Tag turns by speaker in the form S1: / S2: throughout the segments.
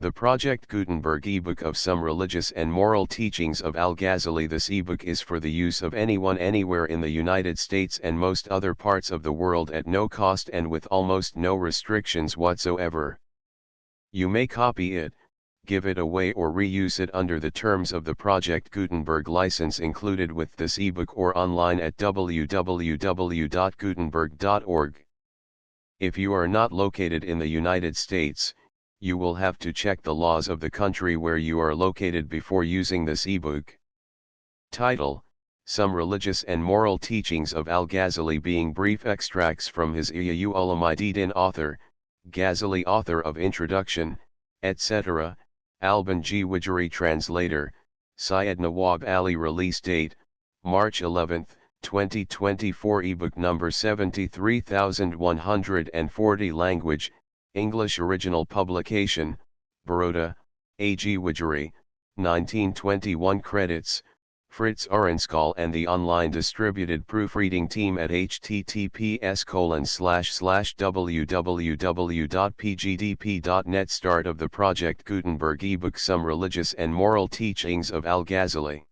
S1: The Project Gutenberg ebook of Some Religious and Moral Teachings of Al-Ghazali. This ebook is for the use of anyone anywhere in the United States and most other parts of the world at no cost and with almost no restrictions whatsoever. You may copy it, give it away or reuse it under the terms of the Project Gutenberg license included with this ebook or online at www.gutenberg.org. If you are not located in the United States, you will have to check the laws of the country where you are located before using this ebook. Title: Some Religious and Moral Teachings of Al-Ghazali, being brief extracts from his Ihya Ulumuddin. Author: Ghazali. Author of Introduction, etc. Al-Ghazzali. Translator: Syed Nawab Ali. Release date: March 11, 2024. Ebook number 73140. Language: English. Original publication: Baroda, Al-Ghazzali, 1921. Credits: Fritz Arenskal and the online distributed proofreading team at https://www.pgdp.net. Start of the Project Gutenberg ebook Some Religious and Moral Teachings of Al-Ghazali.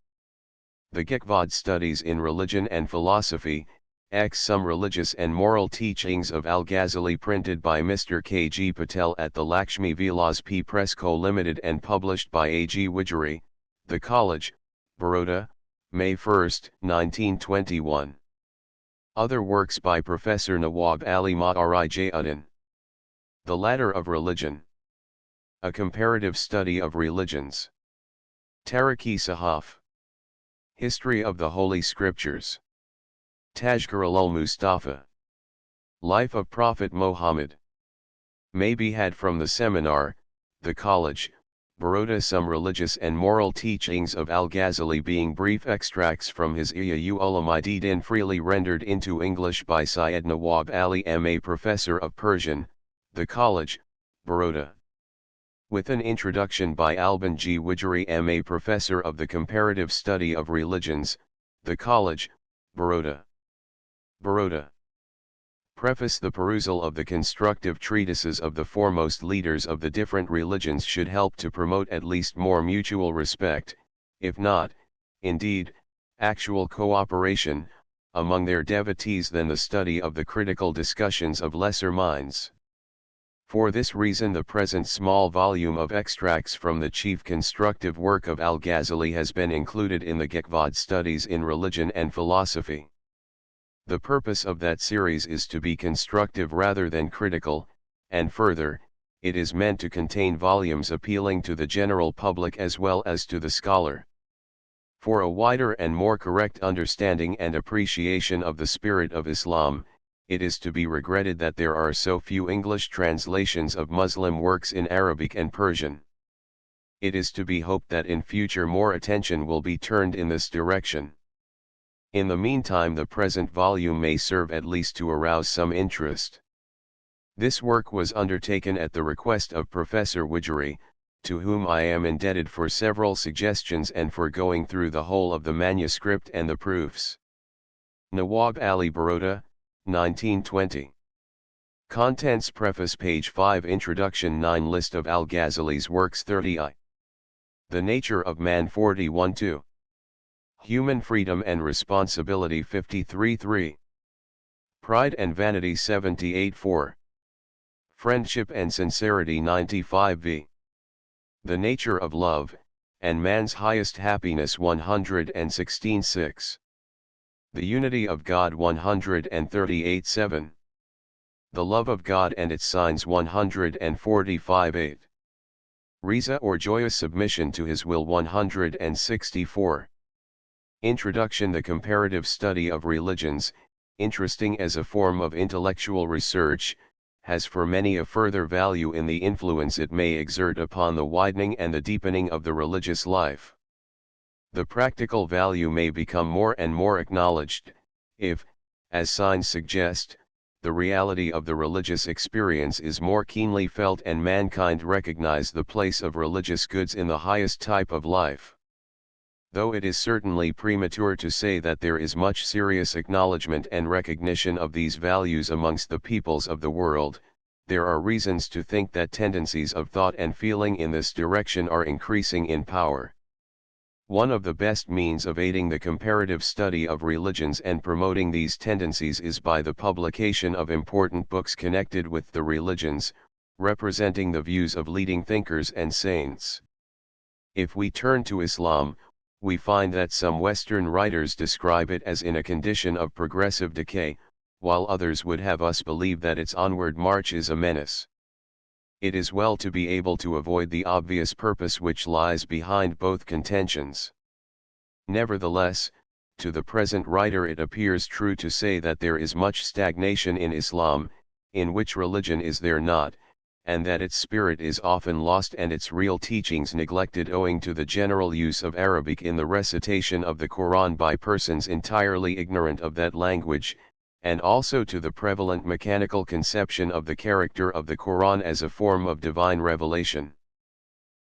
S1: The Gekvad Studies in Religion and Philosophy, X. Some Religious and Moral Teachings of Al-Ghazali, printed by Mr. K. G. Patel at the Lakshmi Vilas P. Press Co. Limited and published by Al-Ghazzali, The College, Baroda, May 1, 1921. Other works by Professor Nawab Ali Ma'arijuddin. The Ladder of Religion. A Comparative Study of Religions. Tarikh-i-Sahaf. History of the Holy Scriptures. Tajqir-ul-Mustafa. Life of Prophet Muhammad. May be had from the seminar, The College, Baroda. Some Religious and Moral Teachings of Al-Ghazali, being brief extracts from his Ihya Ulumuddin, freely rendered into English by Syed Nawab Ali M.A. Professor of Persian, The College, Baroda. With an introduction by Al-Ghazzali M.A. Professor of the Comparative Study of Religions, The College, Baroda. Baroda. Preface. The perusal of the constructive treatises of the foremost leaders of the different religions should help to promote at least more mutual respect, if not, indeed, actual cooperation, among their devotees than the study of the critical discussions of lesser minds. For this reason the present small volume of extracts from the chief constructive work of Al-Ghazali has been included in the Gekvad Studies in Religion and Philosophy. The purpose of that series is to be constructive rather than critical, and further, it is meant to contain volumes appealing to the general public as well as to the scholar. For a wider and more correct understanding and appreciation of the spirit of Islam, it is to be regretted that there are so few English translations of Muslim works in Arabic and Persian. It is to be hoped that in future more attention will be turned in this direction. In the meantime, the present volume may serve at least to arouse some interest. This work was undertaken at the request of Professor Ghazzali, to whom I am indebted for several suggestions and for going through the whole of the manuscript and the proofs. Nawab Ali. Baroda, 1920. Contents. Preface. Page 5. Introduction. 9. List of Al-Ghazali's works. 30i. The Nature of Man. 41.2. Human Freedom and Responsibility. 53.3. Pride and Vanity. 78.4. Friendship and Sincerity. 95v. The Nature of Love, and Man's Highest Happiness. 116.6. The Unity of God. 138.7. The Love of God and its Signs. 145.8. Riza or Joyous Submission to His Will. 164. Introduction. The comparative study of religions, interesting as a form of intellectual research, has for many a further value in the influence it may exert upon the widening and the deepening of the religious life. The practical value may become more and more acknowledged, if, as signs suggest, the reality of the religious experience is more keenly felt and mankind recognize the place of religious goods in the highest type of life. Though it is certainly premature to say that there is much serious acknowledgement and recognition of these values amongst the peoples of the world, there are reasons to think that tendencies of thought and feeling in this direction are increasing in power. One of the best means of aiding the comparative study of religions and promoting these tendencies is by the publication of important books connected with the religions, representing the views of leading thinkers and saints. If we turn to Islam, we find that some Western writers describe it as in a condition of progressive decay, while others would have us believe that its onward march is a menace. It is well to be able to avoid the obvious purpose which lies behind both contentions. Nevertheless, to the present writer it appears true to say that there is much stagnation in Islam, in which religion is there not, and that its spirit is often lost and its real teachings neglected owing to the general use of Arabic in the recitation of the Quran by persons entirely ignorant of that language, and also to the prevalent mechanical conception of the character of the Quran as a form of divine revelation.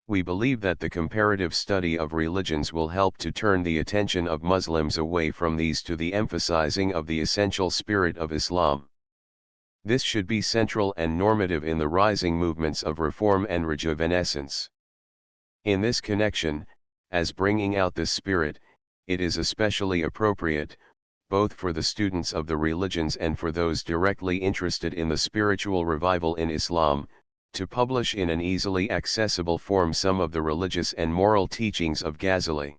S1: We believe that the comparative study of religions will help to turn the attention of Muslims away from these to the emphasizing of the essential spirit of Islam. This should be central and normative in the rising movements of reform and rejuvenescence. In this connection, as bringing out this spirit, it is especially appropriate, both for the students of the religions and for those directly interested in the spiritual revival in Islam, to publish in an easily accessible form some of the religious and moral teachings of Ghazali.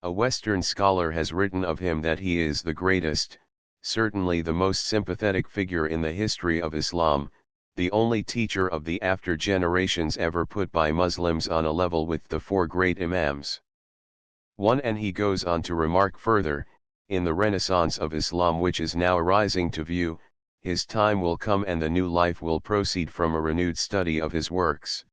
S1: A Western scholar has written of him that he is the greatest, certainly the most sympathetic figure in the history of Islam, the only teacher of the after generations ever put by Muslims on a level with the four great Imams. And he goes on to remark further, in the renaissance of Islam which is now arising to view, his time will come and the new life will proceed from a renewed study of his works.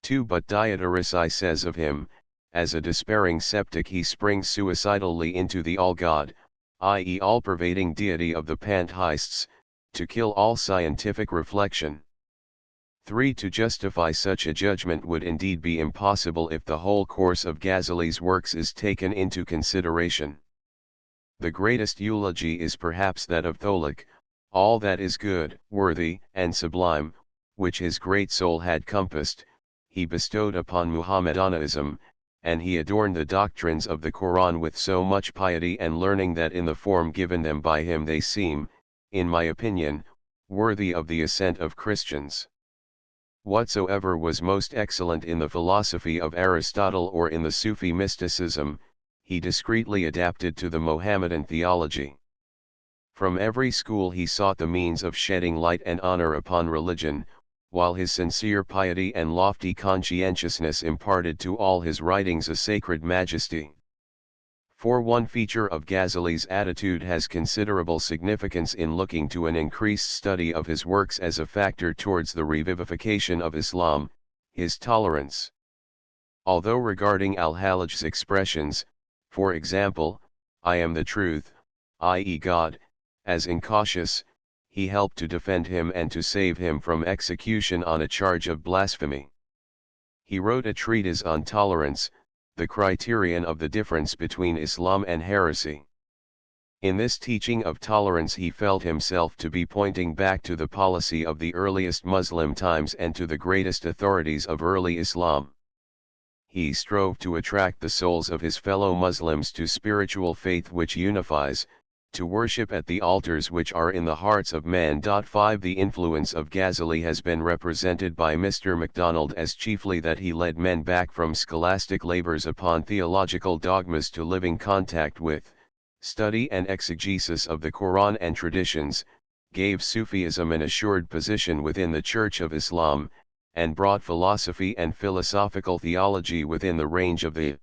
S1: 2. But Diodorus says of him, as a despairing sceptic he springs suicidally into the all-God, i.e. all-pervading deity of the pantheists, to kill all scientific reflection. 3. To justify such a judgment would indeed be impossible if the whole course of Ghazali's works is taken into consideration. The greatest eulogy is perhaps that of Tholic, all that is good, worthy, and sublime, which his great soul had compassed, he bestowed upon Muhammadanism, and he adorned the doctrines of the Quran with so much piety and learning that in the form given them by him they seem, in my opinion, worthy of the assent of Christians. Whatsoever was most excellent in the philosophy of Aristotle or in the Sufi mysticism, he discreetly adapted to the Mohammedan theology. From every school he sought the means of shedding light and honor upon religion, while his sincere piety and lofty conscientiousness imparted to all his writings a sacred majesty. 4. One feature of Ghazali's attitude has considerable significance in looking to an increased study of his works as a factor towards the revivification of Islam, his tolerance. Although regarding Al-Hallaj's expressions, for example, I am the truth, i.e. God, as incautious, he helped to defend him and to save him from execution on a charge of blasphemy. He wrote a treatise on tolerance, the criterion of the difference between Islam and heresy. In this teaching of tolerance he felt himself to be pointing back to the policy of the earliest Muslim times and to the greatest authorities of early Islam. He strove to attract the souls of his fellow Muslims to spiritual faith which unifies, to worship at the altars which are in the hearts of men. 5. The influence of Ghazali has been represented by Mr. MacDonald as chiefly that he led men back from scholastic labors upon theological dogmas to living contact with, study and exegesis of the Quran and traditions, gave Sufism an assured position within the Church of Islam, and brought philosophy and philosophical theology within the range of the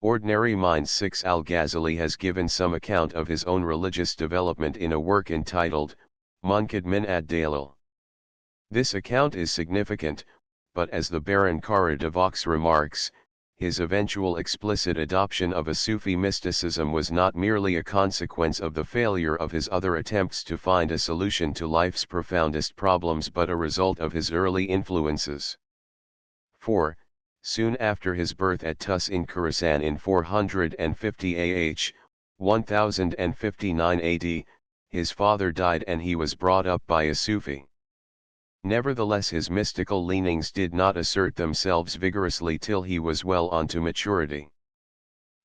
S1: ordinary mind. 6. Al-Ghazali has given some account of his own religious development in a work entitled, Munqidh min ad-Dalil. This account is significant, but as the Baron Kara de Vaux remarks, his eventual explicit adoption of a Sufi mysticism was not merely a consequence of the failure of his other attempts to find a solution to life's profoundest problems but a result of his early influences. 4. Soon after his birth at Tus in Khorasan in 450 AH, 1059 AD, his father died and he was brought up by a Sufi. Nevertheless his mystical leanings did not assert themselves vigorously till he was well on to maturity.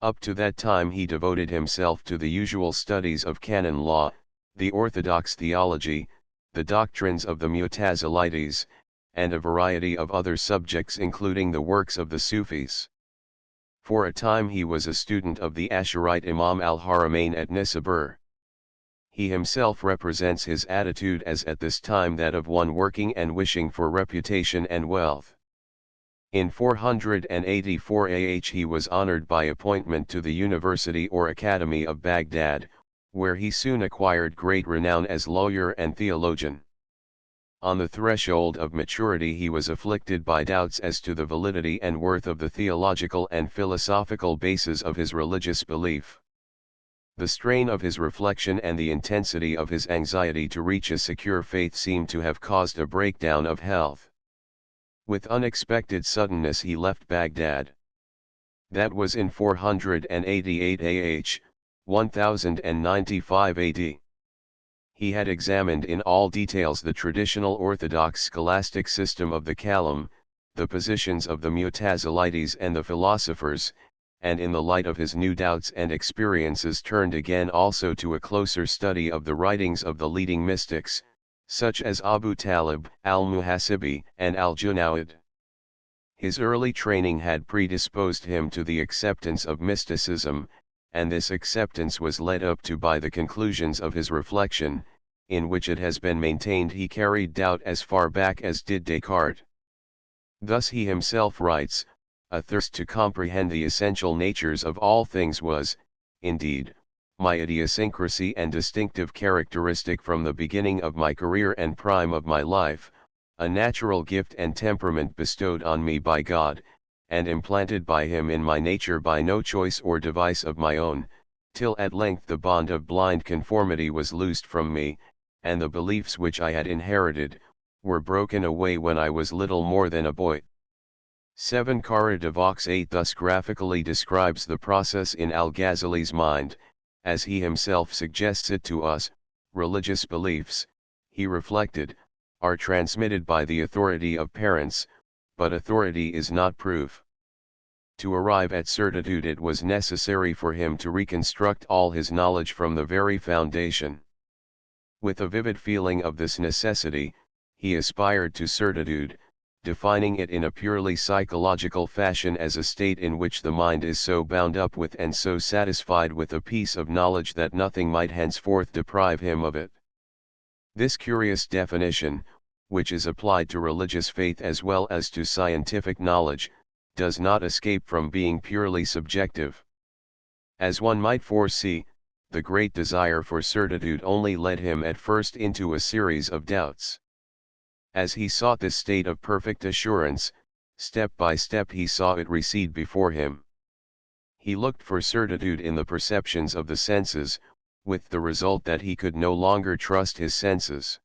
S1: Up to that time he devoted himself to the usual studies of canon law, the orthodox theology, the doctrines of the Mu'tazilites, and a variety of other subjects including the works of the Sufis. For a time he was a student of the Asharite Imam al-Haramain at Nisabur. He himself represents his attitude as at this time that of one working and wishing for reputation and wealth. In 484 AH he was honored by appointment to the University or Academy of Baghdad, where he soon acquired great renown as lawyer and theologian. On the threshold of maturity he was afflicted by doubts as to the validity and worth of the theological and philosophical basis of his religious belief. The strain of his reflection and the intensity of his anxiety to reach a secure faith seemed to have caused a breakdown of health. With unexpected suddenness he left Baghdad. That was in 488 AH, 1095 AD. He had examined in all details the traditional orthodox scholastic system of the Kalam, the positions of the Mu'tazilites and the philosophers, and in the light of his new doubts and experiences turned again also to a closer study of the writings of the leading mystics, such as Abu Talib, al-Muhasibi, and al-Junayd. His early training had predisposed him to the acceptance of mysticism, and this acceptance was led up to by the conclusions of his reflection, in which it has been maintained he carried doubt as far back as did Descartes. Thus he himself writes, "A thirst to comprehend the essential natures of all things was, indeed, my idiosyncrasy and distinctive characteristic from the beginning of my career and prime of my life, a natural gift and temperament bestowed on me by God, and implanted by him in my nature by no choice or device of my own, till at length the bond of blind conformity was loosed from me, and the beliefs which I had inherited, were broken away when I was little more than a boy." 7 Kara de Vox 8 thus graphically describes the process in Al-Ghazali's mind, as he himself suggests it to us. Religious beliefs, he reflected, are transmitted by the authority of parents, but authority is not proof. To arrive at certitude it was necessary for him to reconstruct all his knowledge from the very foundation. With a vivid feeling of this necessity, he aspired to certitude, defining it in a purely psychological fashion as a state in which the mind is so bound up with and so satisfied with a piece of knowledge that nothing might henceforth deprive him of it. This curious definition, which is applied to religious faith as well as to scientific knowledge, does not escape from being purely subjective. As one might foresee, the great desire for certitude only led him at first into a series of doubts. As he sought this state of perfect assurance, step by step he saw it recede before him. He looked for certitude in the perceptions of the senses, with the result that he could no longer trust his senses.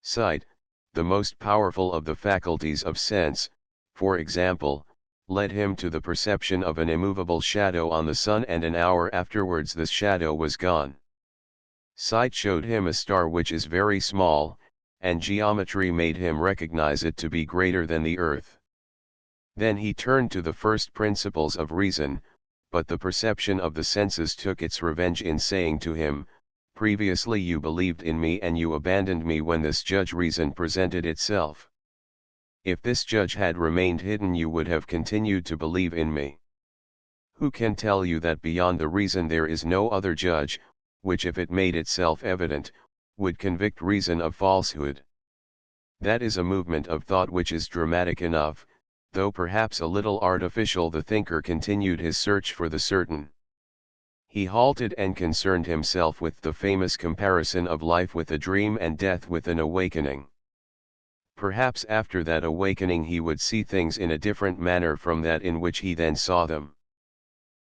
S1: Sight, the most powerful of the faculties of sense, for example, led him to the perception of an immovable shadow on the sun, and an hour afterwards the shadow was gone. Sight showed him a star which is very small, and geometry made him recognize it to be greater than the earth. Then he turned to the first principles of reason, but the perception of the senses took its revenge in saying to him, "Previously you believed in me and you abandoned me when this judge reason presented itself. If this judge had remained hidden you would have continued to believe in me. Who can tell you that beyond the reason there is no other judge, which if it made itself evident, would convict reason of falsehood?" That is a movement of thought which is dramatic enough, though perhaps a little artificial. The thinker continued his search for the certain. He halted and concerned himself with the famous comparison of life with a dream and death with an awakening. Perhaps after that awakening he would see things in a different manner from that in which he then saw them.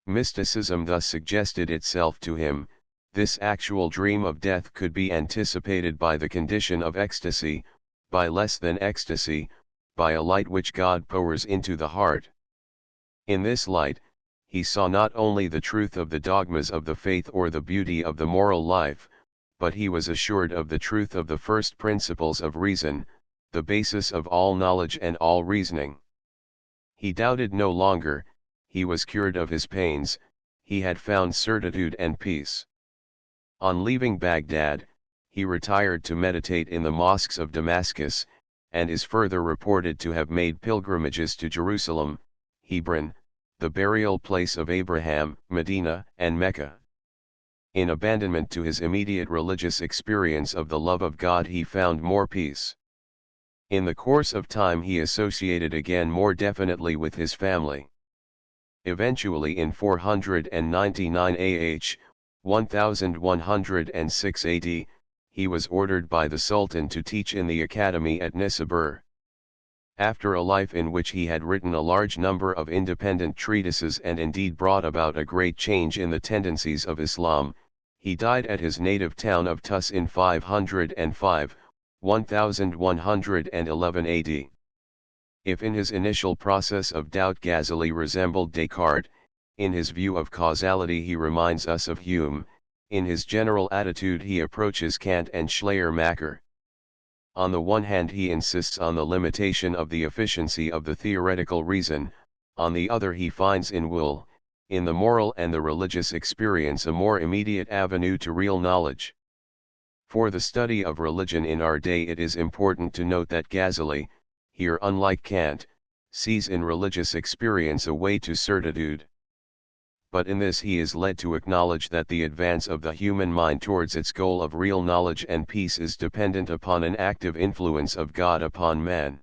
S1: Mysticism thus suggested itself to him. This actual dream of death could be anticipated by the condition of ecstasy, by less than ecstasy, by a light which God pours into the heart. In this light, he saw not only the truth of the dogmas of the faith or the beauty of the moral life, but he was assured of the truth of the first principles of reason, the basis of all knowledge and all reasoning. He doubted no longer, he was cured of his pains, he had found certitude and peace. On leaving Baghdad, he retired to meditate in the mosques of Damascus, and is further reported to have made pilgrimages to Jerusalem, Hebron, the burial place of Abraham, Medina, and Mecca. In abandonment to his immediate religious experience of the love of God, he found more peace. In the course of time he associated again more definitely with his family. Eventually in 499 AH, 1106 AD, he was ordered by the Sultan to teach in the academy at Nisabur. After a life in which he had written a large number of independent treatises and indeed brought about a great change in the tendencies of Islam, he died at his native town of Tus in 505, 1111 AD. If in his initial process of doubt Ghazali resembled Descartes, in his view of causality he reminds us of Hume, in his general attitude he approaches Kant and Schleiermacher. On the one hand he insists on the limitation of the efficiency of the theoretical reason, on the other he finds in will, in the moral and the religious experience a more immediate avenue to real knowledge. For the study of religion in our day it is important to note that Ghazali, here unlike Kant, sees in religious experience a way to certitude. But in this he is led to acknowledge that the advance of the human mind towards its goal of real knowledge and peace is dependent upon an active influence of God upon man.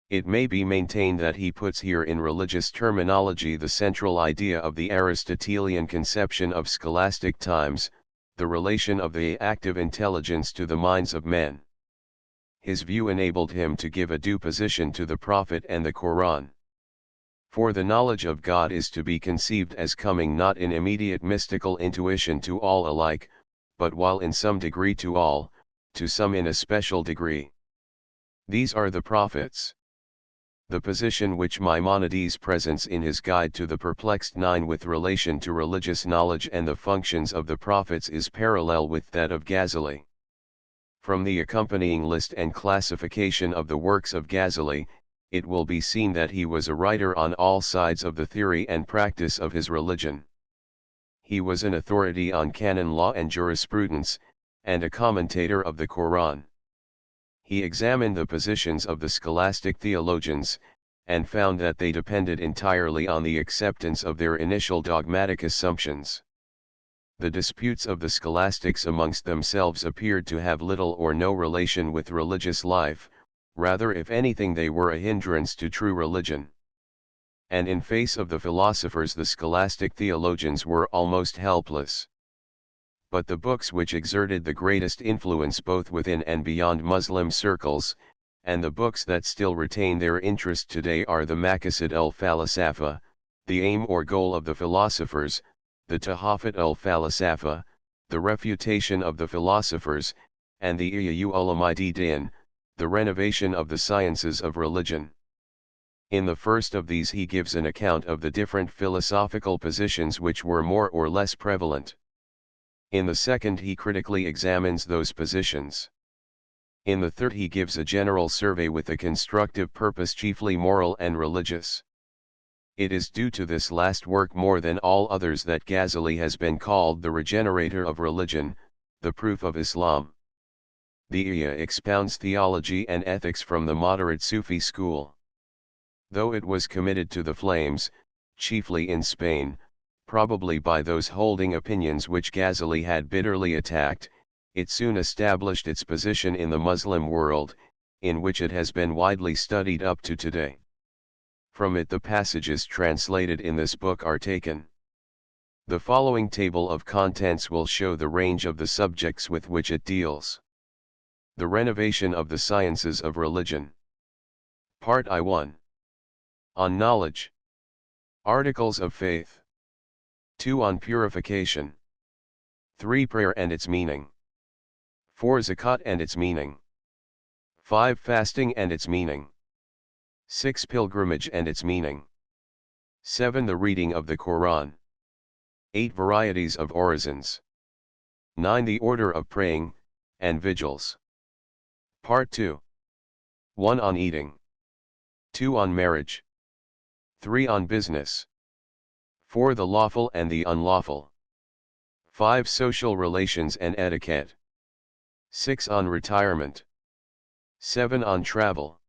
S1: It may be maintained that he puts here in religious terminology the central idea of the Aristotelian conception of scholastic times, the relation of the active intelligence to the minds of men. His view enabled him to give a due position to the Prophet and the Quran. For the knowledge of God is to be conceived as coming not in immediate mystical intuition to all alike, but while in some degree to all, to some in a special degree. These are the prophets. The position which Maimonides presents in his Guide to the Perplexed Nine with relation to religious knowledge and the functions of the prophets is parallel with that of Ghazali. From the accompanying list and classification of the works of Ghazali, it will be seen that he was a writer on all sides of the theory and practice of his religion. He was an authority on canon law and jurisprudence, and a commentator of the Quran. He examined the positions of the scholastic theologians, and found that they depended entirely on the acceptance of their initial dogmatic assumptions. The disputes of the scholastics amongst themselves appeared to have little or no relation with religious life, rather if anything they were a hindrance to true religion. And in face of the philosophers the scholastic theologians were almost helpless. But the books which exerted the greatest influence both within and beyond Muslim circles, and the books that still retain their interest today are the Maqasid al-Falasafa, the aim or goal of the philosophers, the Tahafut al-Falasafa, the refutation of the philosophers, and the Ihya Ulumuddin, the renovation of the sciences of religion. In the first of these he gives an account of the different philosophical positions which were more or less prevalent. In the second he critically examines those positions. In the third he gives a general survey with a constructive purpose chiefly moral and religious. It is due to this last work more than all others that Ghazali has been called the regenerator of religion, the proof of Islam. The Ihya expounds theology and ethics from the moderate Sufi school. Though it was committed to the flames, chiefly in Spain, probably by those holding opinions which Ghazali had bitterly attacked, it soon established its position in the Muslim world, in which it has been widely studied up to today. From it the passages translated in this book are taken. The following table of contents will show the range of the subjects with which it deals. The renovation of the sciences of religion. Part I1. On knowledge. Articles of faith. 2 on purification. 3 prayer and its meaning. 4 zakat and its meaning. 5 fasting and its meaning. 6 pilgrimage and its meaning. 7 the reading of the Quran. 8 varieties of orisons. 9 the order of praying, and vigils. Part 2. 1 on eating, 2 on marriage, 3 on business, 4 the lawful and the unlawful, 5 social relations and etiquette, 6 on retirement, 7 on travel,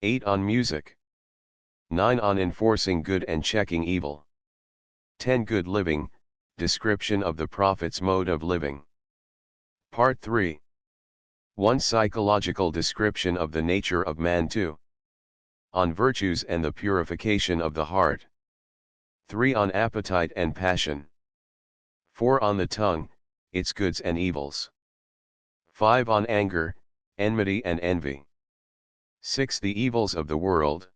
S1: 8 on music, 9 on enforcing good and checking evil, 10 good living, description of the Prophet's mode of living. Part 3. 1 psychological description of the nature of man. 2 on virtues and the purification of the heart, 3 on appetite and passion, 4 on the tongue, its goods and evils, 5 on anger, enmity and envy, 6 the evils of the world,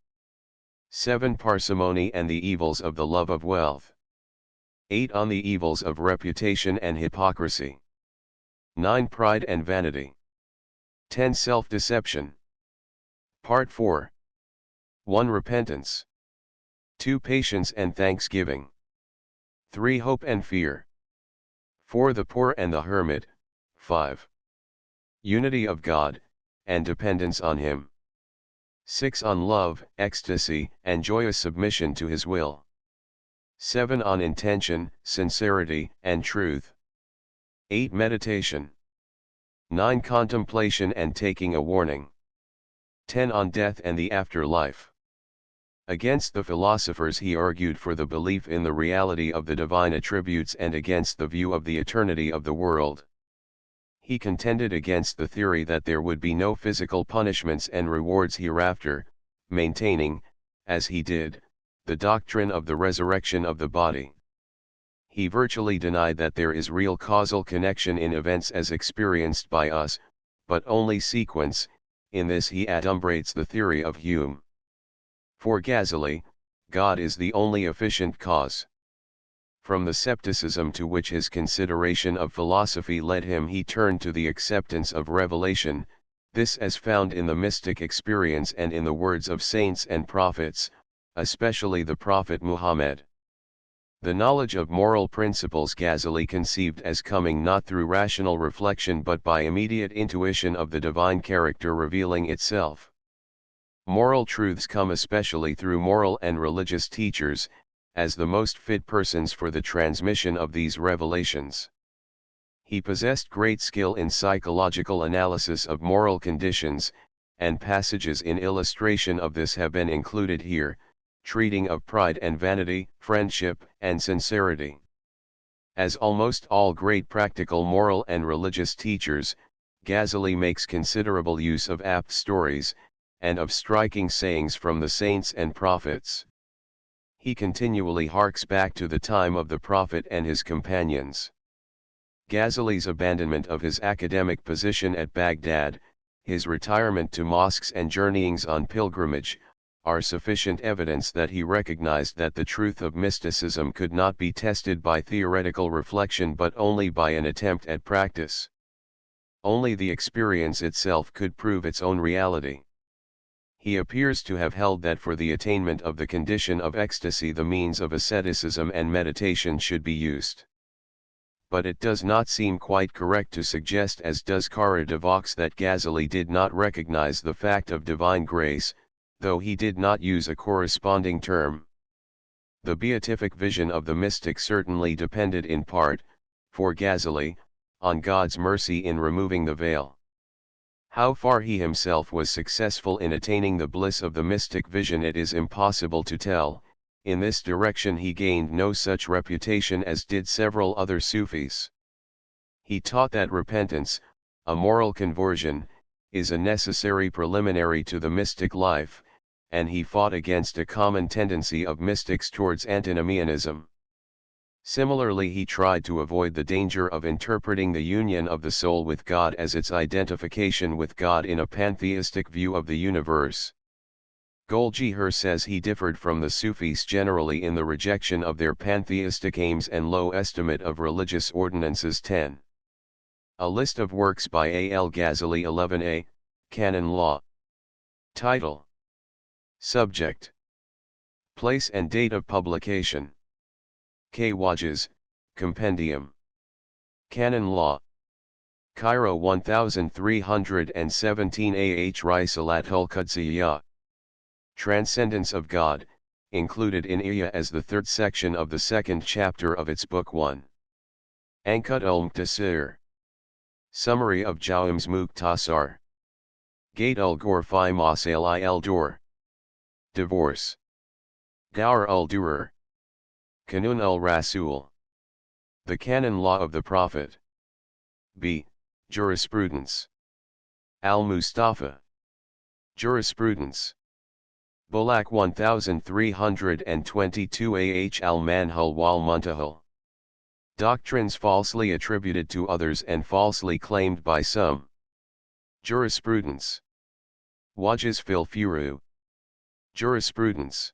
S1: 7 parsimony and the evils of the love of wealth, 8 on the evils of reputation and hypocrisy, 9 pride and vanity, 10 self-deception. Part 4. 1 repentance, 2 patience and thanksgiving, 3 hope and fear, 4 the poor and the hermit, 5 unity of God, and dependence on Him, 6 on love, ecstasy, and joyous submission to His will, 7 on intention, sincerity, and truth, 8 meditation, 9 contemplation and taking a warning, 10 on death and the afterlife. Against the philosophers he argued for the belief in the reality of the divine attributes and against the view of the eternity of the world. He contended against the theory that there would be no physical punishments and rewards hereafter, maintaining, as he did, the doctrine of the resurrection of the body. He virtually denied that there is real causal connection in events as experienced by us, but only sequence. In this he adumbrates the theory of Hume. For Ghazali, God is the only efficient cause. From the skepticism to which his consideration of philosophy led him, he turned to the acceptance of revelation, this as found in the mystic experience and in the words of saints and prophets, especially the Prophet Muhammad. The knowledge of moral principles Ghazali conceived as coming not through rational reflection but by immediate intuition of the divine character revealing itself. Moral truths come especially through moral and religious teachers, as the most fit persons for the transmission of these revelations. He possessed great skill in psychological analysis of moral conditions, and passages in illustration of this have been included here, treating of pride and vanity, friendship and sincerity. As almost all great practical moral and religious teachers, Ghazali makes considerable use of apt stories, and of striking sayings from the saints and prophets. He continually harks back to the time of the Prophet and his companions. Ghazali's abandonment of his academic position at Baghdad, his retirement to mosques and journeyings on pilgrimage, are sufficient evidence that he recognized that the truth of mysticism could not be tested by theoretical reflection but only by an attempt at practice. Only the experience itself could prove its own reality. He appears to have held that for the attainment of the condition of ecstasy the means of asceticism and meditation should be used. But it does not seem quite correct to suggest, as does Kara de Vaux, that Ghazali did not recognize the fact of divine grace, though he did not use a corresponding term. The beatific vision of the mystic certainly depended in part, for Ghazali, on God's mercy in removing the veil. How far he himself was successful in attaining the bliss of the mystic vision it is impossible to tell. In this direction he gained no such reputation as did several other Sufis. He taught that repentance, a moral conversion, is a necessary preliminary to the mystic life, and he fought against a common tendency of mystics towards antinomianism. Similarly, he tried to avoid the danger of interpreting the union of the soul with God as its identification with God in a pantheistic view of the universe. Golgiher says he differed from the Sufis generally in the rejection of their pantheistic aims and low estimate of religious ordinances. 10. A list of works by Al-Ghazali. 11a, Canon Law. Title. Subject. Place and date of publication. K. Wajas, Compendium. Canon Law. Cairo 1317 Risalat Al-Qudsiyya. Transcendence of God, included in Iya as the third section of the second chapter of its book 1. Ankut al-Muqtasir. Summary of Jawams Muqtasar. Gate al-Ghorfi Masail al-Dur. Divorce. Dawr al-Durer. Kanun al-Rasul. The canon law of the Prophet. B. Jurisprudence. Al-Mustafa. Jurisprudence. Bulak 1322 al-Manhul wal Muntahal. Doctrines falsely attributed to others and falsely claimed by some. Jurisprudence. Wajiz fil Furu. Jurisprudence.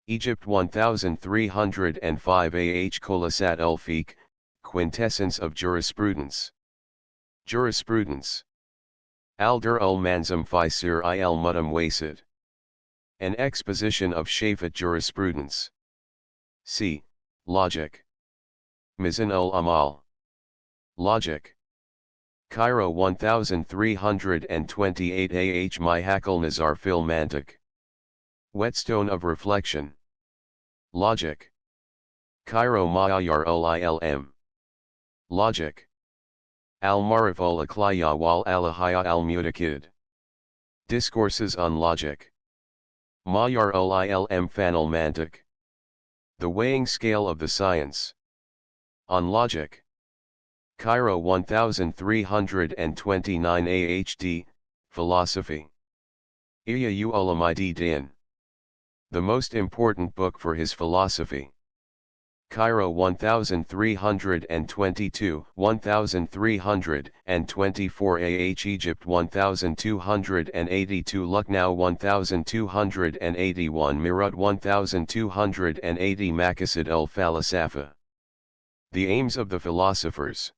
S1: Egypt 1305 Kholasat al-Fiqh, quintessence of jurisprudence. Jurisprudence. Al-Dur al-Manzum fi Sir al-Mudam Wasid. An exposition of Shafat jurisprudence. C. Logic. Mizan ul-Amal. Logic. Cairo 1328 Mihakal Nazar fil Mantiq. Whetstone of reflection. Logic. Cairo Ma'ayar ul-Ilm. Logic. Al-Marif ul-Aqliya wal Alahaya al-Mutakid. Discourses on logic. Ma'yar ul-Ilm Fanal Mantiq. The weighing scale of the science. On logic. Cairo 1329 AHD, Philosophy. Iya Ulamidi Din. The most important book for his philosophy. Cairo 1322, 1324 Egypt 1282 Lucknow 1281 Meerut 1280 Maqasid al-Falasafa. The aims of the philosophers.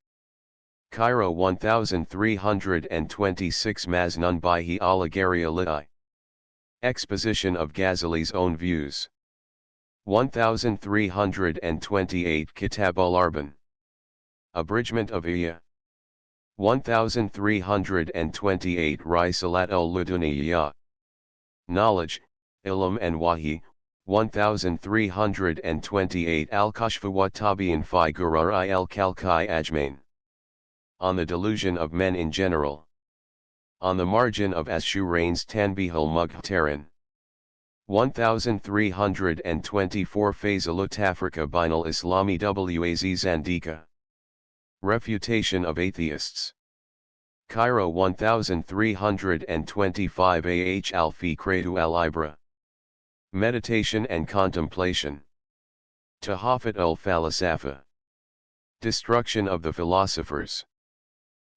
S1: Cairo 1326 Maznun Bihi Al-Gharia Li'i. Exposition of Ghazali's own views. 1328 Kitab al-Arban. Abridgment of Iya. 1328 Risalat al-Luduniyya. Knowledge, Ilm and Wahi. 1328 Al-Kashfa wa Tabi'in fi Gurari al-Kalkai Ajmain. On the delusion of men in general. On the margin of Ashurain's Tanbihul Mughtarin. 1324 Faizalut Africa Binal Islami Waz Zandika. Refutation of Atheists. Cairo 1325 Al-Fikratu al-Ibra. Meditation and Contemplation. Tahafut al-Falasafa. Destruction of the Philosophers.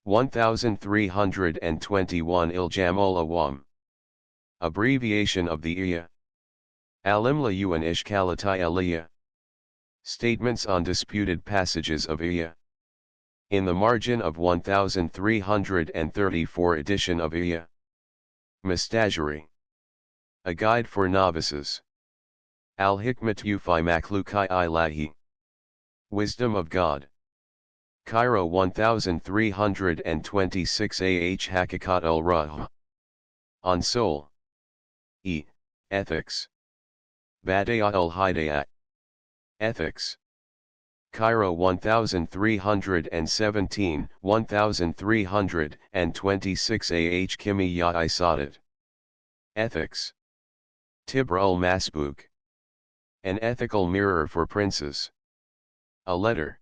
S1: 1321 Iljam ul-Awam. Abbreviation of the Iya. Al-Imla Yuan Ishkalatai Aliyah. Statements on disputed passages of Iya. In the margin of 1334 edition of Iya. Mustajari. A guide for novices. Al-Hikmatu fi Makhlukai Ilahi. Wisdom of God. Cairo 1326 Hakikat al-Ruh. On Soul. E. Ethics. Badaya al-Hidayat. Ethics. Cairo 1317, 1326 Kimi Ya Isadat. Ethics. Tibr al-Masbuk. An ethical mirror for princes. A letter.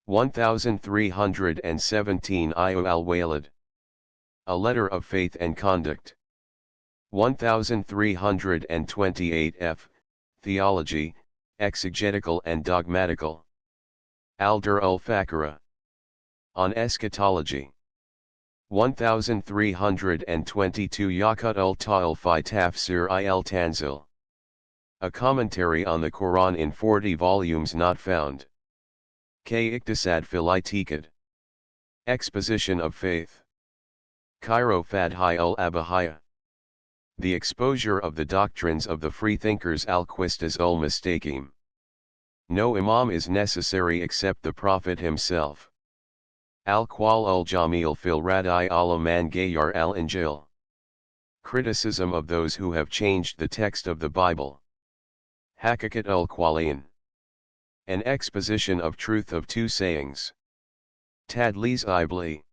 S1: 1317 Iu al-Walid. A letter of faith and conduct. 1328 F. Theology, exegetical and dogmatical. Al-Dur al-Fakira. On eschatology. 1322 Yaqut al-Ta'al fi Tafsir al-Tanzil. A commentary on the Quran in 40 volumes not found. K. Iqtisad fil Itiqad. Exposition of Faith. Cairo Fadhi ul-Abahiyya. The exposure of the doctrines of the freethinkers al-Qistas ul-Mustaqim. No imam is necessary except the Prophet himself. Al-Qual al-Jamil fil Radi al-Man Gayar al-Injil. Criticism of those who have changed the text of the Bible. Hakakat al-Qualain. An exposition of truth of two sayings. Tadlis Ibli.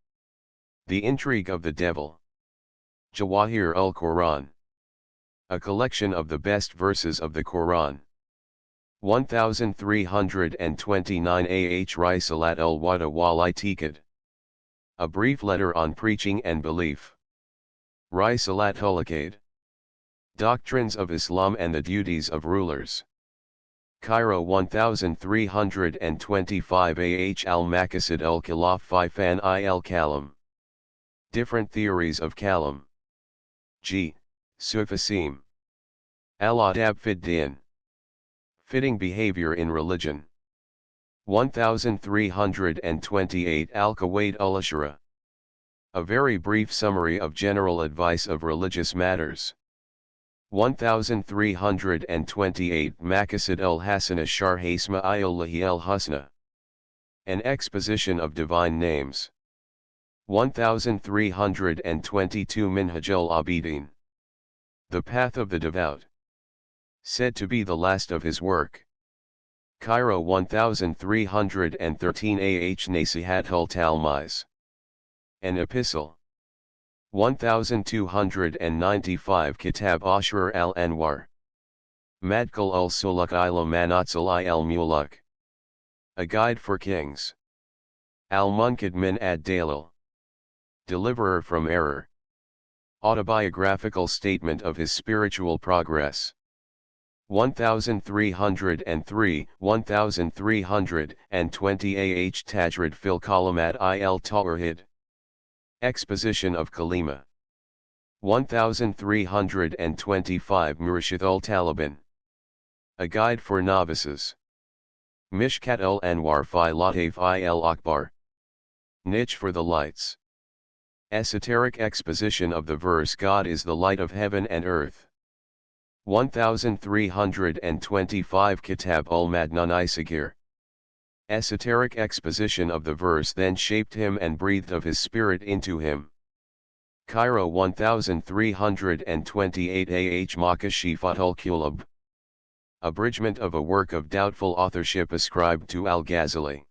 S1: The intrigue of the devil. Jawahir ul-Quran. A collection of the best verses of the Quran. 1329 Risalat al-Wada wal Itikad. A brief letter on preaching and belief. Risalat Hulakad. Doctrines of Islam and the duties of rulers. Cairo 1325 al-Maqasid al-Khilaf fi Fan al-Kalam. Different theories of Kalam. G. Sufasim. Al-Adab fid Din. Fitting behavior in religion. 1328 Al-Qawaid al-Ashra. A very brief summary of general advice of religious matters. 1328 Maqasid al-Hasana Sharh Isma'illahi al-Husna. An exposition of divine names. 1322 Minhaj al-Abidin. The path of the devout. Said to be the last of his work. Cairo 1313 Nasihat ul-Talmiz. An epistle. 1295 Kitab Ashrar al-Anwar. Madkal ul-Suluk ila Manatzil al-Muluk. A guide for kings. Al-Munkad min ad-Dalil. Deliverer from error. Autobiographical statement of his spiritual progress. 1303, 1320 Tajrid fil Kalimat il Tawhid. Exposition of Kalima. 1325 Murshid ul-Taliban. A guide for novices. Mishkat ul-Anwar fi Lataf il-Akbar. Niche for the lights. Esoteric exposition of the verse God is the light of heaven and earth. 1325 Kitab ul-Madnan Isagir. Esoteric exposition of the verse then shaped him and breathed of his spirit into him. Cairo 1328 Makashifat ul-Kulub. Abridgment of a work of doubtful authorship ascribed to Al-Ghazali.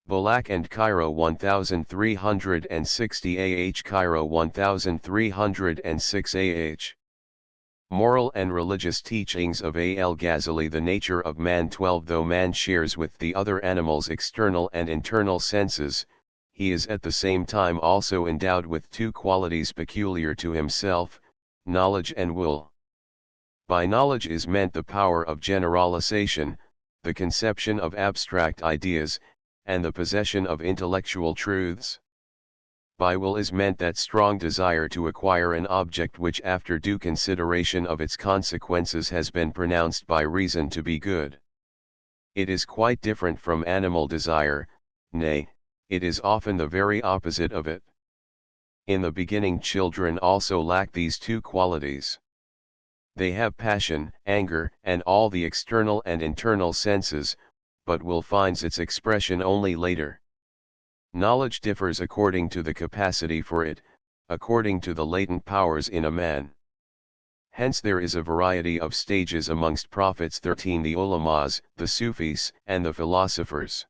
S1: Balak and Cairo 1360 Cairo 1306 Moral and religious teachings of Al-Ghazali. The nature of man. 12 Though man shares with the other animals external and internal senses, he is at the same time also endowed with two qualities peculiar to himself, knowledge and will. By knowledge is meant the power of generalization, the conception of abstract ideas, and the possession of intellectual truths. By will is meant that strong desire to acquire an object which after due consideration of its consequences has been pronounced by reason to be good. It is quite different from animal desire, nay, it is often the very opposite of it. In the beginning children also lack these two qualities. They have passion, anger, and all the external and internal senses, but will finds its expression only later. Knowledge differs according to the capacity for it, according to the latent powers in a man. Hence there is a variety of stages amongst prophets. 13 The ulamas, the Sufis, and the philosophers.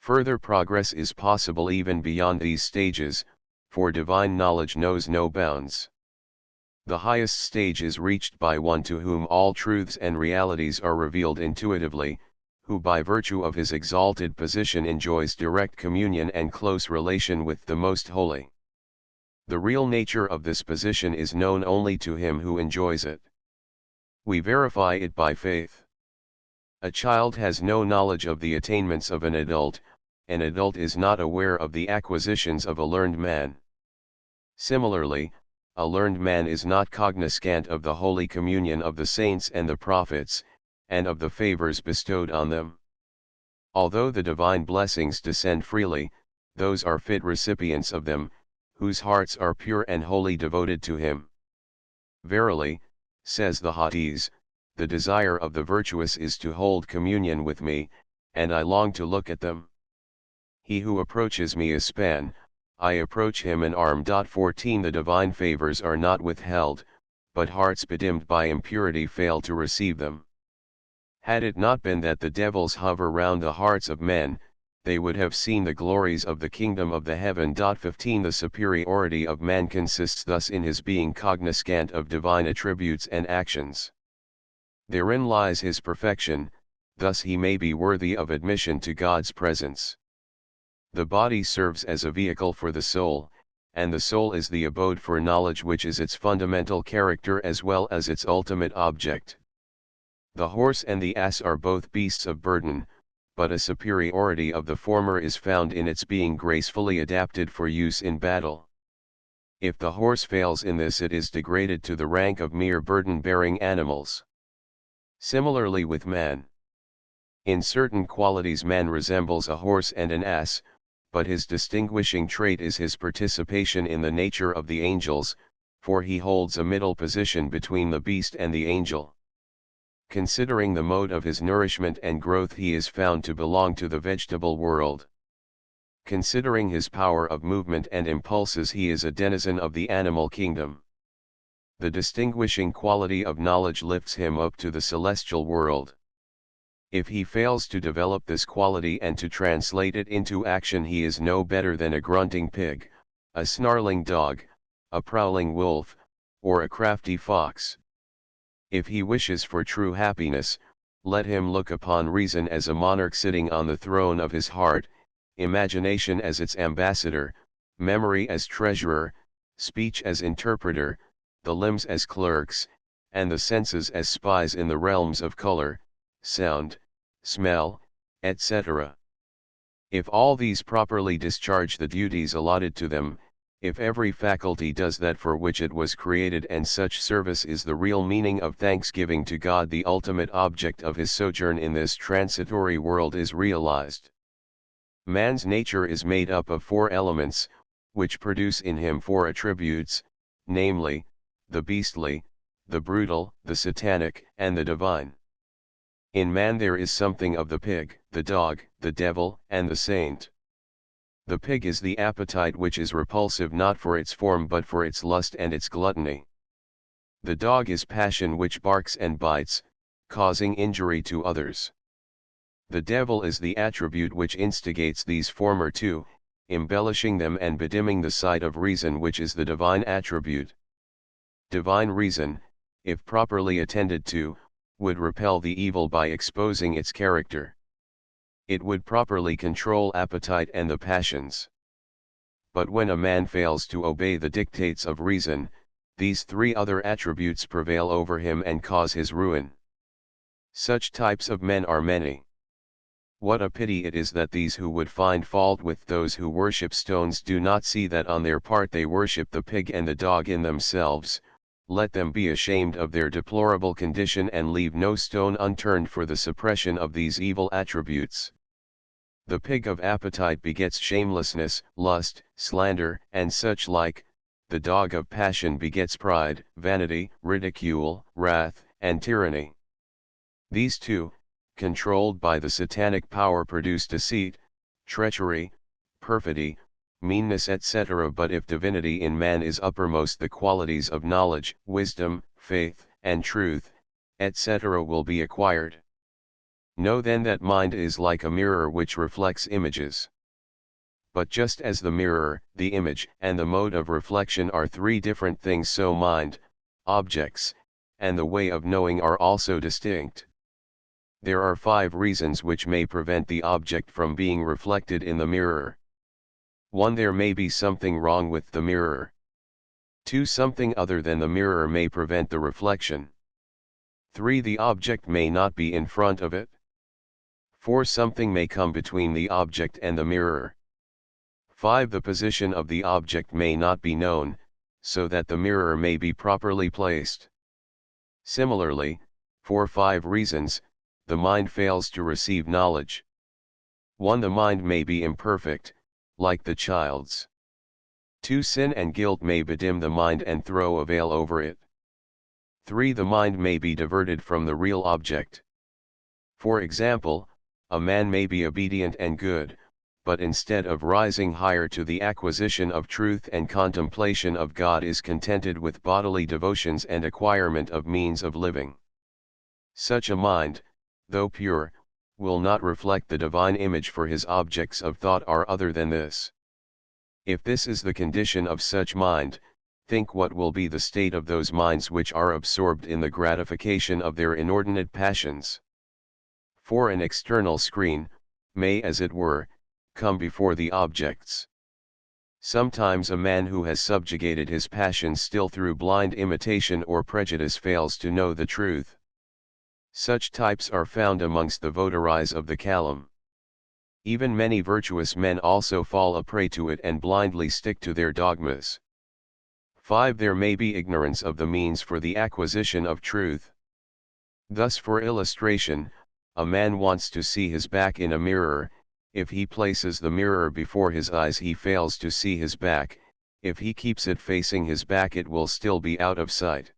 S1: Further progress is possible even beyond these stages, for divine knowledge knows no bounds. The highest stage is reached by one to whom all truths and realities are revealed intuitively, who by virtue of his exalted position enjoys direct communion and close relation with the Most Holy. The real nature of this position is known only to him who enjoys it. We verify it by faith. A child has no knowledge of the attainments of an adult is not aware of the acquisitions of a learned man. Similarly, a learned man is not cognisant of the holy communion of the saints and the prophets, and of the favors bestowed on them. Although the divine blessings descend freely, those are fit recipients of them, whose hearts are pure and wholly devoted to him. Verily, says the Hafiz, the desire of the virtuous is to hold communion with me, and I long to look at them. He who approaches me is span, I approach him an arm. 14 The divine favors are not withheld, but hearts bedimmed by impurity fail to receive them. Had it not been that the devils hover round the hearts of men, they would have seen the glories of the kingdom of the heaven. 15 The superiority of man consists thus in his being cognisant of divine attributes and actions. Therein lies his perfection, thus he may be worthy of admission to God's presence. The body serves as a vehicle for the soul, and the soul is the abode for knowledge, which is its fundamental character as well as its ultimate object. The horse and the ass are both beasts of burden, but a superiority of the former is found in its being gracefully adapted for use in battle. If the horse fails in this, it is degraded to the rank of mere burden-bearing animals. Similarly with man. In certain qualities man resembles a horse and an ass, but his distinguishing trait is his participation in the nature of the angels, for he holds a middle position between the beast and the angel. Considering the mode of his nourishment and growth, he is found to belong to the vegetable world. Considering his power of movement and impulses, he is a denizen of the animal kingdom. The distinguishing quality of knowledge lifts him up to the celestial world. If he fails to develop this quality and to translate it into action, he is no better than a grunting pig, a snarling dog, a prowling wolf, or a crafty fox. If he wishes for true happiness, let him look upon reason as a monarch sitting on the throne of his heart, imagination as its ambassador, memory as treasurer, speech as interpreter, the limbs as clerks, and the senses as spies in the realms of color, sound, smell, etc. If all these properly discharge the duties allotted to them, if every faculty does that for which it was created, and such service is the real meaning of thanksgiving to God, the ultimate object of his sojourn in this transitory world is realized. Man's nature is made up of 4 elements, which produce in him 4 attributes, namely, the beastly, the brutal, the satanic, and the divine. In man there is something of the pig, the dog, the devil, and the saint. The pig is the appetite, which is repulsive not for its form but for its lust and its gluttony. The dog is passion, which barks and bites, causing injury to others. The devil is the attribute which instigates these former 2, embellishing them and bedimming the sight of reason, which is the divine attribute. Divine reason, if properly attended to, would repel the evil by exposing its character. It would properly control appetite and the passions. But when a man fails to obey the dictates of reason, these 3 other attributes prevail over him and cause his ruin. Such types of men are many. What a pity it is that these who would find fault with those who worship stones do not see that on their part they worship the pig and the dog in themselves. Let them be ashamed of their deplorable condition and leave no stone unturned for the suppression of these evil attributes. The pig of appetite begets shamelessness, lust, slander, and such like. The dog of passion begets pride, vanity, ridicule, wrath, and tyranny. These 2, controlled by the satanic power, produce deceit, treachery, perfidy, meanness, etc. But if divinity in man is uppermost, the qualities of knowledge, wisdom, faith, and truth, etc. will be acquired. Know then that mind is like a mirror which reflects images. But just as the mirror, the image, and the mode of reflection are 3 different things, so mind, objects, and the way of knowing are also distinct. There are 5 reasons which may prevent the object from being reflected in the mirror. 1. There may be something wrong with the mirror. 2. Something other than the mirror may prevent the reflection. 3. The object may not be in front of it. 4. Something may come between the object and the mirror. 5. The position of the object may not be known, so that the mirror may be properly placed. Similarly, for 5 reasons, the mind fails to receive knowledge. 1. The mind may be imperfect, like the child's. 2. Sin and guilt may bedim the mind and throw a veil over it. 3. The mind may be diverted from the real object. For example, a man may be obedient and good, but instead of rising higher to the acquisition of truth and contemplation of God is contented with bodily devotions and acquirement of means of living. Such a mind, though pure, will not reflect the divine image, for his objects of thought are other than this. If this is the condition of such mind, think what will be the state of those minds which are absorbed in the gratification of their inordinate passions. For an external screen may, as it were, come before the objects. Sometimes a man who has subjugated his passions still through blind imitation or prejudice fails to know the truth. Such types are found amongst the votaries of the Kalam. Even many virtuous men also fall a prey to it and blindly stick to their dogmas. 5. There may be ignorance of the means for the acquisition of truth. Thus, for illustration, a man wants to see his back in a mirror. If he places the mirror before his eyes, he fails to see his back. If he keeps it facing his back, it will still be out of sight.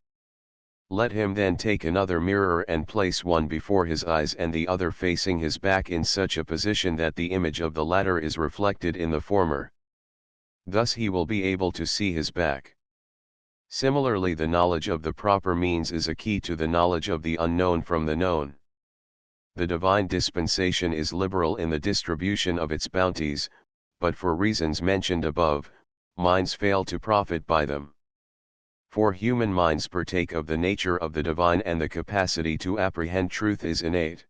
S1: Let him then take another mirror and place one before his eyes and the other facing his back in such a position that the image of the latter is reflected in the former. Thus he will be able to see his back. Similarly, the knowledge of the proper means is a key to the knowledge of the unknown from the known. The divine dispensation is liberal in the distribution of its bounties, but for reasons mentioned above, minds fail to profit by them. For human minds partake of the nature of the divine, and the capacity to apprehend truth is innate.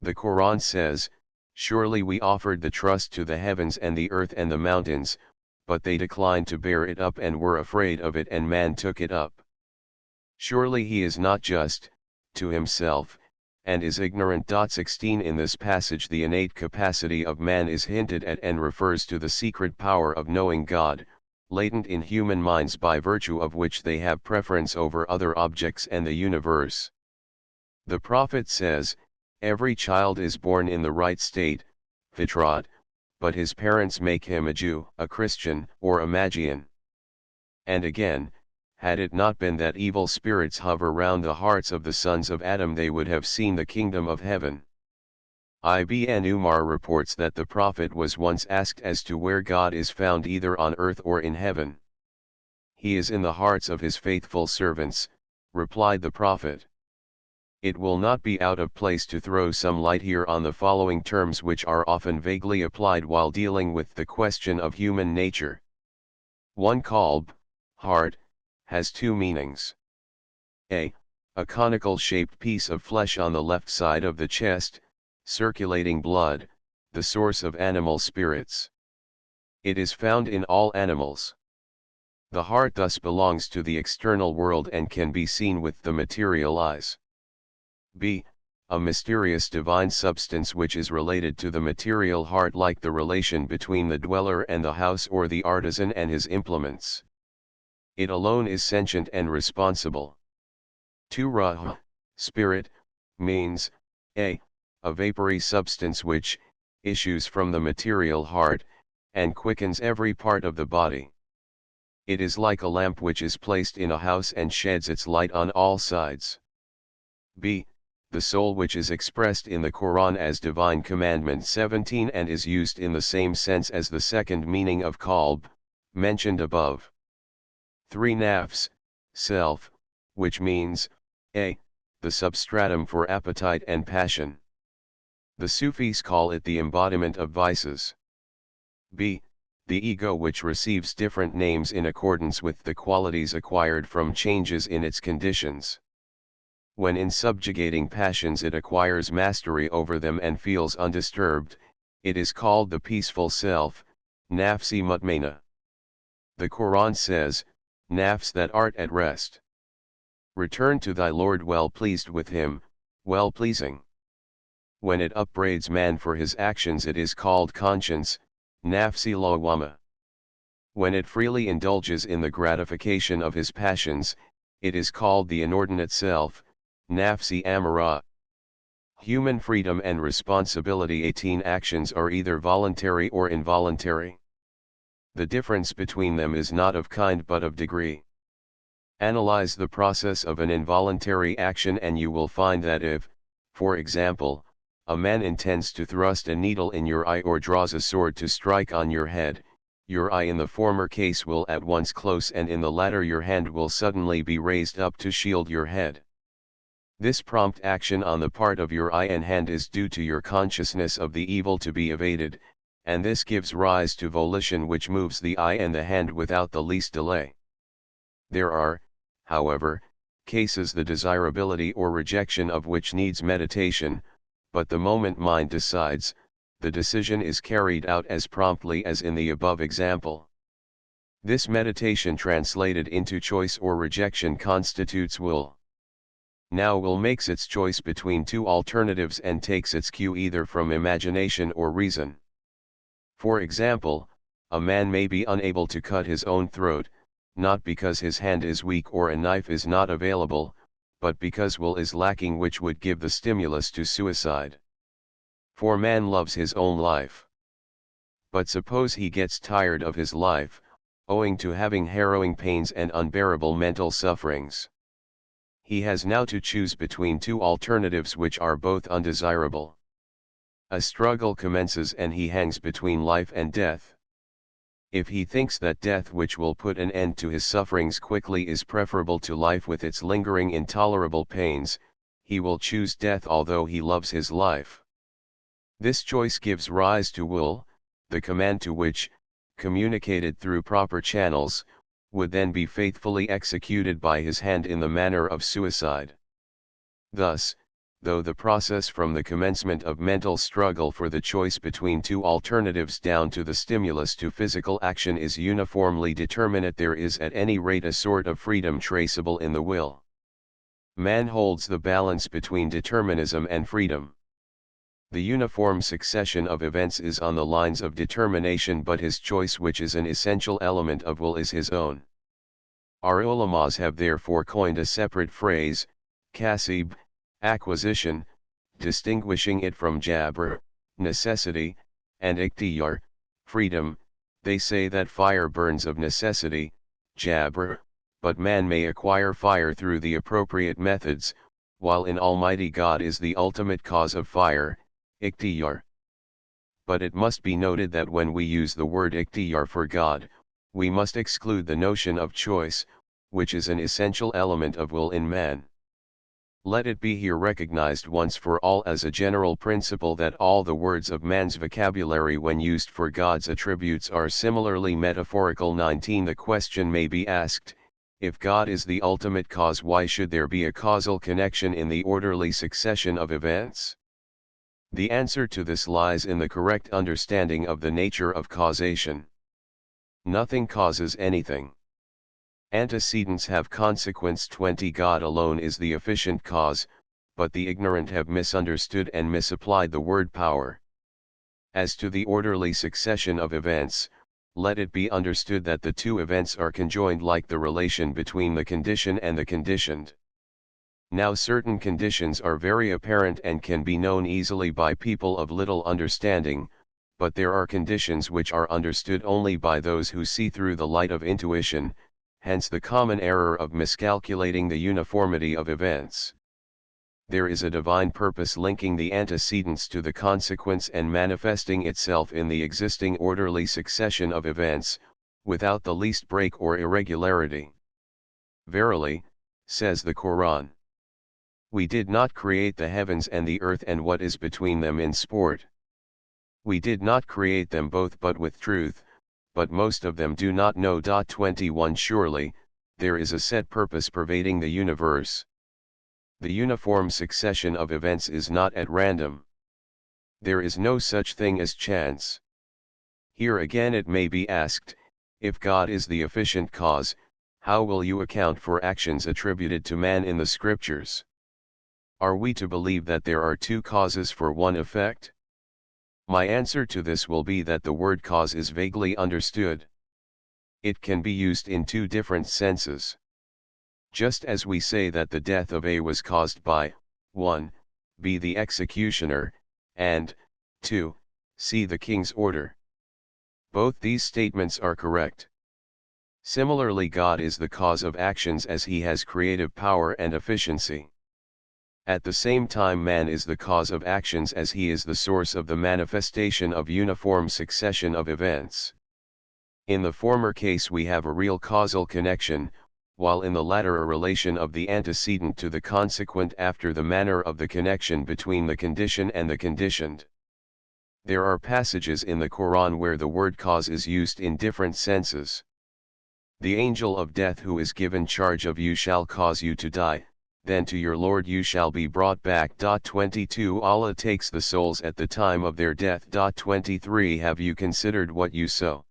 S1: The Quran says, "Surely we offered the trust to the heavens and the earth and the mountains, but they declined to bear it up and were afraid of it, and man took it up. Surely he is not just to himself, and is ignorant." 16. In this passage the innate capacity of man is hinted at and refers to the secret power of knowing God, latent in human minds, by virtue of which they have preference over other objects and the universe. The Prophet says, "Every child is born in the right state, fitrat, but his parents make him a Jew, a Christian, or a Magian." And again, "Had it not been that evil spirits hover round the hearts of the sons of Adam, they would have seen the kingdom of heaven." Ibn Umar reports that the Prophet was once asked as to where God is found, either on earth or in heaven. "He is in the hearts of his faithful servants," replied the Prophet. It will not be out of place to throw some light here on the following terms, which are often vaguely applied while dealing with the question of human nature. 1. Qalb, heart, has two meanings. A conical shaped piece of flesh on the left side of the chest, circulating blood, the source of animal spirits. It is found in all animals. The heart thus belongs to the external world and can be seen with the material eyes. B. A mysterious divine substance which is related to the material heart, like the relation between the dweller and the house, or the artisan and his implements. It alone is sentient and responsible. 2. Ruh, spirit, means a vapory substance which issues from the material heart, and quickens every part of the body. It is like a lamp which is placed in a house and sheds its light on all sides. B. The soul, which is expressed in the Quran as Divine Commandment 17 and is used in the same sense as the second meaning of qalb, mentioned above. 3. Nafs, self, which means a. the substratum for appetite and passion. The Sufis call it the embodiment of vices. B. The ego, which receives different names in accordance with the qualities acquired from changes in its conditions. When in subjugating passions it acquires mastery over them and feels undisturbed, it is called the peaceful self, nafsi mutmainah. The Quran says, "Nafs that art at rest. Return to thy Lord well pleased with him, well pleasing." When it upbraids man for his actions it is called conscience, nafsi lawwama. When it freely indulges in the gratification of his passions, it is called the inordinate self, nafsi amara. Human freedom and responsibility. 18 Actions are either voluntary or involuntary. The difference between them is not of kind but of degree. Analyze the process of an involuntary action and you will find that if, for example, A man intends to thrust a needle in your eye or draws a sword to strike on your head. Your eye in the former case will at once close, and in the latter your hand will suddenly be raised up to shield your head. This prompt action on the part of your eye and hand is due to your consciousness of the evil to be evaded, and this gives rise to volition which moves the eye and the hand without the least delay. There are, however, cases the desirability or rejection of which needs meditation, but the moment mind decides, the decision is carried out as promptly as in the above example. This meditation translated into choice or rejection constitutes will. Now will makes its choice between two alternatives and takes its cue either from imagination or reason. For example, a man may be unable to cut his own throat, not because his hand is weak or a knife is not available, but because will is lacking, which would give the stimulus to suicide. For man loves his own life. But suppose he gets tired of his life, owing to having harrowing pains and unbearable mental sufferings. He has now to choose between two alternatives which are both undesirable. A struggle commences and he hangs between life and death. If he thinks that death, which will put an end to his sufferings quickly, is preferable to life with its lingering intolerable pains, he will choose death although he loves his life. This choice gives rise to will, the command to which, communicated through proper channels, would then be faithfully executed by his hand in the manner of suicide. Thus, though the process from the commencement of mental struggle for the choice between two alternatives down to the stimulus to physical action is uniformly determinate, there is at any rate a sort of freedom traceable in the will. Man holds the balance between determinism and freedom. The uniform succession of events is on the lines of determination, but his choice, which is an essential element of will, is his own. Our ulamas have therefore coined a separate phrase, kasib, acquisition, distinguishing it from jabr, necessity, and ikhtiyar, freedom. They say that fire burns of necessity, jabr, but man may acquire fire through the appropriate methods, while in Almighty God is the ultimate cause of fire, ikhtiyar. But it must be noted that when we use the word ikhtiyar for God, we must exclude the notion of choice, which is an essential element of will in man. Let it be here recognized once for all as a general principle that all the words of man's vocabulary when used for God's attributes are similarly metaphorical. 19. The question may be asked, if God is the ultimate cause, why should there be a causal connection in the orderly succession of events? The answer to this lies in the correct understanding of the nature of causation. Nothing causes anything. Antecedents have consequence. 20. God alone is the efficient cause, but the ignorant have misunderstood and misapplied the word power. As to the orderly succession of events, let it be understood that the two events are conjoined like the relation between the condition and the conditioned. Now certain conditions are very apparent and can be known easily by people of little understanding, but there are conditions which are understood only by those who see through the light of intuition, hence the common error of miscalculating the uniformity of events. There is a divine purpose linking the antecedents to the consequence and manifesting itself in the existing orderly succession of events, without the least break or irregularity. Verily, says the Quran, we did not create the heavens and the earth and what is between them in sport. We did not create them both but with truth, but most of them do not know. 21 Surely, there is a set purpose pervading the universe. The uniform succession of events is not at random. There is no such thing as chance. Here again it may be asked, if God is the efficient cause, how will you account for actions attributed to man in the scriptures? Are we to believe that there are two causes for one effect? My answer to this will be that the word cause is vaguely understood. It can be used in two different senses. Just as we say that the death of A was caused by 1. B the executioner, and 2. C the king's order. Both these statements are correct. Similarly, God is the cause of actions as he has creative power and efficiency. At the same time man is the cause of actions as he is the source of the manifestation of uniform succession of events. In the former case we have a real causal connection, while in the latter a relation of the antecedent to the consequent after the manner of the connection between the condition and the conditioned. There are passages in the Quran where the word cause is used in different senses. The angel of death who is given charge of you shall cause you to die, then to your Lord you shall be brought back. 22 Allah takes the souls at the time of their death. 23 Have you considered what you sow?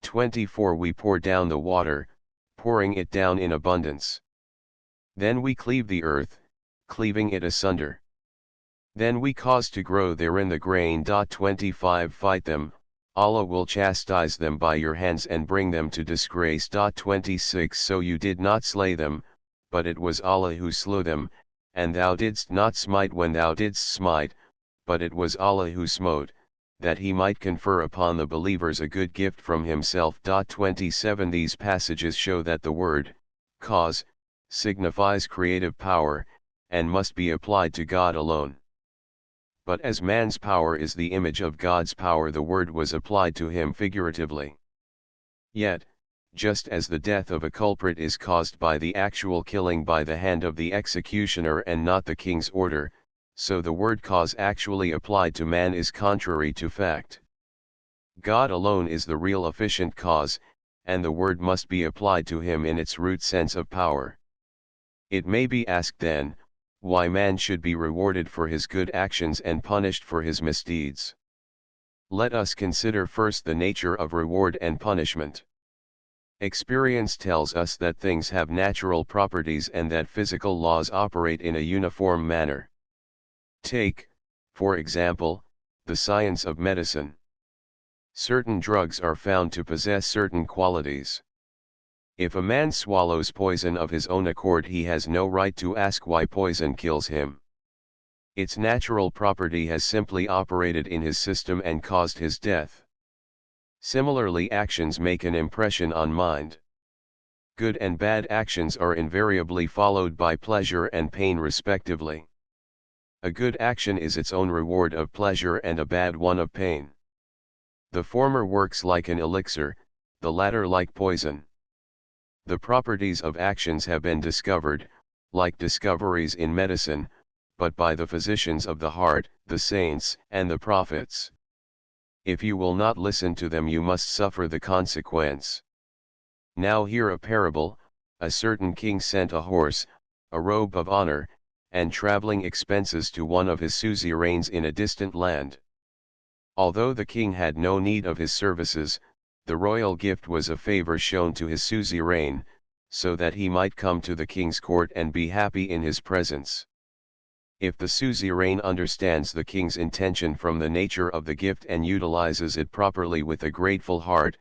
S1: 24 We pour down the water, pouring it down in abundance. Then we cleave the earth, cleaving it asunder. Then we cause to grow therein the grain. 25 Fight them, Allah will chastise them by your hands and bring them to disgrace. 26 So you did not slay them, but it was Allah who slew them, and thou didst not smite when thou didst smite, but it was Allah who smote, that he might confer upon the believers a good gift from himself. 27 These passages show that the word, cause, signifies creative power, and must be applied to God alone. But as man's power is the image of God's power, the word was applied to him figuratively. Yet, just as the death of a culprit is caused by the actual killing by the hand of the executioner and not the king's order, so the word cause actually applied to man is contrary to fact. God alone is the real efficient cause, and the word must be applied to him in its root sense of power. It may be asked then, why man should be rewarded for his good actions and punished for his misdeeds. Let us consider first the nature of reward and punishment. Experience tells us that things have natural properties and that physical laws operate in a uniform manner. Take, for example, the science of medicine. Certain drugs are found to possess certain qualities. If a man swallows poison of his own accord, he has no right to ask why poison kills him. Its natural property has simply operated in his system and caused his death. Similarly, actions make an impression on mind. Good and bad actions are invariably followed by pleasure and pain respectively. A good action is its own reward of pleasure and a bad one of pain. The former works like an elixir, the latter like poison. The properties of actions have been discovered, like discoveries in medicine, but by the physicians of the heart, the saints, and the prophets. If you will not listen to them, you must suffer the consequence. Now hear a parable. A certain king sent a horse, a robe of honor, and traveling expenses to one of his suzerains in a distant land. Although the king had no need of his services, the royal gift was a favor shown to his suzerain, so that he might come to the king's court and be happy in his presence. If the suzerain understands the king's intention from the nature of the gift and utilizes it properly with a grateful heart,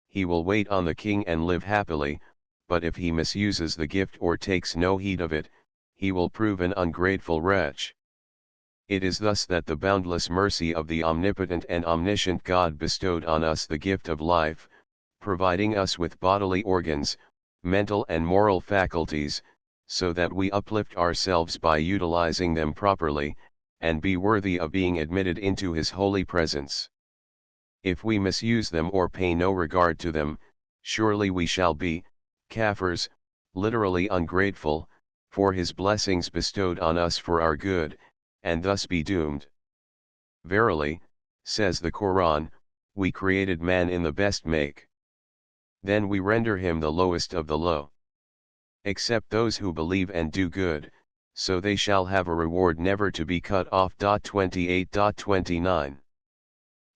S1: he will wait on the king and live happily, but if he misuses the gift or takes no heed of it, he will prove an ungrateful wretch. It is thus that the boundless mercy of the omnipotent and omniscient God bestowed on us the gift of life, providing us with bodily organs, mental and moral faculties, so that we uplift ourselves by utilizing them properly, and be worthy of being admitted into His holy presence. If we misuse them or pay no regard to them, surely we shall be, kafirs, literally ungrateful, for His blessings bestowed on us for our good, and thus be doomed. Verily, says the Quran, we created man in the best make. Then we render him the lowest of the low. Except those who believe and do good, so they shall have a reward never to be cut off. 28.29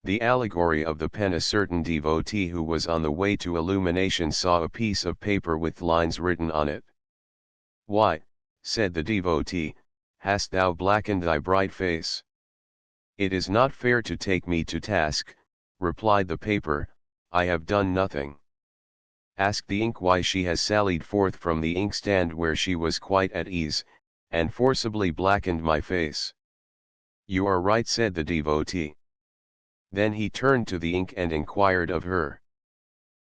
S1: The allegory of the pen. A certain devotee who was on the way to illumination saw a piece of paper with lines written on it. Why, said the devotee, hast thou blackened thy bright face? It is not fair to take me to task, replied the paper, I have done nothing. Ask the ink why she has sallied forth from the inkstand where she was quite at ease, and forcibly blackened my face. You are right, said the devotee. Then he turned to the ink and inquired of her.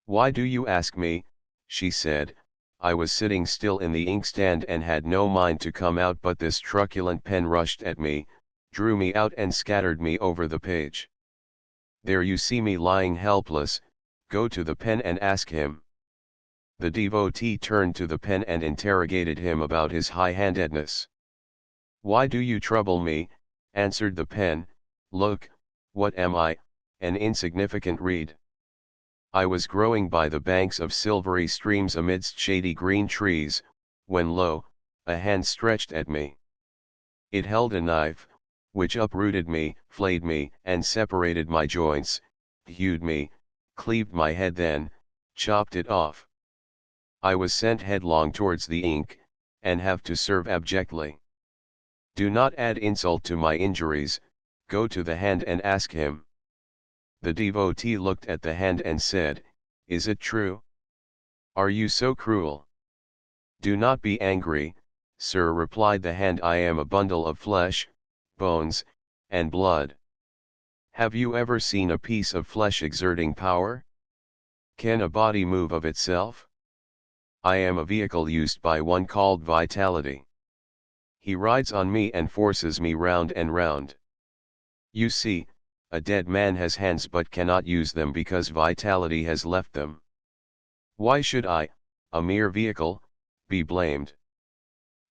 S1: Why do you ask me? She said, I was sitting still in the inkstand and had no mind to come out, but this truculent pen rushed at me, drew me out and scattered me over the page. There you see me lying helpless, go to the pen and ask him. The devotee turned to the pen and interrogated him about his high-handedness. Why do you trouble me? Answered the pen, look, what am I, an insignificant reed. I was growing by the banks of silvery streams amidst shady green trees, when lo, a hand stretched at me. It held a knife, which uprooted me, flayed me, and separated my joints, hewed me, cleaved my head, then chopped it off. I was sent headlong towards the ink, and have to serve abjectly. Do not add insult to my injuries, go to the hand and ask him. The devotee looked at the hand and said, Is it true? Are you so cruel? Do not be angry, sir, replied the hand. I am a bundle of flesh, bones, and blood. Have you ever seen a piece of flesh exerting power? Can a body move of itself? I am a vehicle used by one called vitality. He rides on me and forces me round and round. You see, a dead man has hands but cannot use them because vitality has left them. Why should I, a mere vehicle, be blamed?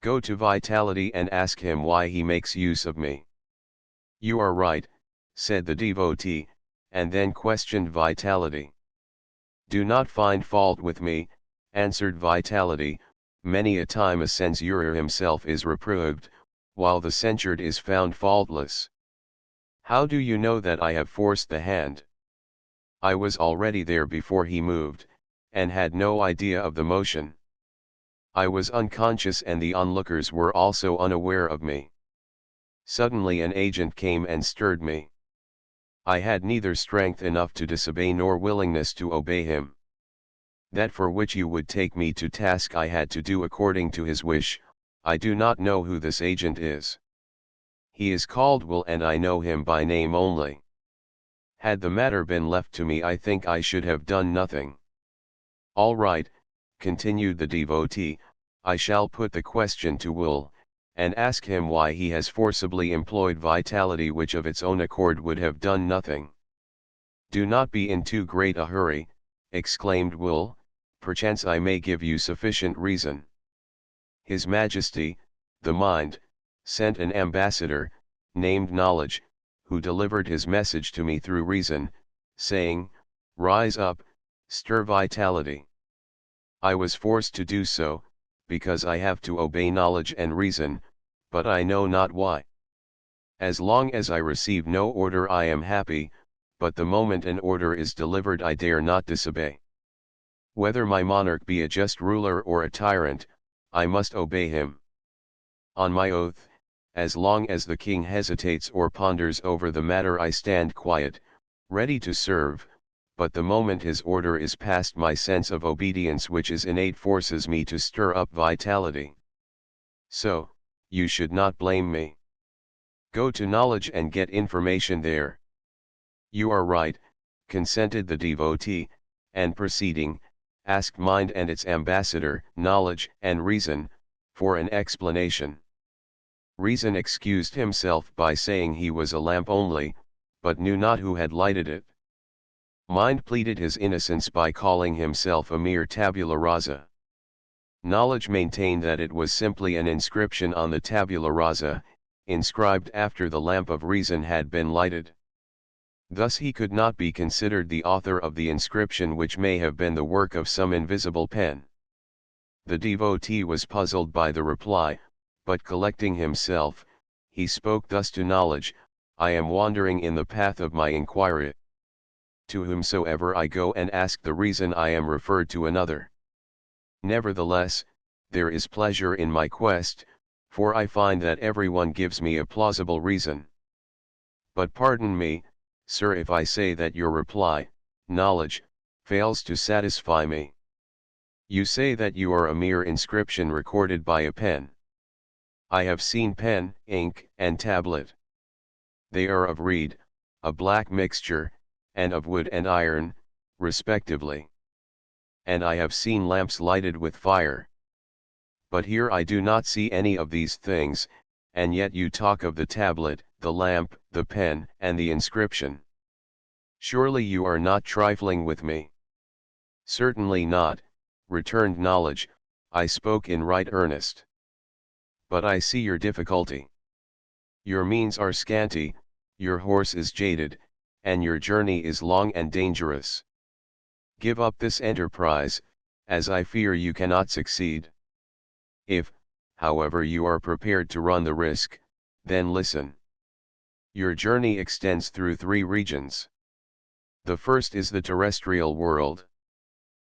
S1: Go to vitality and ask him why he makes use of me. You are right, said the devotee, and then questioned vitality. Do not find fault with me, answered vitality. Many a time a censurer himself is reproved, while the censured is found faultless. How do you know that I have forced the hand? I was already there before he moved, and had no idea of the motion. I was unconscious and the onlookers were also unaware of me. Suddenly an agent came and stirred me. I had neither strength enough to disobey nor willingness to obey him. That for which you would take me to task I had to do according to his wish. I do not know who this agent is. He is called Will and I know him by name only. Had the matter been left to me I think I should have done nothing. All right, continued the devotee, I shall put the question to Will, and ask him why he has forcibly employed vitality which of its own accord would have done nothing. Do not be in too great a hurry, exclaimed Will, perchance I may give you sufficient reason. His Majesty, the mind, sent an ambassador, named Knowledge, who delivered his message to me through reason, saying, Rise up, stir vitality. I was forced to do so, because I have to obey knowledge and reason, but I know not why. As long as I receive no order I am happy, but the moment an order is delivered I dare not disobey. Whether my monarch be a just ruler or a tyrant, I must obey him. On my oath, as long as the king hesitates or ponders over the matter I stand quiet, ready to serve, but the moment his order is passed my sense of obedience which is innate forces me to stir up vitality. So, you should not blame me. Go to knowledge and get information there. You are right, consented the devotee, and proceeding, asked mind and its ambassador, knowledge and reason, for an explanation. Reason excused himself by saying he was a lamp only, but knew not who had lighted it. Mind pleaded his innocence by calling himself a mere tabula rasa. Knowledge maintained that it was simply an inscription on the tabula rasa, inscribed after the lamp of reason had been lighted. Thus he could not be considered the author of the inscription which may have been the work of some invisible pen. The devotee was puzzled by the reply, but collecting himself, he spoke thus to knowledge, I am wandering in the path of my inquiry. To whomsoever I go and ask the reason I am referred to another. Nevertheless, there is pleasure in my quest, for I find that everyone gives me a plausible reason. But pardon me, sir, if I say that your reply, knowledge, fails to satisfy me. You say that you are a mere inscription recorded by a pen. I have seen pen, ink, and tablet. They are of reed, a black mixture, and of wood and iron, respectively. and I have seen lamps lighted with fire. But here I do not see any of these things, and yet you talk of the tablet, the lamp, the pen, and the inscription. Surely you are not trifling with me? Certainly not, returned Knowledge, I spoke in right earnest. But I see your difficulty. Your means are scanty, your horse is jaded, and your journey is long and dangerous. Give up this enterprise, as I fear you cannot succeed. If, however, you are prepared to run the risk, then listen. Your journey extends through 3 regions. The first is the terrestrial world.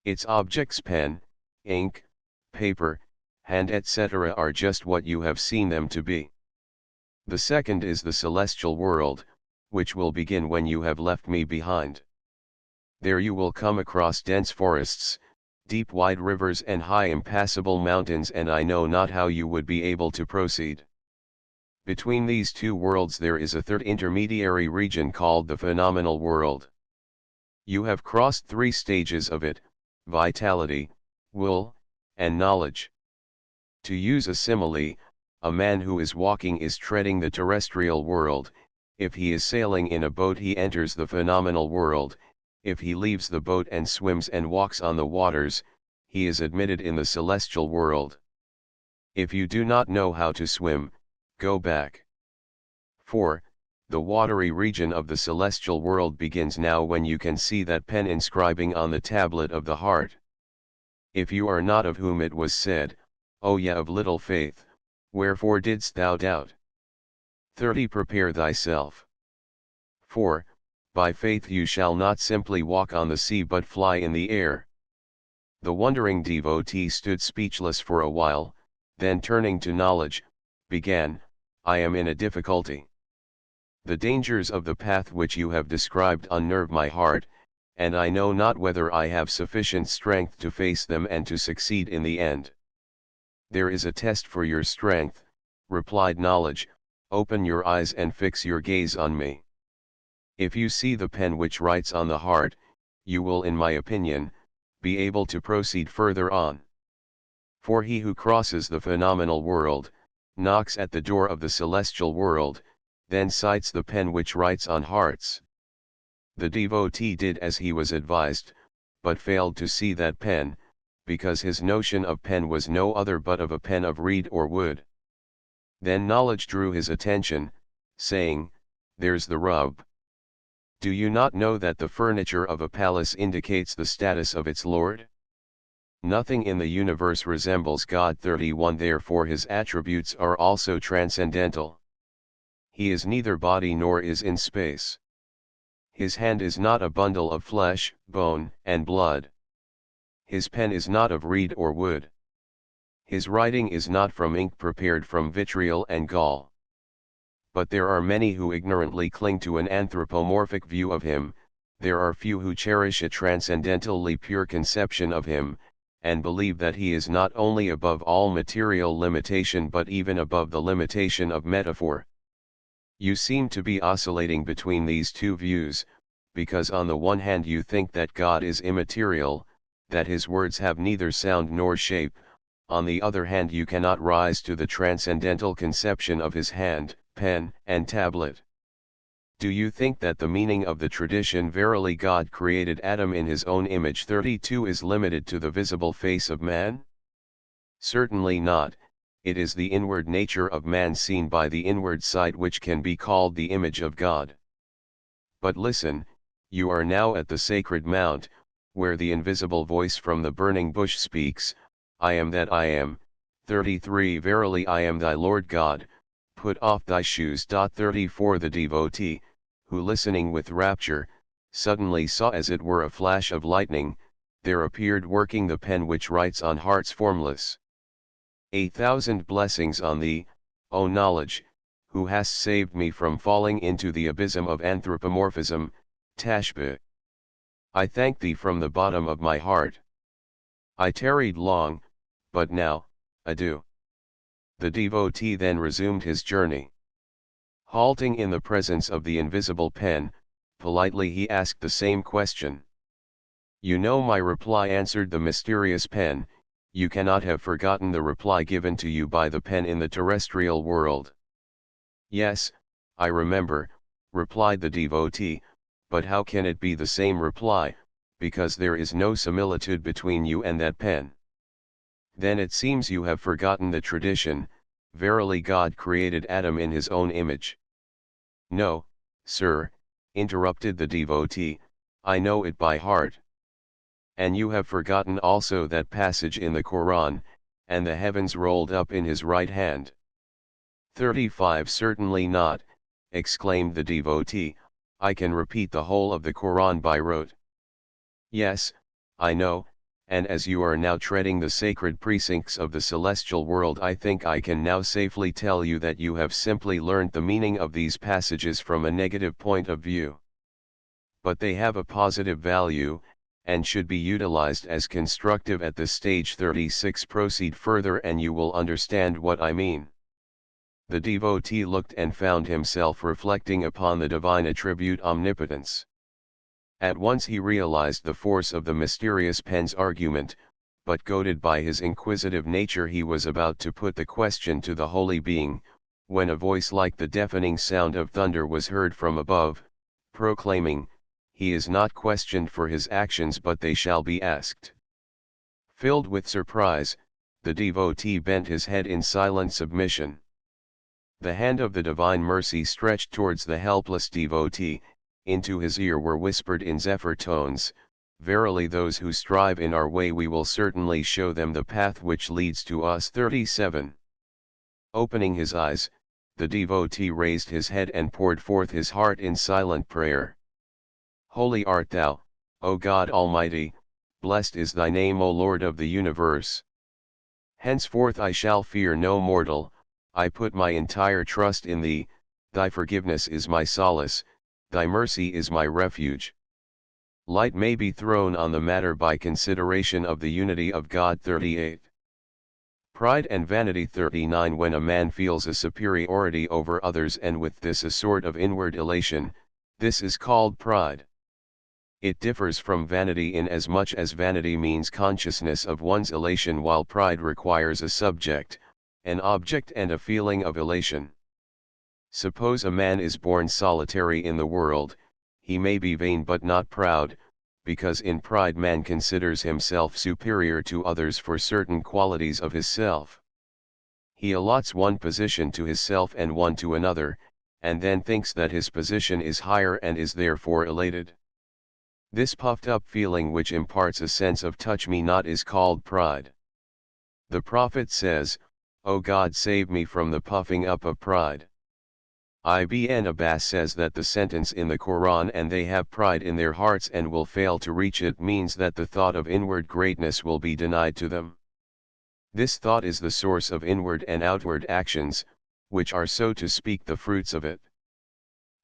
S1: Its objects, pen, ink, paper, hand, etc., are just what you have seen them to be. The second is the celestial world, which will begin when you have left me behind. There you will come across dense forests, deep wide rivers and high impassable mountains, and I know not how you would be able to proceed. Between these 2 worlds there is a third intermediary region called the phenomenal world. You have crossed 3 stages of it: vitality, will, and knowledge. To use a simile, a man who is walking is treading the terrestrial world. If he is sailing in a boat, he enters the phenomenal world. If he leaves the boat and swims and walks on the waters, he is admitted in the celestial world. If you do not know how to swim, go back. 4. The watery region of the celestial world begins now when you can see that pen inscribing on the tablet of the heart. If you are not of whom it was said, O ye of little faith, wherefore didst thou doubt? 30. Prepare thyself. 4. By faith you shall not simply walk on the sea but fly in the air. The wondering devotee stood speechless for a while, then turning to Knowledge, began, I am in a difficulty. The dangers of the path which you have described unnerve my heart, and I know not whether I have sufficient strength to face them and to succeed in the end. There is a test for your strength, replied Knowledge. Open your eyes and fix your gaze on me. If you see the pen which writes on the heart, you will, in my opinion, be able to proceed further on. For he who crosses the phenomenal world, knocks at the door of the celestial world, then sights the pen which writes on hearts. The devotee did as he was advised, but failed to see that pen, because his notion of pen was no other but of a pen of reed or wood. Then Knowledge drew his attention, saying, There's the rub. Do you not know that the furniture of a palace indicates the status of its lord? Nothing in the universe resembles God. 31. Therefore his attributes are also transcendental. He is neither body nor is in space. His hand is not a bundle of flesh, bone, and blood. His pen is not of reed or wood. His writing is not from ink prepared from vitriol and gall. But there are many who ignorantly cling to an anthropomorphic view of him, there are few who cherish a transcendentally pure conception of him, and believe that he is not only above all material limitation but even above the limitation of metaphor. You seem to be oscillating between these 2 views, because on the one hand you think that God is immaterial, that his words have neither sound nor shape, on the other hand you cannot rise to the transcendental conception of his hand, pen, and tablet. Do you think that the meaning of the tradition verily God created Adam in his own image 32 is limited to the visible face of man? Certainly not, it is the inward nature of man seen by the inward sight which can be called the image of God. But listen, you are now at the sacred mount, where the invisible voice from the burning bush speaks, I am that I am. 33 Verily I am thy Lord God, put off thy shoes. 34 The devotee, who listening with rapture, suddenly saw as it were a flash of lightning, there appeared working the pen which writes on hearts formless. 8,000 blessings on thee, O Knowledge, who hast saved me from falling into the abysm of anthropomorphism, Tashbih. I thank thee from the bottom of my heart. I tarried long, but now, adieu. The devotee then resumed his journey. Halting in the presence of the invisible pen, politely he asked the same question. You know my reply, answered the mysterious pen. You cannot have forgotten the reply given to you by the pen in the terrestrial world. Yes, I remember, replied the devotee, but how can it be the same reply, because there is no similitude between you and that pen? Then it seems you have forgotten the tradition. Verily God created Adam in his own image. No, sir, interrupted the devotee, I know it by heart. And you have forgotten also that passage in the Quran, and the heavens rolled up in his right hand. 35 Certainly not, exclaimed the devotee, I can repeat the whole of the Quran by rote. Yes, I know, and as you are now treading the sacred precincts of the celestial world, I think I can now safely tell you that you have simply learnt the meaning of these passages from a negative point of view. But they have a positive value, and should be utilized as constructive at this stage. 36 Proceed further and you will understand what I mean. The devotee looked and found himself reflecting upon the divine attribute omnipotence. At once he realized the force of the mysterious pen's argument, but goaded by his inquisitive nature he was about to put the question to the holy being, when a voice like the deafening sound of thunder was heard from above, proclaiming, He is not questioned for his actions but they shall be asked. Filled with surprise, the devotee bent his head in silent submission. The hand of the divine mercy stretched towards the helpless devotee. Into his ear were whispered in zephyr tones, Verily those who strive in our way we will certainly show them the path which leads to us. 37. Opening his eyes, the devotee raised his head and poured forth his heart in silent prayer. Holy art thou, O God Almighty, blessed is thy name, O Lord of the universe. Henceforth I shall fear no mortal, I put my entire trust in thee, thy forgiveness is my solace, thy mercy is my refuge. Light may be thrown on the matter by consideration of the unity of God. 38. Pride and vanity. 39. When a man feels a superiority over others and with this a sort of inward elation, this is called pride. It differs from vanity in as much as vanity means consciousness of one's elation while pride requires a subject, an object and a feeling of elation. Suppose a man is born solitary in the world, he may be vain but not proud, because in pride man considers himself superior to others for certain qualities of his self. He allots one position to his self and one to another, and then thinks that his position is higher and is therefore elated. This puffed up feeling which imparts a sense of touch me not is called pride. The prophet says, O God, save me from the puffing up of pride. Ibn Abbas says that the sentence in the Quran, and they have pride in their hearts and will fail to reach it, means that the thought of inward greatness will be denied to them. This thought is the source of inward and outward actions, which are so to speak the fruits of it.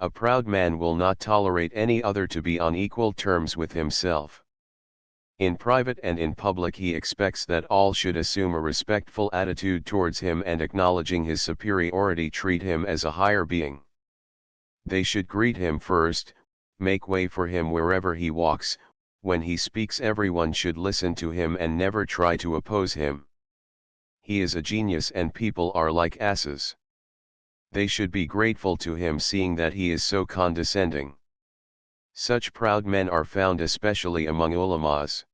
S1: A proud man will not tolerate any other to be on equal terms with himself. In private and in public he expects that all should assume a respectful attitude towards him and acknowledging his superiority treat him as a higher being. They should greet him first, make way for him wherever he walks, when he speaks everyone should listen to him and never try to oppose him. He is a genius and people are like asses. They should be grateful to him seeing that he is so condescending. Such proud men are found especially among ulamas.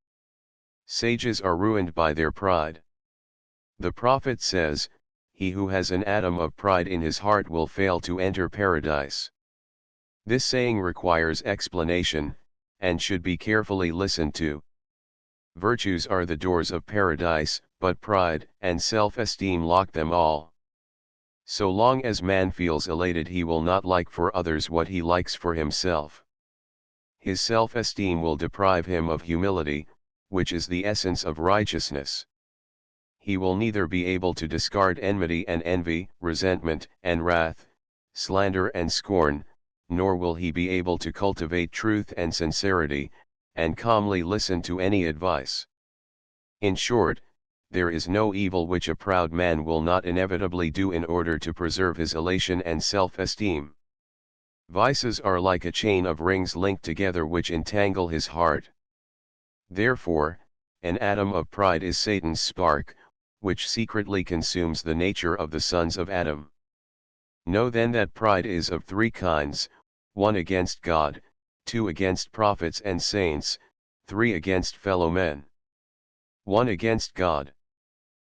S1: Sages are ruined by their pride. The prophet says, He who has an atom of pride in his heart will fail to enter paradise. This saying requires explanation, and should be carefully listened to. Virtues are the doors of paradise, but pride and self-esteem lock them all. So long as man feels elated he will not like for others what he likes for himself. His self-esteem will deprive him of humility, which is the essence of righteousness. He will neither be able to discard enmity and envy, resentment and wrath, slander and scorn, nor will he be able to cultivate truth and sincerity, and calmly listen to any advice. In short, there is no evil which a proud man will not inevitably do in order to preserve his elation and self-esteem. Vices are like a chain of rings linked together which entangle his heart. Therefore, an atom of pride is Satan's spark, which secretly consumes the nature of the sons of Adam. Know then that pride is of three kinds: 1 against God, 2 against prophets and saints, 3 against fellow men. 1 against God.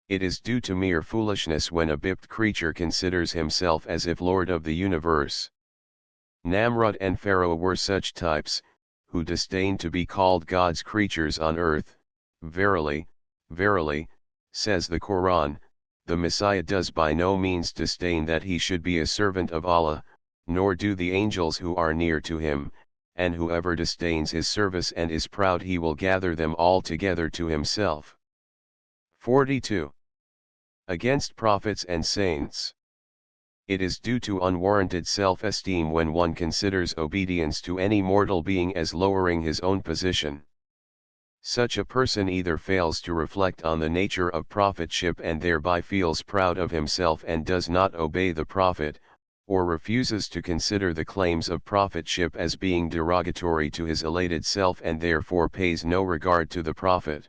S1: It is due to mere foolishness when a bipt creature considers himself as if Lord of the universe. Namrud and Pharaoh were such types, who disdained to be called God's creatures on earth. Verily, verily, says the Quran, the Messiah does by no means disdain that he should be a servant of Allah, nor do the angels who are near to him, and whoever disdains his service and is proud he will gather them all together to himself. 42. Against prophets and saints. It is due to unwarranted self-esteem when one considers obedience to any mortal being as lowering his own position. Such a person either fails to reflect on the nature of prophetship and thereby feels proud of himself and does not obey the prophet, or refuses to consider the claims of prophetship as being derogatory to his elated self and therefore pays no regard to the prophet.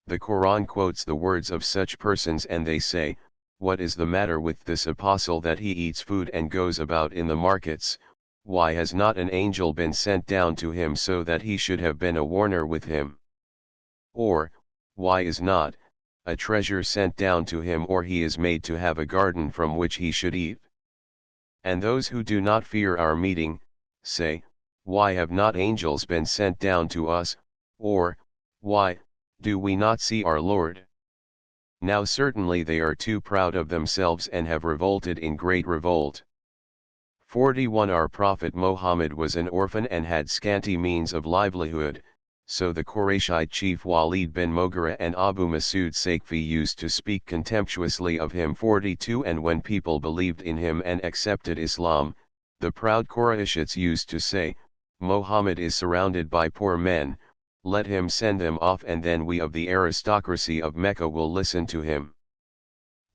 S1: The Quran quotes the words of such persons and they say, "What is the matter with this apostle that he eats food and goes about in the markets? Why has not an angel been sent down to him so that he should have been a warner with him? Or, why is not a treasure sent down to him, or he is made to have a garden from which he should eat?" And those who do not fear our meeting, say, "Why have not angels been sent down to us, or, why, do we not see our Lord?" Now certainly they are too proud of themselves and have revolted in great revolt. 41. Our Prophet Muhammad was an orphan and had scanty means of livelihood, so the Qurayshite chief Walid bin Mughira and Abu Masud Sakfi used to speak contemptuously of him. 42. And when people believed in him and accepted Islam, the proud Qurayshites used to say, "Muhammad is surrounded by poor men, let him send them off and then we of the aristocracy of Mecca will listen to him."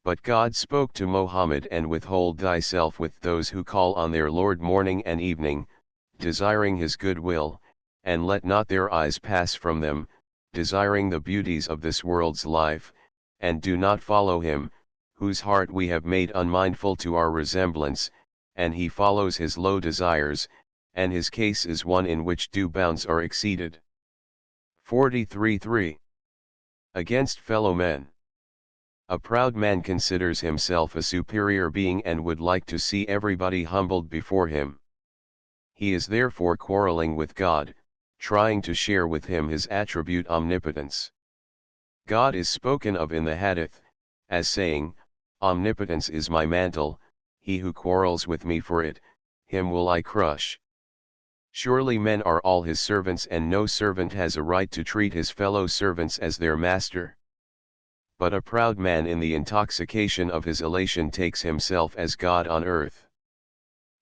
S1: But God spoke to Muhammad, "And withhold thyself with those who call on their Lord morning and evening, desiring his good will, and let not their eyes pass from them, desiring the beauties of this world's life, and do not follow him, whose heart we have made unmindful to our resemblance, and he follows his low desires, and his case is one in which due bounds are exceeded." 43.3. Against fellow men. A proud man considers himself a superior being and would like to see everybody humbled before him. He is therefore quarreling with God, trying to share with him his attribute omnipotence. God is spoken of in the Hadith, as saying, "Omnipotence is my mantle, he who quarrels with me for it, him will I crush." Surely men are all his servants and no servant has a right to treat his fellow servants as their master. But a proud man in the intoxication of his elation takes himself as God on earth.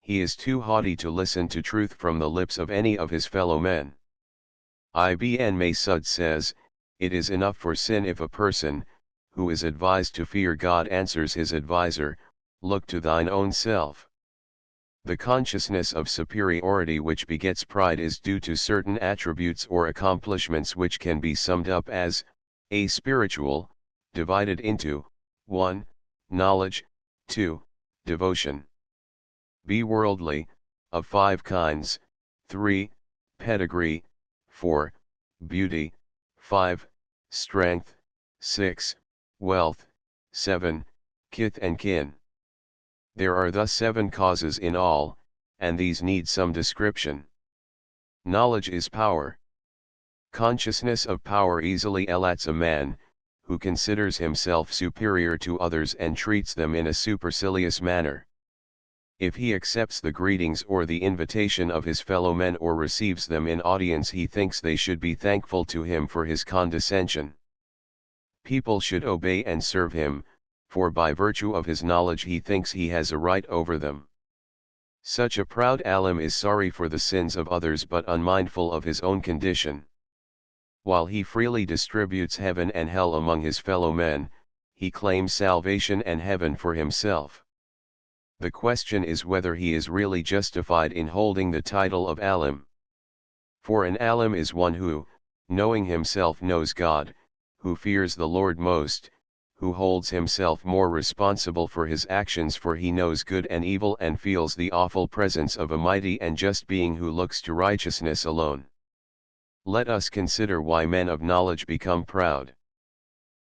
S1: He is too haughty to listen to truth from the lips of any of his fellow men. Ibn Masud says, "It is enough for sin if a person, who is advised to fear God, answers his advisor, 'Look to thine own self.'" The consciousness of superiority which begets pride is due to certain attributes or accomplishments which can be summed up as a spiritual, divided into 1. Knowledge, 2. Devotion, b. Worldly, of 5 kinds, 3. Pedigree, 4. Beauty, 5. Strength, 6. Wealth, 7. Kith and kin. There are thus 7 causes in all, and these need some description. Knowledge is power. Consciousness of power easily elates a man, who considers himself superior to others and treats them in a supercilious manner. If he accepts the greetings or the invitation of his fellow men or receives them in audience, he thinks they should be thankful to him for his condescension. People should obey and serve him, for by virtue of his knowledge he thinks he has a right over them. Such a proud alim is sorry for the sins of others but unmindful of his own condition. While he freely distributes heaven and hell among his fellow men, he claims salvation and heaven for himself. The question is whether he is really justified in holding the title of alim. For an alim is one who, knowing himself knows God, who fears the Lord most, who holds himself more responsible for his actions, for he knows good and evil and feels the awful presence of a mighty and just being who looks to righteousness alone. Let us consider why men of knowledge become proud.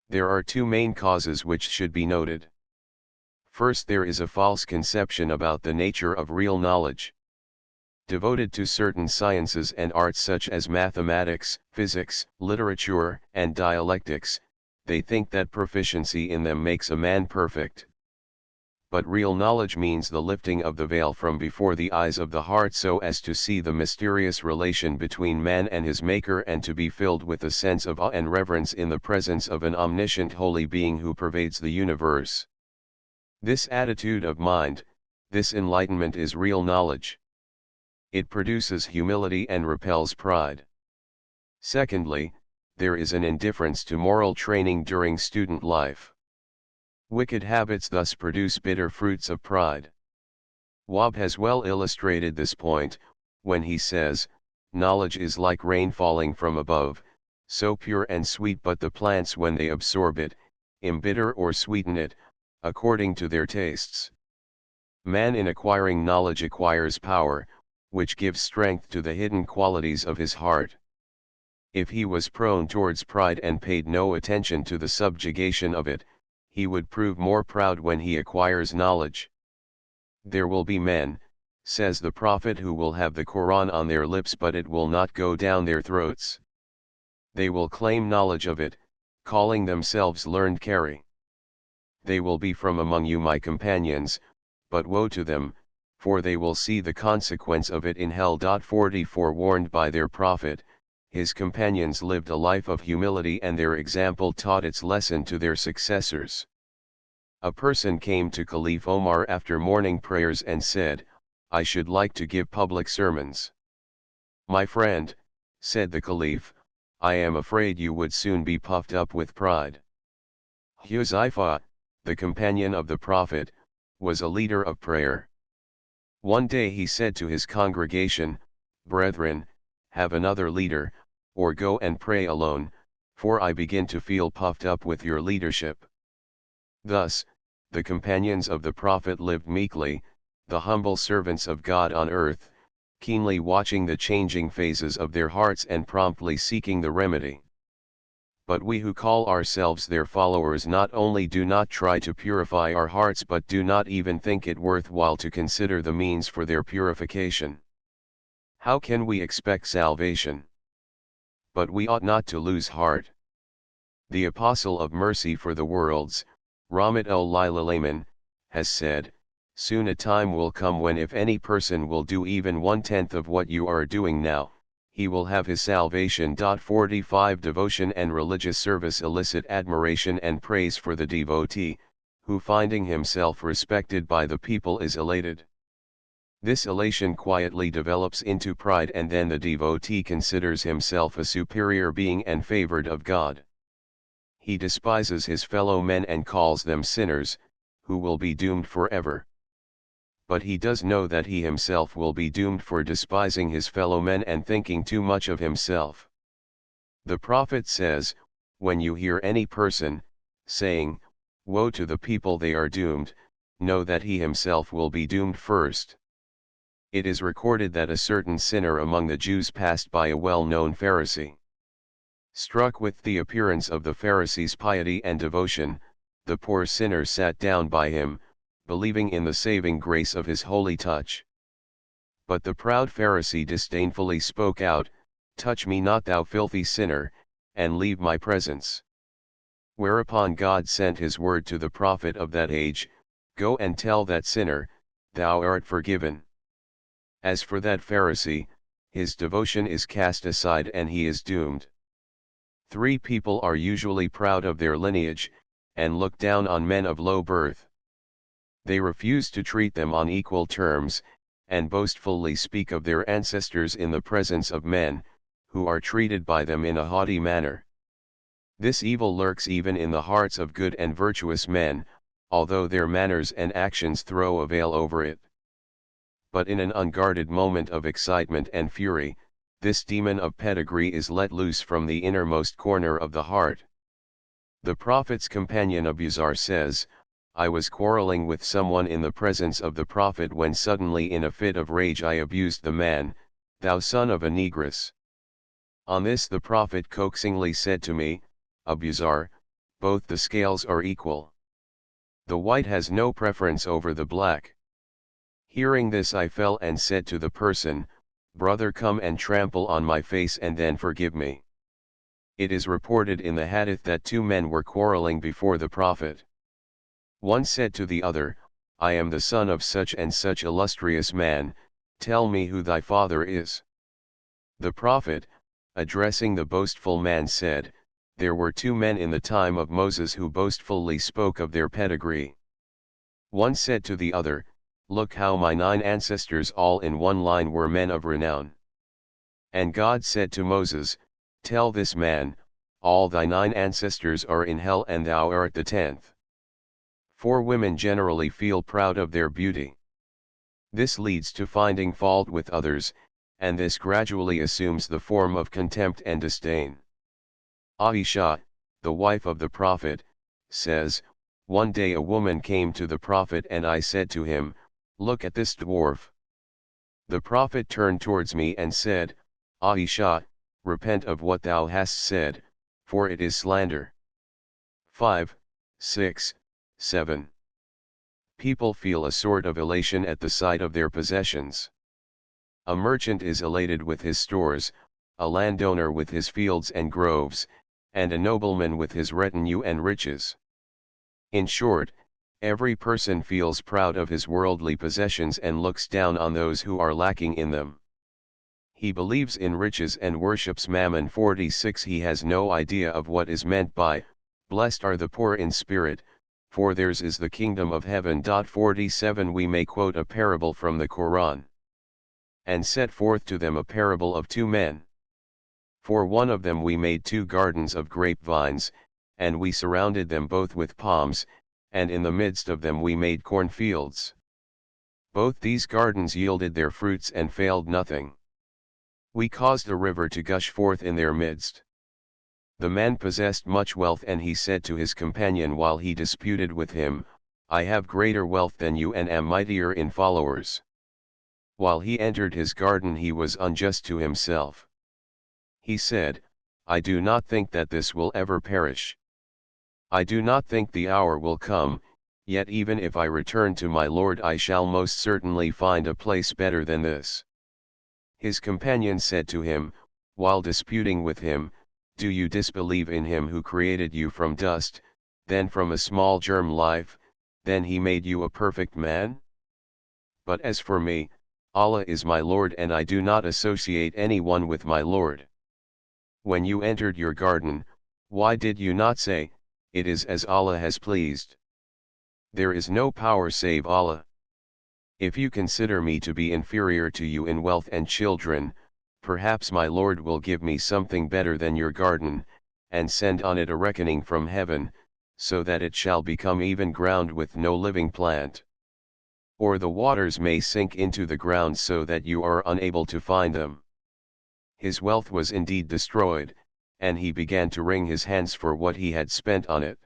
S1: There are two main causes which should be noted. First, there is a false conception about the nature of real knowledge. Devoted to certain sciences and arts such as mathematics, physics, literature, and dialectics, they think that proficiency in them makes a man perfect. But real knowledge means the lifting of the veil from before the eyes of the heart so as to see the mysterious relation between man and his Maker, and to be filled with a sense of awe and reverence in the presence of an omniscient holy being who pervades the universe. This attitude of mind, this enlightenment is real knowledge. It produces humility and repels pride. Secondly, there is an indifference to moral training during student life. Wicked habits thus produce bitter fruits of pride. Wabb has well illustrated this point, when he says, "Knowledge is like rain falling from above, so pure and sweet, but the plants when they absorb it, embitter or sweeten it, according to their tastes." Man in acquiring knowledge acquires power, which gives strength to the hidden qualities of his heart. If he was prone towards pride and paid no attention to the subjugation of it, he would prove more proud when he acquires knowledge. There will be men, says the prophet, who will have the Quran on their lips, but it will not go down their throats. They will claim knowledge of it, calling themselves learned Qari. They will be from among you my companions, but woe to them, for they will see the consequence of it in hell. 44 Warned by their prophet, his companions lived a life of humility, and their example taught its lesson to their successors. A person came to Caliph Omar after morning prayers and said, "I should like to give public sermons." "My friend," said the Caliph, "I am afraid you would soon be puffed up with pride." Huzaifah, the companion of the Prophet, was a leader of prayer. One day he said to his congregation, "Brethren, have another leader, or go and pray alone, for I begin to feel puffed up with your leadership." Thus, the companions of the Prophet lived meekly, the humble servants of God on earth, keenly watching the changing phases of their hearts and promptly seeking the remedy. But we who call ourselves their followers not only do not try to purify our hearts, but do not even think it worthwhile to consider the means for their purification. How can we expect salvation? But we ought not to lose heart. The Apostle of Mercy for the Worlds, Rahmat-ul-Lil Alamin, has said, "Soon a time will come when if any person will do even 1/10 of what you are doing now, he will have his salvation." 45 Devotion and religious service elicit admiration and praise for the devotee, who finding himself respected by the people is elated. This elation quietly develops into pride, and then the devotee considers himself a superior being and favored of God. He despises his fellow men and calls them sinners, who will be doomed forever. But he does know that he himself will be doomed for despising his fellow men and thinking too much of himself. The Prophet says, when you hear any person saying, "Woe to the people, they are doomed," know that he himself will be doomed first. It is recorded that a certain sinner among the Jews passed by a well-known Pharisee. Struck with the appearance of the Pharisee's piety and devotion, the poor sinner sat down by him, believing in the saving grace of his holy touch. But the proud Pharisee disdainfully spoke out, "Touch me not, thou filthy sinner, and leave my presence." Whereupon God sent his word to the prophet of that age, "Go and tell that sinner, thou art forgiven." As for that Pharisee, his devotion is cast aside and he is doomed. 3 people are usually proud of their lineage, and look down on men of low birth. They refuse to treat them on equal terms, and boastfully speak of their ancestors in the presence of men, who are treated by them in a haughty manner. This evil lurks even in the hearts of good and virtuous men, although their manners and actions throw a veil over it. But in an unguarded moment of excitement and fury, this demon of pedigree is let loose from the innermost corner of the heart. The Prophet's companion Abuzar says, I was quarreling with someone in the presence of the Prophet when suddenly in a fit of rage I abused the man, thou son of a negress. On this the Prophet coaxingly said to me, Abuzar, both the scales are equal. The white has no preference over the black. Hearing this I fell and said to the person, Brother, come and trample on my face and then forgive me. It is reported in the hadith that two men were quarreling before the Prophet. One said to the other, I am the son of such and such illustrious man, tell me who thy father is. The Prophet, addressing the boastful man, said, there were two men in the time of Moses who boastfully spoke of their pedigree. One said to the other, look how my 9 ancestors all in one line were men of renown. And God said to Moses, tell this man, all thy 9 ancestors are in hell and thou art the 10th. For women generally feel proud of their beauty. This leads to finding fault with others, and this gradually assumes the form of contempt and disdain. Aisha, the wife of the Prophet, says, one day a woman came to the Prophet and I said to him, look at this dwarf. The Prophet turned towards me and said, Aisha, repent of what thou hast said, for it is slander. 5, 6, 7. People feel a sort of elation at the sight of their possessions. A merchant is elated with his stores, a landowner with his fields and groves, and a nobleman with his retinue and riches. In short, every person feels proud of his worldly possessions and looks down on those who are lacking in them. He believes in riches and worships mammon. 46. He has no idea of what is meant by, blessed are the poor in spirit, for theirs is the kingdom of heaven. 47. We may quote a parable from the Quran. And set forth to them a parable of 2 men. For one of them we made 2 gardens of grapevines, and we surrounded them both with palms, and in the midst of them we made cornfields. Both these gardens yielded their fruits and failed nothing. We caused a river to gush forth in their midst. The man possessed much wealth, and he said to his companion while he disputed with him, I have greater wealth than you and am mightier in followers. While he entered his garden he was unjust to himself. He said, I do not think that this will ever perish. I do not think the hour will come, yet even if I return to my Lord I shall most certainly find a place better than this. His companion said to him, while disputing with him, do you disbelieve in him who created you from dust, then from a small germ life, then he made you a perfect man? But as for me, Allah is my Lord and I do not associate anyone with my Lord. When you entered your garden, why did you not say, it is as Allah has pleased? There is no power save Allah. If you consider me to be inferior to you in wealth and children, perhaps my Lord will give me something better than your garden, and send on it a reckoning from heaven, so that it shall become even ground with no living plant. Or the waters may sink into the ground so that you are unable to find them. His wealth was indeed destroyed, and he began to wring his hands for what he had spent on it.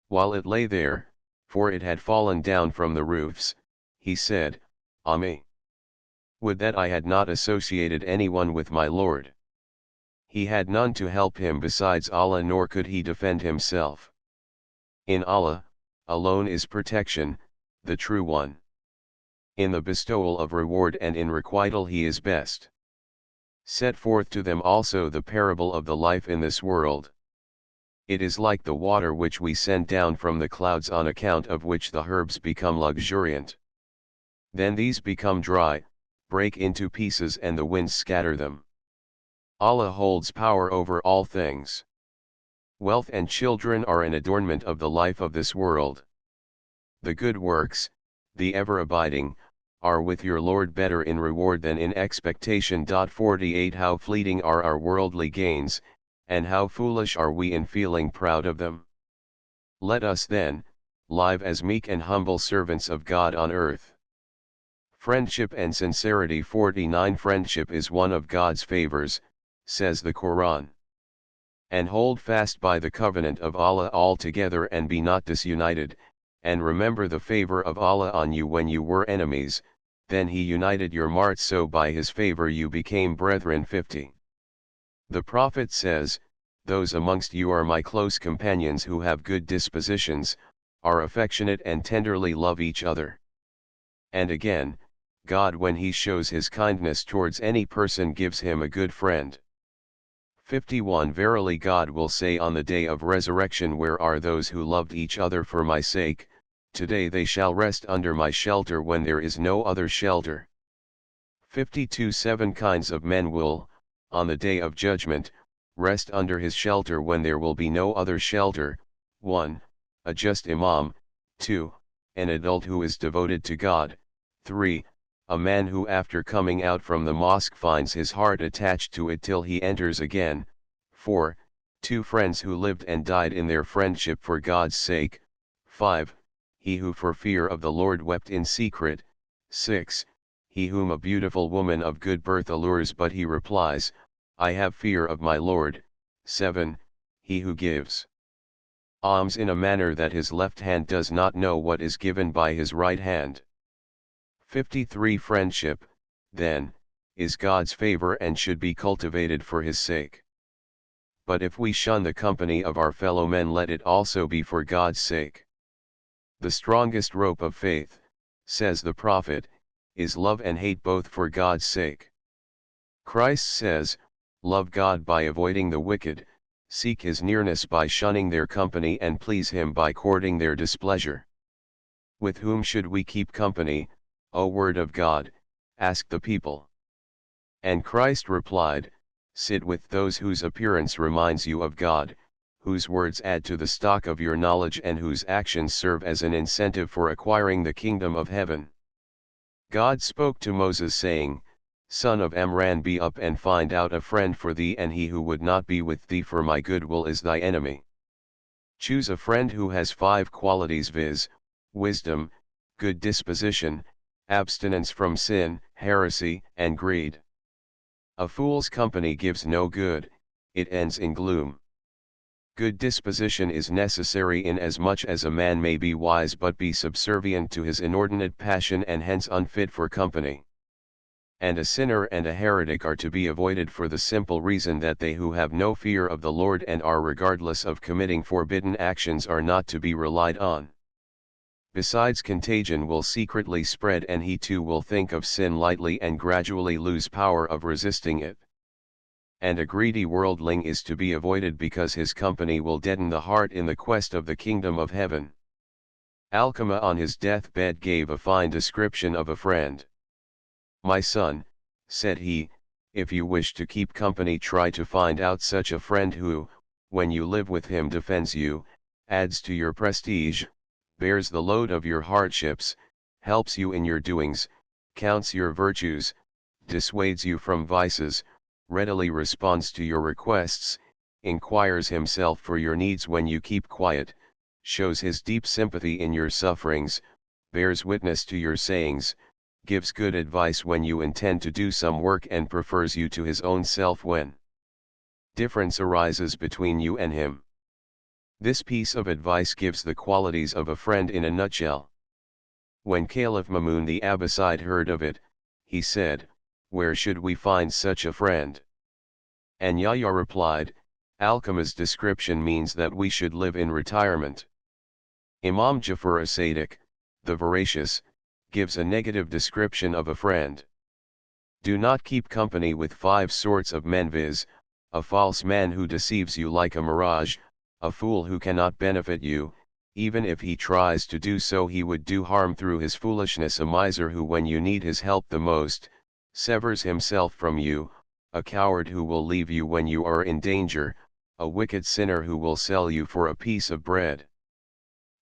S1: While it lay there, for it had fallen down from the roofs, he said, Ah me! Would that I had not associated anyone with my Lord. He had none to help him besides Allah, nor could he defend himself. In Allah alone is protection, the True One. In the bestowal of reward and in requital he is best. Set forth to them also the parable of the life in this world. It is like the water which we send down from the clouds, on account of which the herbs become luxuriant. Then these become dry, break into pieces, and the winds scatter them. Allah holds power over all things. Wealth and children are an adornment of the life of this world. The good works, the ever-abiding, are with your Lord better in reward than in expectation. 48 How fleeting are our worldly gains, and how foolish are we in feeling proud of them. Let us then, live as meek and humble servants of God on earth. Friendship and sincerity. 49 Friendship is one of God's favors, says the Quran. And hold fast by the covenant of Allah altogether and be not disunited, and remember the favor of Allah on you when you were enemies, then He united your hearts so by His favor you became brethren. 50. The Prophet says, those amongst you are my close companions who have good dispositions, are affectionate and tenderly love each other. And again, God when He shows His kindness towards any person gives him a good friend. 51 Verily God will say on the day of resurrection, where are those who loved each other for my sake? Today they shall rest under my shelter when there is no other shelter. 52 7 kinds of men will, on the day of judgment, rest under His shelter when there will be no other shelter. 1. A just Imam. 2. An adult who is devoted to God. 3. A man who after coming out from the mosque finds his heart attached to it till he enters again. 4. 2 friends who lived and died in their friendship for God's sake. 5. He who for fear of the Lord wept in secret. 6. He whom a beautiful woman of good birth allures but he replies, I have fear of my Lord. 7. He who gives alms in a manner that his left hand does not know what is given by his right hand. 53 Friendship, then, is God's favor and should be cultivated for His sake. But if we shun the company of our fellow men, let it also be for God's sake. The strongest rope of faith, says the Prophet, is love and hate both for God's sake. Christ says, love God by avoiding the wicked, seek His nearness by shunning their company and please Him by courting their displeasure. With whom should we keep company, O Word of God? Asked the people. And Christ replied, sit with those whose appearance reminds you of God, whose words add to the stock of your knowledge and whose actions serve as an incentive for acquiring the kingdom of heaven. God spoke to Moses saying, Son of Amran, be up and find out a friend for thee, and he who would not be with thee for my good will is thy enemy. Choose a friend who has 5 qualities, viz., wisdom, good disposition, abstinence from sin, heresy, and greed. A fool's company gives no good, it ends in gloom. Good disposition is necessary inasmuch as a man may be wise but be subservient to his inordinate passion and hence unfit for company. And a sinner and a heretic are to be avoided for the simple reason that they who have no fear of the Lord and are regardless of committing forbidden actions are not to be relied on. Besides, contagion will secretly spread, and he too will think of sin lightly and gradually lose power of resisting it. And a greedy worldling is to be avoided because his company will deaden the heart in the quest of the kingdom of heaven. Alcama on his deathbed gave a fine description of a friend. My son, said he, if you wish to keep company, try to find out such a friend who, when you live with him, defends you, adds to your prestige, bears the load of your hardships, helps you in your doings, counts your virtues, dissuades you from vices, readily responds to your requests, inquires himself for your needs when you keep quiet, shows his deep sympathy in your sufferings, bears witness to your sayings, gives good advice when you intend to do some work, and prefers you to his own self when difference arises between you and him. This piece of advice gives the qualities of a friend in a nutshell. When Caliph Mamun the Abbasid heard of it, he said, where should we find such a friend? And Yahya replied, Alcama's description means that we should live in retirement. Imam Jafar as-Sadiq, the veracious, gives a negative description of a friend. Do not keep company with 5 sorts of men, viz., a false man who deceives you like a mirage, a fool who cannot benefit you, even if he tries to do so he would do harm through his foolishness, a miser who when you need his help the most, severs himself from you, a coward who will leave you when you are in danger, a wicked sinner who will sell you for a piece of bread.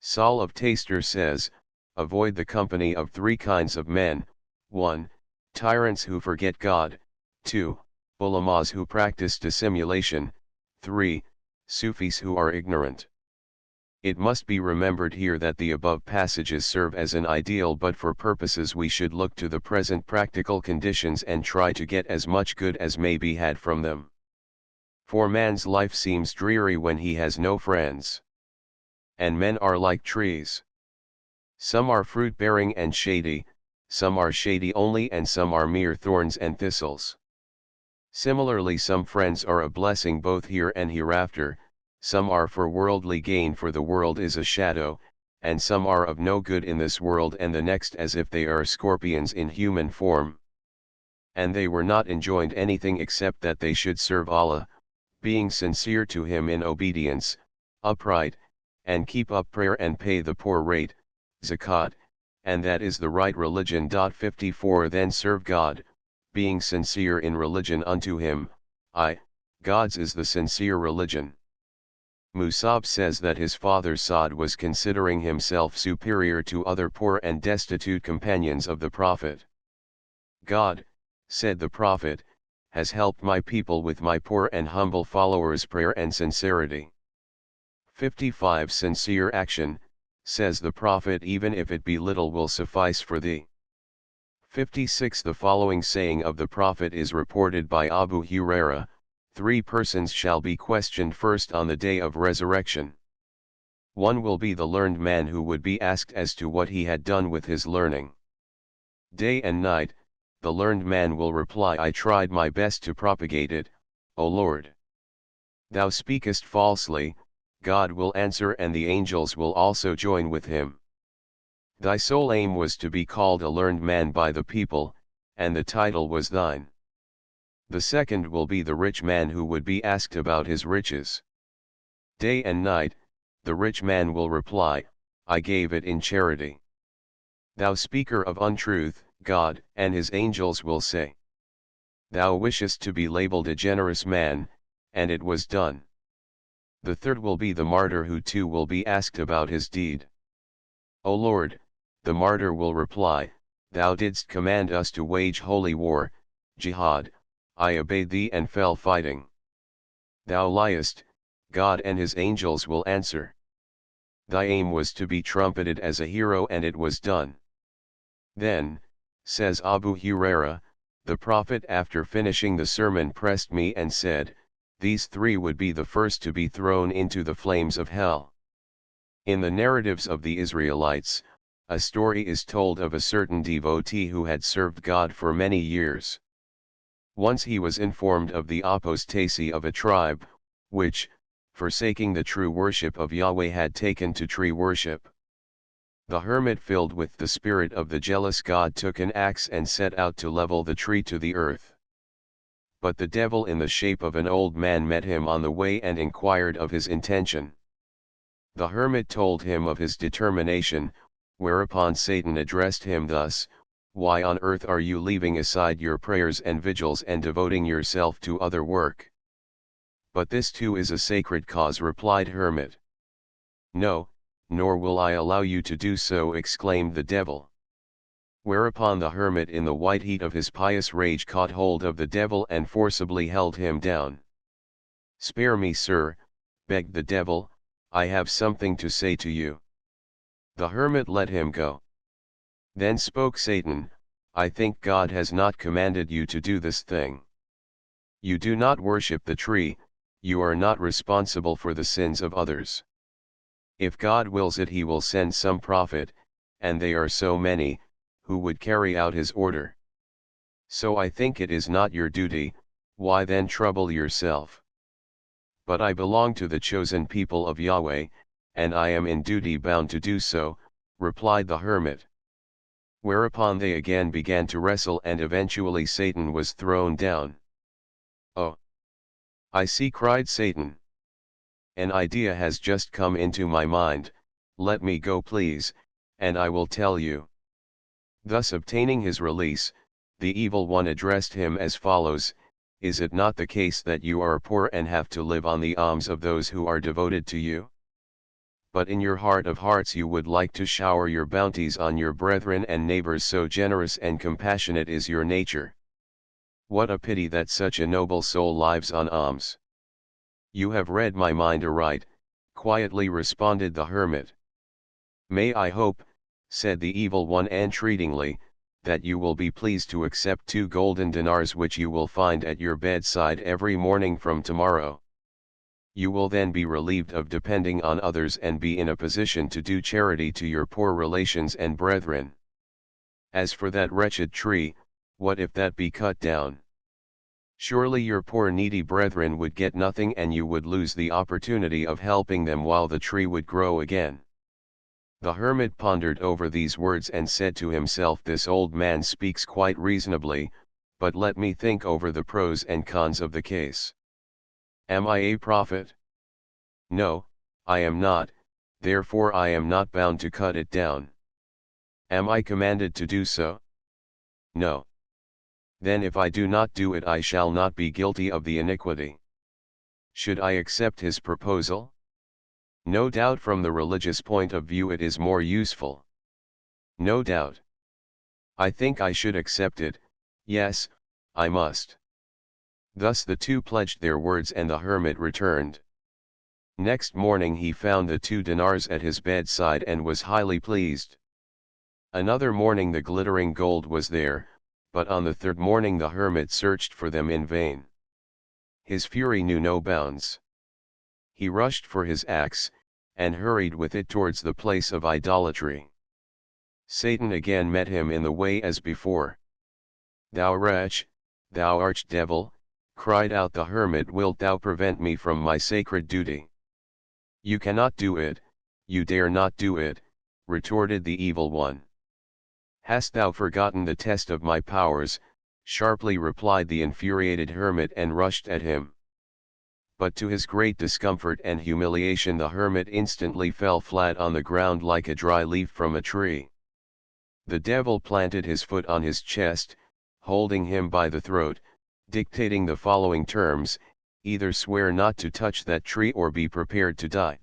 S1: Saul of Taster says, avoid the company of 3 kinds of men: 1. Tyrants who forget God, 2. Ulamas who practice dissimulation, 3. Sufis who are ignorant. It must be remembered here that the above passages serve as an ideal, but for purposes we should look to the present practical conditions and try to get as much good as may be had from them. For man's life seems dreary when he has no friends. And men are like trees. Some are fruit-bearing and shady, some are shady only, and some are mere thorns and thistles. Similarly, some friends are a blessing both here and hereafter, some are for worldly gain, for the world is a shadow, and some are of no good in this world and the next, as if they are scorpions in human form. And they were not enjoined anything except that they should serve Allah, being sincere to Him in obedience, upright, and keep up prayer and pay the poor rate, zakat, and that is the right religion. 54 Then serve God, being sincere in religion unto Him, God's is the sincere religion. Musab says that his father Sa'd was considering himself superior to other poor and destitute companions of the Prophet. God, said the Prophet, has helped my people with my poor and humble followers' prayer and sincerity. 55 Sincere action, says the Prophet, even if it be little, will suffice for thee. 56 The following saying of the Prophet is reported by Abu Hurairah: 3 persons shall be questioned first on the day of resurrection. One will be the learned man, who would be asked as to what he had done with his learning. Day and night, the learned man will reply, I tried my best to propagate it, O Lord. Thou speakest falsely, God will answer, and the angels will also join with him. Thy sole aim was to be called a learned man by the people, and the title was thine. The second will be the rich man, who would be asked about his riches. Day and night, the rich man will reply, I gave it in charity. Thou speaker of untruth, God and his angels will say, Thou wishest to be labeled a generous man, and it was done. The third will be the martyr, who too will be asked about his deed. O Lord, the martyr will reply, Thou didst command us to wage holy war, jihad, I obeyed thee and fell fighting. Thou liest, God and his angels will answer. Thy aim was to be trumpeted as a hero, and it was done. Then, says Abu Hurairah, the Prophet after finishing the sermon pressed me and said, These 3 would be the first to be thrown into the flames of hell. In the narratives of the Israelites, a story is told of a certain devotee who had served God for many years. Once he was informed of the apostasy of a tribe, which, forsaking the true worship of Yahweh, had taken to tree worship. The hermit, filled with the spirit of the jealous God, took an axe and set out to level the tree to the earth. But the devil in the shape of an old man met him on the way and inquired of his intention. The hermit told him of his determination, whereupon Satan addressed him thus, Why on earth are you leaving aside your prayers and vigils and devoting yourself to other work? But this too is a sacred cause, replied hermit. No, nor will I allow you to do so, exclaimed the devil. Whereupon the hermit, in the white heat of his pious rage, caught hold of the devil and forcibly held him down. Spare me, sir, begged the devil, I have something to say to you. The hermit let him go. Then spoke Satan, I think God has not commanded you to do this thing. You do not worship the tree, you are not responsible for the sins of others. If God wills it, he will send some prophet, and they are so many, who would carry out his order. So I think it is not your duty, why then trouble yourself? But I belong to the chosen people of Yahweh, and I am in duty bound to do so, replied the hermit. Whereupon they again began to wrestle, and eventually Satan was thrown down. Oh! I see, cried Satan. An idea has just come into my mind, let me go please, and I will tell you. Thus obtaining his release, the evil one addressed him as follows, Is it not the case that you are poor and have to live on the alms of those who are devoted to you? But in your heart of hearts you would like to shower your bounties on your brethren and neighbors, so generous and compassionate is your nature. What a pity that such a noble soul lives on alms. You have read my mind aright, quietly responded the hermit. May I hope, said the evil one entreatingly, that you will be pleased to accept 2 golden dinars which you will find at your bedside every morning from tomorrow. You will then be relieved of depending on others and be in a position to do charity to your poor relations and brethren. As for that wretched tree, what if that be cut down? Surely your poor needy brethren would get nothing and you would lose the opportunity of helping them while the tree would grow again. The hermit pondered over these words and said to himself, this old man speaks quite reasonably, but let me think over the pros and cons of the case. Am I a prophet? No, I am not, therefore I am not bound to cut it down. Am I commanded to do so? No. Then if I do not do it I shall not be guilty of the iniquity. Should I accept his proposal? No doubt from the religious point of view it is more useful. No doubt. I think I should accept it, yes, I must. Thus the two pledged their words and the hermit returned. Next morning he found the 2 dinars at his bedside and was highly pleased. Another morning the glittering gold was there, but on the 3rd morning the hermit searched for them in vain. His fury knew no bounds. He rushed for his axe, and hurried with it towards the place of idolatry. Satan again met him in the way as before. Thou wretch, thou archdevil, cried out the hermit, wilt thou prevent me from my sacred duty? You cannot do it, you dare not do it, retorted the evil one. Hast thou forgotten the test of my powers? Sharply replied the infuriated hermit and rushed at him. But to his great discomfort and humiliation the hermit instantly fell flat on the ground like a dry leaf from a tree. The devil planted his foot on his chest, holding him by the throat, dictating the following terms, either swear not to touch that tree or be prepared to die.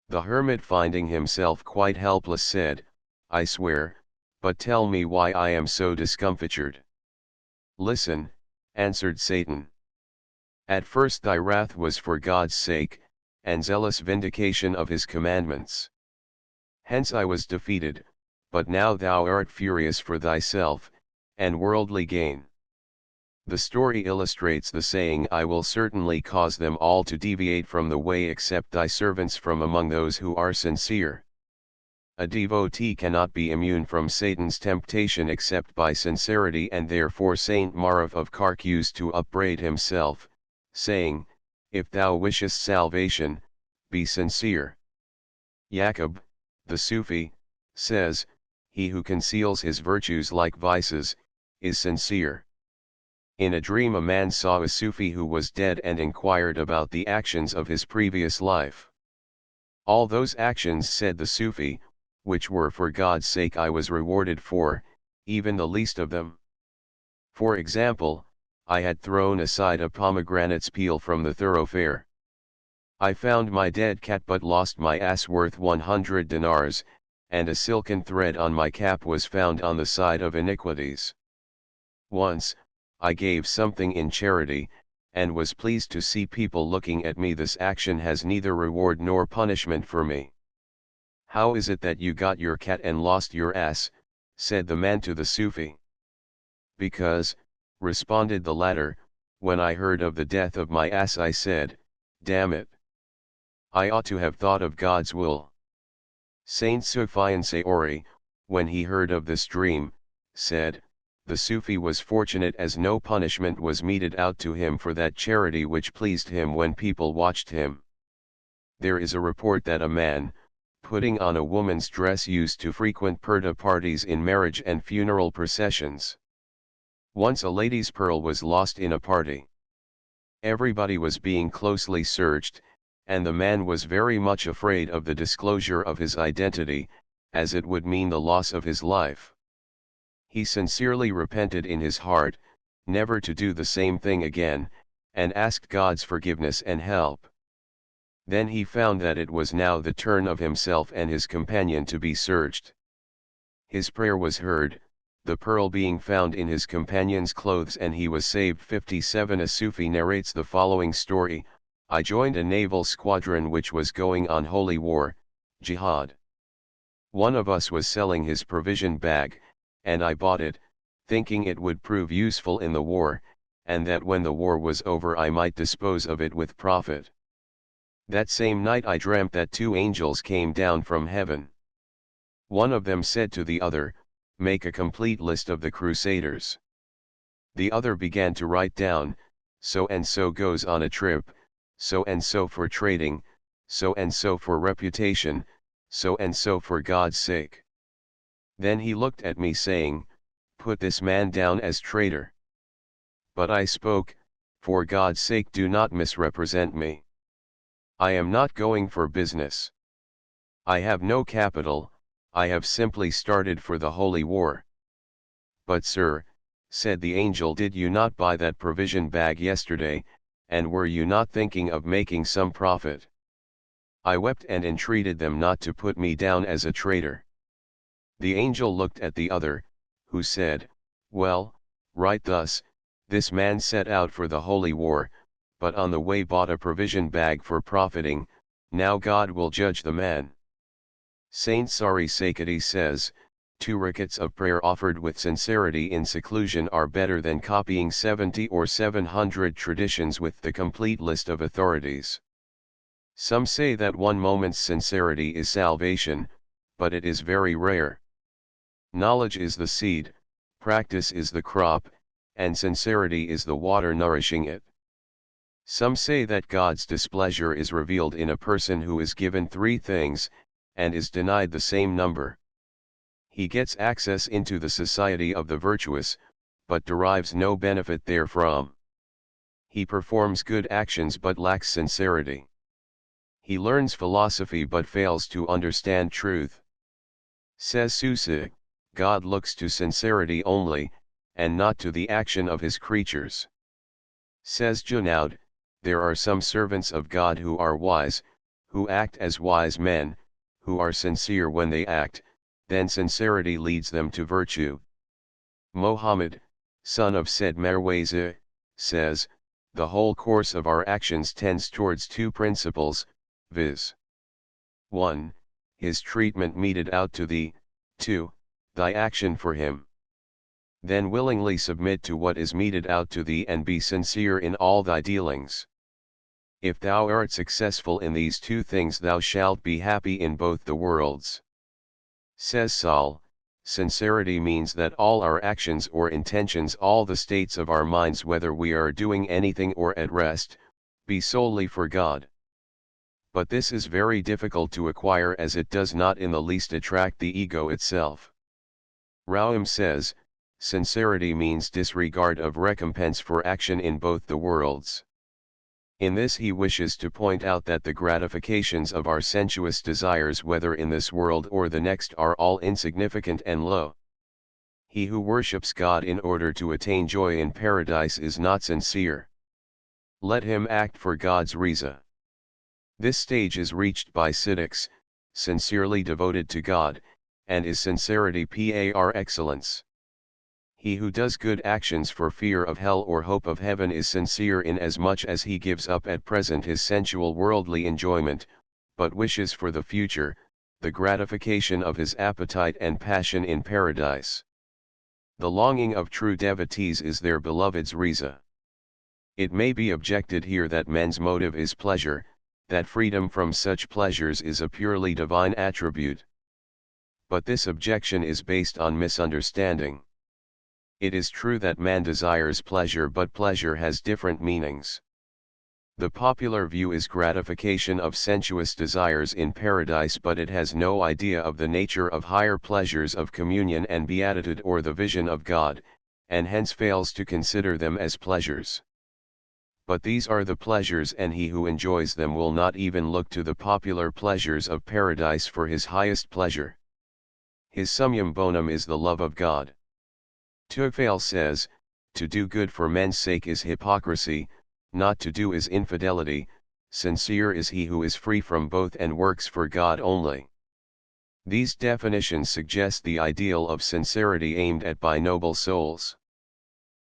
S1: The hermit, finding himself quite helpless, said, I swear, but tell me why I am so discomfitured. Listen, answered Satan. At first thy wrath was for God's sake, and zealous vindication of his commandments. Hence I was defeated, but now thou art furious for thyself, and worldly gain. The story illustrates the saying, I will certainly cause them all to deviate from the way except thy servants from among those who are sincere. A devotee cannot be immune from Satan's temptation except by sincerity, and therefore Saint Marav of Kark used to upbraid himself, saying, if thou wishest salvation, be sincere. Yaqub, the Sufi, says, he who conceals his virtues like vices, is sincere. In a dream a man saw a Sufi who was dead and inquired about the actions of his previous life. All those actions, said the Sufi, which were for God's sake, I was rewarded for, even the least of them. For example, I had thrown aside a pomegranate's peel from the thoroughfare. I found my dead cat but lost my ass worth 100 dinars, and a silken thread on my cap was found on the side of iniquities. Once, I gave something in charity, and was pleased to see people looking at me. This action has neither reward nor punishment for me. How is it that you got your cat and lost your ass? Said the man to the Sufi. Because, responded the latter, when I heard of the death of my ass I said, damn it, I ought to have thought of God's will. Saint Sufyan Saori, when he heard of this dream, said, the Sufi was fortunate as no punishment was meted out to him for that charity which pleased him when people watched him. There is a report that a man, putting on a woman's dress, used to frequent purdah parties in marriage and funeral processions. Once a lady's pearl was lost in a party. Everybody was being closely searched, and the man was very much afraid of the disclosure of his identity, as it would mean the loss of his life. He sincerely repented in his heart, never to do the same thing again, and asked God's forgiveness and help. Then he found that it was now the turn of himself and his companion to be searched. His prayer was heard, the pearl being found in his companion's clothes, and he was saved. 57. A Sufi narrates the following story. I joined a naval squadron which was going on holy war, jihad. One of us was selling his provision bag, and I bought it, thinking it would prove useful in the war, and that when the war was over I might dispose of it with profit. That same night I dreamt that two angels came down from heaven. One of them said to the other, "Make a complete list of the crusaders." The other began to write down, "So and so goes on a trip, so and so for trading, so and so for reputation, so and so for God's sake." Then he looked at me saying, "Put this man down as traitor." But I spoke, "For God's sake do not misrepresent me. I am not going for business. I have no capital, I have simply started for the holy war." "But sir," said the angel, "did you not buy that provision bag yesterday, and were you not thinking of making some profit?" I wept and entreated them not to put me down as a traitor. The angel looked at the other, who said, "Well, write thus, this man set out for the holy war, but on the way bought a provision bag for profiting, now God will judge the man." Saint Sari Sakati says, 2 rakats of prayer offered with sincerity in seclusion are better than copying 70 or 700 traditions with the complete list of authorities. Some say that one moment's sincerity is salvation, but it is very rare. Knowledge is the seed, practice is the crop, and sincerity is the water nourishing it. Some say that God's displeasure is revealed in a person who is given 3 things, and is denied the same number. He gets access into the society of the virtuous, but derives no benefit therefrom. He performs good actions but lacks sincerity. He learns philosophy but fails to understand truth. Says Susi, God looks to sincerity only, and not to the action of his creatures. Says Junaud, there are some servants of God who are wise, who act as wise men, who are sincere when they act, then sincerity leads them to virtue. Mohammed, son of Said Marwaza, says, the whole course of our actions tends towards 2 principles, viz. 1. His treatment meted out to thee, 2. Thy action for him. Then willingly submit to what is meted out to thee and be sincere in all thy dealings. If thou art successful in these 2 things thou shalt be happy in both the worlds. Says Saul, sincerity means that all our actions or intentions, all the states of our minds, whether we are doing anything or at rest, be solely for God. But this is very difficult to acquire as it does not in the least attract the ego itself. Rauam says, sincerity means disregard of recompense for action in both the worlds. In this he wishes to point out that the gratifications of our sensuous desires, whether in this world or the next, are all insignificant and low. He who worships God in order to attain joy in paradise is not sincere. Let him act for God's riza. This stage is reached by siddiqs, sincerely devoted to God, and is sincerity par excellence. He who does good actions for fear of hell or hope of heaven is sincere in as much as he gives up at present his sensual worldly enjoyment, but wishes for the future, the gratification of his appetite and passion in paradise. The longing of true devotees is their beloved's riza. It may be objected here that men's motive is pleasure, that freedom from such pleasures is a purely divine attribute. But this objection is based on misunderstanding. It is true that man desires pleasure, but pleasure has different meanings. The popular view is gratification of sensuous desires in paradise, but it has no idea of the nature of higher pleasures of communion and beatitude or the vision of God, and hence fails to consider them as pleasures. But these are the pleasures, and he who enjoys them will not even look to the popular pleasures of paradise for his highest pleasure. His summum bonum is the love of God. Tugfail says, to do good for men's sake is hypocrisy, not to do is infidelity, sincere is he who is free from both and works for God only. These definitions suggest the ideal of sincerity aimed at by noble souls.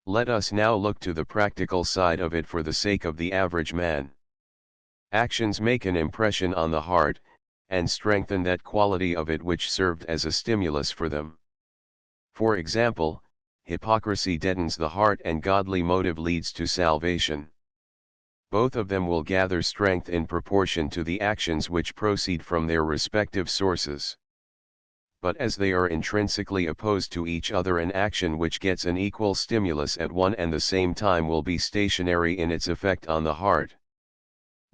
S1: Let us now look to the practical side of it for the sake of the average man. Actions make an impression on the heart, and strengthen that quality of it which served as a stimulus for them. For example, hypocrisy deadens the heart and godly motive leads to salvation. Both of them will gather strength in proportion to the actions which proceed from their respective sources. But as they are intrinsically opposed to each other, an action which gets an equal stimulus at one and the same time will be stationary in its effect on the heart.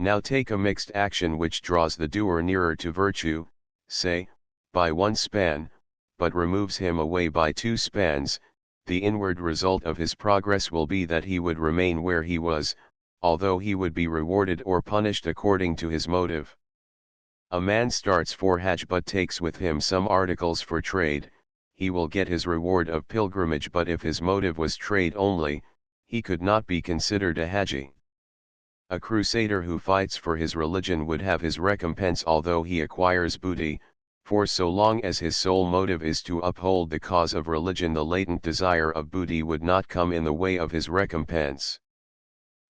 S1: Now take a mixed action which draws the doer nearer to virtue, say, by one span, but removes him away by two spans. The inward result of his progress will be that he would remain where he was, although he would be rewarded or punished according to his motive. A man starts for Hajj but takes with him some articles for trade, he will get his reward of pilgrimage, but if his motive was trade only, he could not be considered a Haji. A crusader who fights for his religion would have his recompense although he acquires booty, for so long as his sole motive is to uphold the cause of religion, the latent desire of booty would not come in the way of his recompense.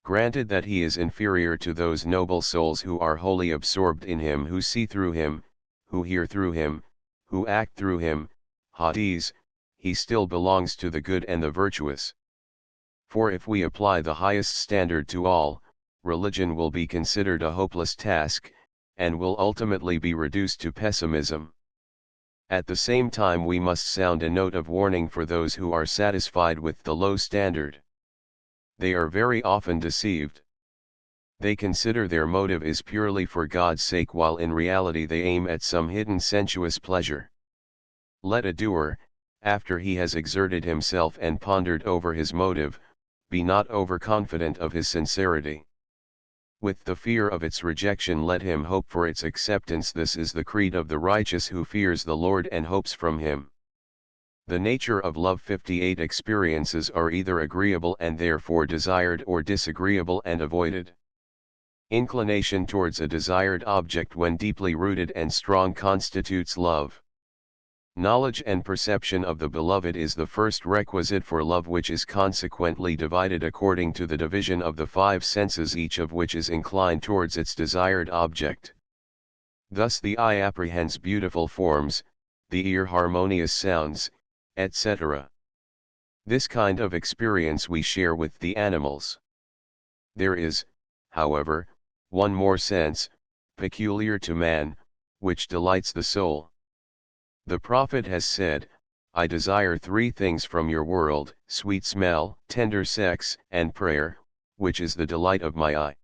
S1: Granted that he is inferior to those noble souls who are wholly absorbed in him, who see through him, who hear through him, who act through him, Hadis, he still belongs to the good and the virtuous. For if we apply the highest standard to all, religion will be considered a hopeless task, and will ultimately be reduced to pessimism. At the same time we must sound a note of warning for those who are satisfied with the low standard. They are very often deceived. They consider their motive is purely for God's sake, while in reality they aim at some hidden sensuous pleasure. Let a doer, after he has exerted himself and pondered over his motive, be not overconfident of his sincerity. With the fear of its rejection let him hope for its acceptance. This is the creed of the righteous who fears the Lord and hopes from him. The nature of love. 58 Experiences are either agreeable and therefore desired or disagreeable and avoided. Inclination towards a desired object when deeply rooted and strong constitutes love. Knowledge and perception of the beloved is the first requisite for love, which is consequently divided according to the division of the five senses, each of which is inclined towards its desired object. Thus the eye apprehends beautiful forms, the ear harmonious sounds, etc. This kind of experience we share with the animals. There is, however, one more sense, peculiar to man, which delights the soul. The prophet has said, I desire three things from your world: sweet smell, tender sex, and prayer, which is the delight of my eye.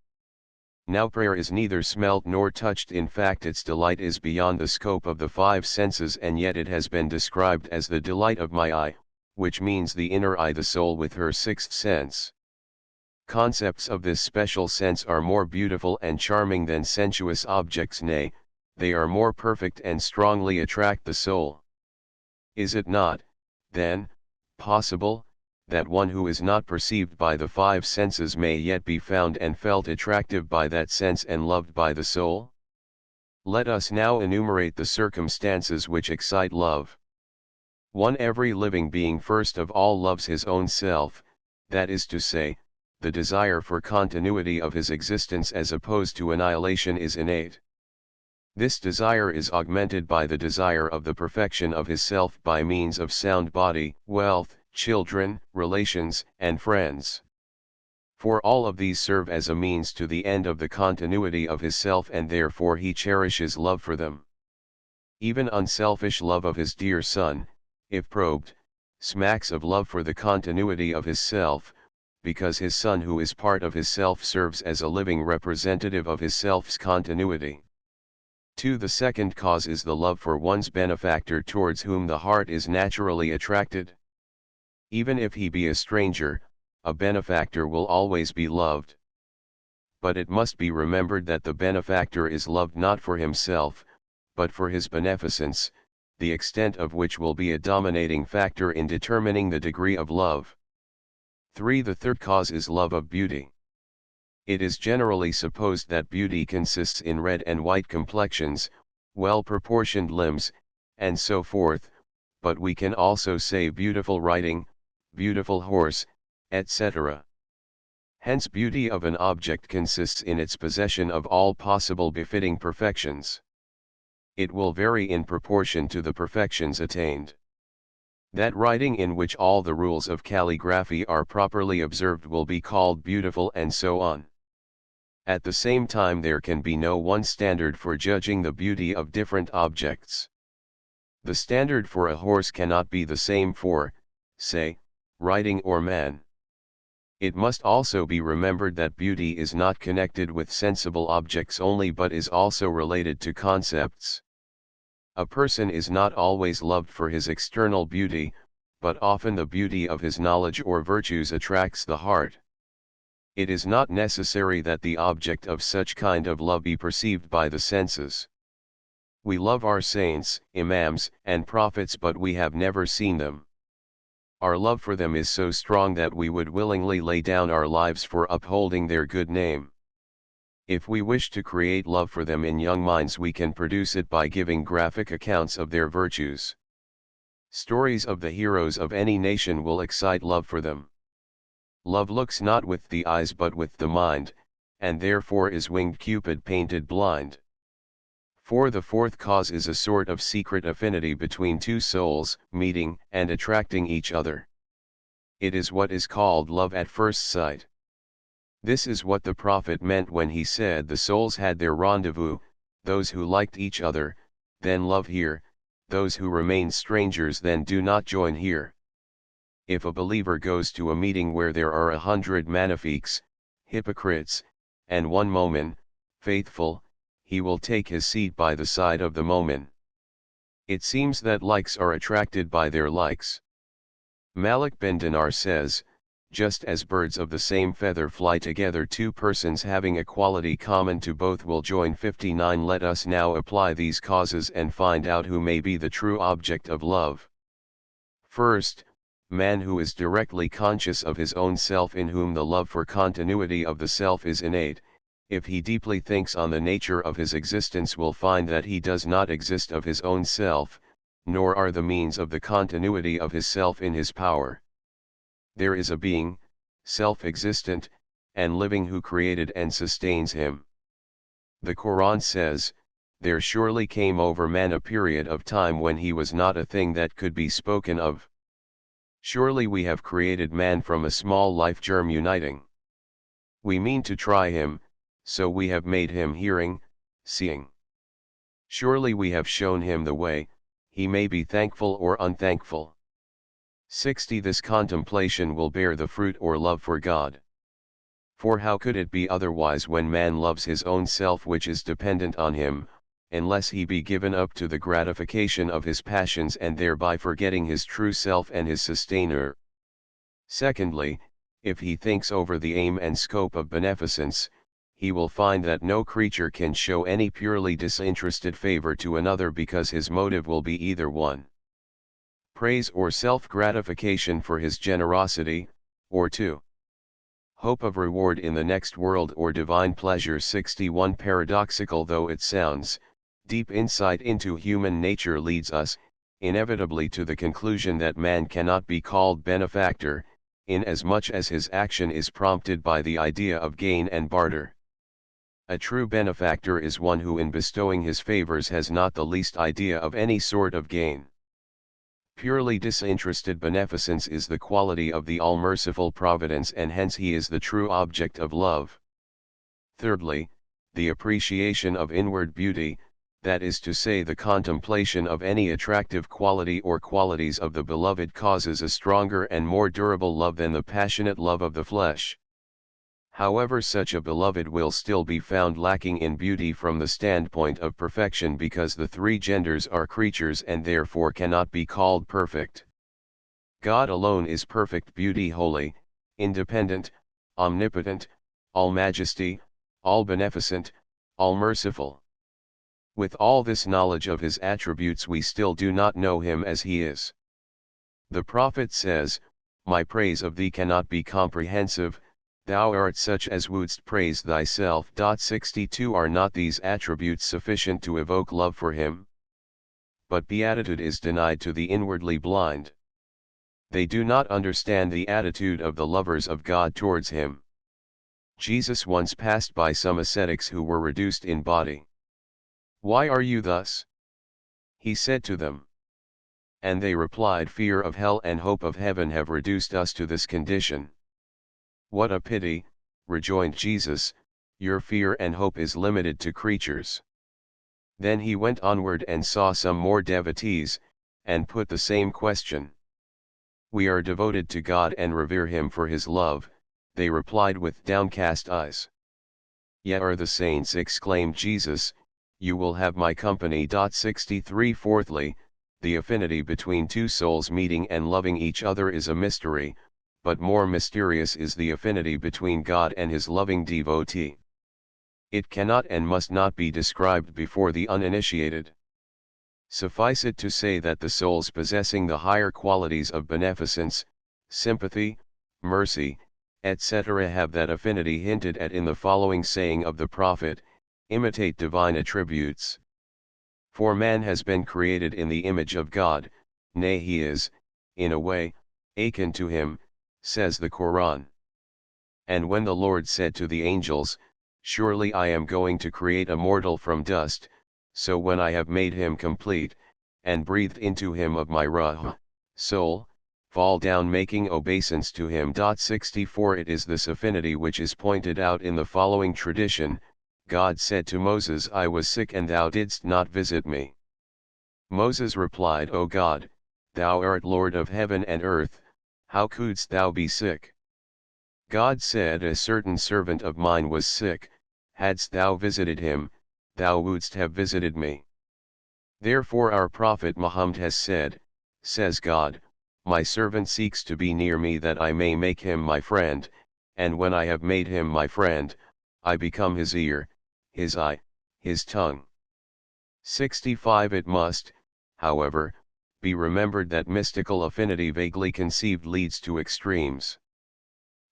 S1: Now prayer is neither smelt nor touched, in fact its delight is beyond the scope of the five senses, and yet it has been described as the delight of my eye, which means the inner eye, the soul with her sixth sense. Concepts of this special sense are more beautiful and charming than sensuous objects, nay, they are more perfect and strongly attract the soul. Is it not, then, possible, that one who is not perceived by the five senses may yet be found and felt attractive by that sense and loved by the soul? Let us now enumerate the circumstances which excite love. 1. Every living being first of all loves his own self, that is to say, the desire for continuity of his existence as opposed to annihilation is innate. This desire is augmented by the desire of the perfection of his self by means of sound body, wealth, children, relations, and friends. For all of these serve as a means to the end of the continuity of his self, and therefore he cherishes love for them. Even unselfish love of his dear son, if probed, smacks of love for the continuity of his self, because his son who is part of his self serves as a living representative of his self's continuity. 2. The second cause is the love for one's benefactor, towards whom the heart is naturally attracted. Even if he be a stranger, a benefactor will always be loved. But it must be remembered that the benefactor is loved not for himself, but for his beneficence, the extent of which will be a dominating factor in determining the degree of love. 3. The third cause is love of beauty. It is generally supposed that beauty consists in red and white complexions, well-proportioned limbs, and so forth, but we can also say beautiful riding, beautiful horse, etc. Hence beauty of an object consists in its possession of all possible befitting perfections. It will vary in proportion to the perfections attained. That writing in which all the rules of calligraphy are properly observed will be called beautiful, and so on. At the same time, there can be no one standard for judging the beauty of different objects. The standard for a horse cannot be the same for, say, writing or man. It must also be remembered that beauty is not connected with sensible objects only, but is also related to concepts. A person is not always loved for his external beauty, but often the beauty of his knowledge or virtues attracts the heart. It is not necessary that the object of such kind of love be perceived by the senses. We love our saints, imams, and prophets, but we have never seen them. Our love for them is so strong that we would willingly lay down our lives for upholding their good name. If we wish to create love for them in young minds, we can produce it by giving graphic accounts of their virtues. Stories of the heroes of any nation will excite love for them. Love looks not with the eyes but with the mind, and therefore is winged Cupid painted blind. For the fourth cause is a sort of secret affinity between two souls, meeting and attracting each other. It is what is called love at first sight. This is what the prophet meant when he said the souls had their rendezvous, those who liked each other, then love here, those who remain strangers then do not join here. If a believer goes to a meeting where there are 100 manafiques, hypocrites, and one momin, faithful, he will take his seat by the side of the momin. It seems that likes are attracted by their likes. Malik bin Dinar says, just as birds of the same feather fly together, two persons having a quality common to both will join. 59. Let us now apply these causes and find out who may be the true object of love. First, man who is directly conscious of his own self, in whom the love for continuity of the self is innate, if he deeply thinks on the nature of his existence, will find that he does not exist of his own self, nor are the means of the continuity of his self in his power. There is a being, self-existent, and living, who created and sustains him. The Quran says, there surely came over man a period of time when he was not a thing that could be spoken of. Surely we have created man from a small life germ uniting. We mean to try him, so we have made him hearing, seeing. Surely we have shown him the way, he may be thankful or unthankful. 60. This contemplation will bear the fruit or love for God. For how could it be otherwise when man loves his own self, which is dependent on him, unless he be given up to the gratification of his passions and thereby forgetting his true self and his sustainer? Secondly, if he thinks over the aim and scope of beneficence, he will find that no creature can show any purely disinterested favor to another, because his motive will be either 1. Praise or self-gratification for his generosity, or 2. Hope of reward in the next world or divine pleasure. 61. Paradoxical though it sounds, deep insight into human nature leads us, inevitably, to the conclusion that man cannot be called benefactor, inasmuch as his action is prompted by the idea of gain and barter. A true benefactor is one who in bestowing his favors has not the least idea of any sort of gain. Purely disinterested beneficence is the quality of the all-merciful providence, and hence he is the true object of love. Thirdly, the appreciation of inward beauty, that is to say the contemplation of any attractive quality or qualities of the beloved, causes a stronger and more durable love than the passionate love of the flesh. However, such a beloved will still be found lacking in beauty from the standpoint of perfection, because the three genders are creatures and therefore cannot be called perfect. God alone is perfect beauty, holy, independent, omnipotent, all-majesty, all-beneficent, all-merciful. With all this knowledge of his attributes, we still do not know him as he is. The prophet says, my praise of thee cannot be comprehensive, thou art such as wouldst praise thyself. 62. Are not these attributes sufficient to evoke love for him? But beatitude is denied to the inwardly blind. They do not understand the attitude of the lovers of God towards him. Jesus once passed by some ascetics who were reduced in body. "Why are you thus?" he said to them. And they replied, "Fear of hell and hope of heaven have reduced us to this condition." "What a pity," rejoined Jesus, "your fear and hope is limited to creatures." Then he went onward and saw some more devotees, and put the same question. "We are devoted to God and revere him for his love," they replied with downcast eyes. "Ye are the saints," exclaimed Jesus, "you will have my company." 63 Fourthly, the affinity between two souls meeting and loving each other is a mystery, but more mysterious is the affinity between God and his loving devotee. It cannot and must not be described before the uninitiated. Suffice it to say that the souls possessing the higher qualities of beneficence, sympathy, mercy, etc. have that affinity hinted at in the following saying of the prophet: imitate divine attributes. For man has been created in the image of God, nay, he is, in a way, akin to him, says the Quran. And when the Lord said to the angels, "Surely I am going to create a mortal from dust, so when I have made him complete, and breathed into him of my ruh, soul, fall down making obeisance to him." 64 It is this affinity which is pointed out in the following tradition: God said to Moses, "I was sick and thou didst not visit me." Moses replied, "O God, thou art Lord of heaven and earth, how couldst thou be sick?" God said, "A certain servant of mine was sick, hadst thou visited him, thou wouldst have visited me." Therefore our prophet Muhammad has said, says God, "My servant seeks to be near me that I may make him my friend, and when I have made him my friend, I become his ear, his eye, his tongue." 65 It must, however, be remembered that mystical affinity vaguely conceived leads to extremes.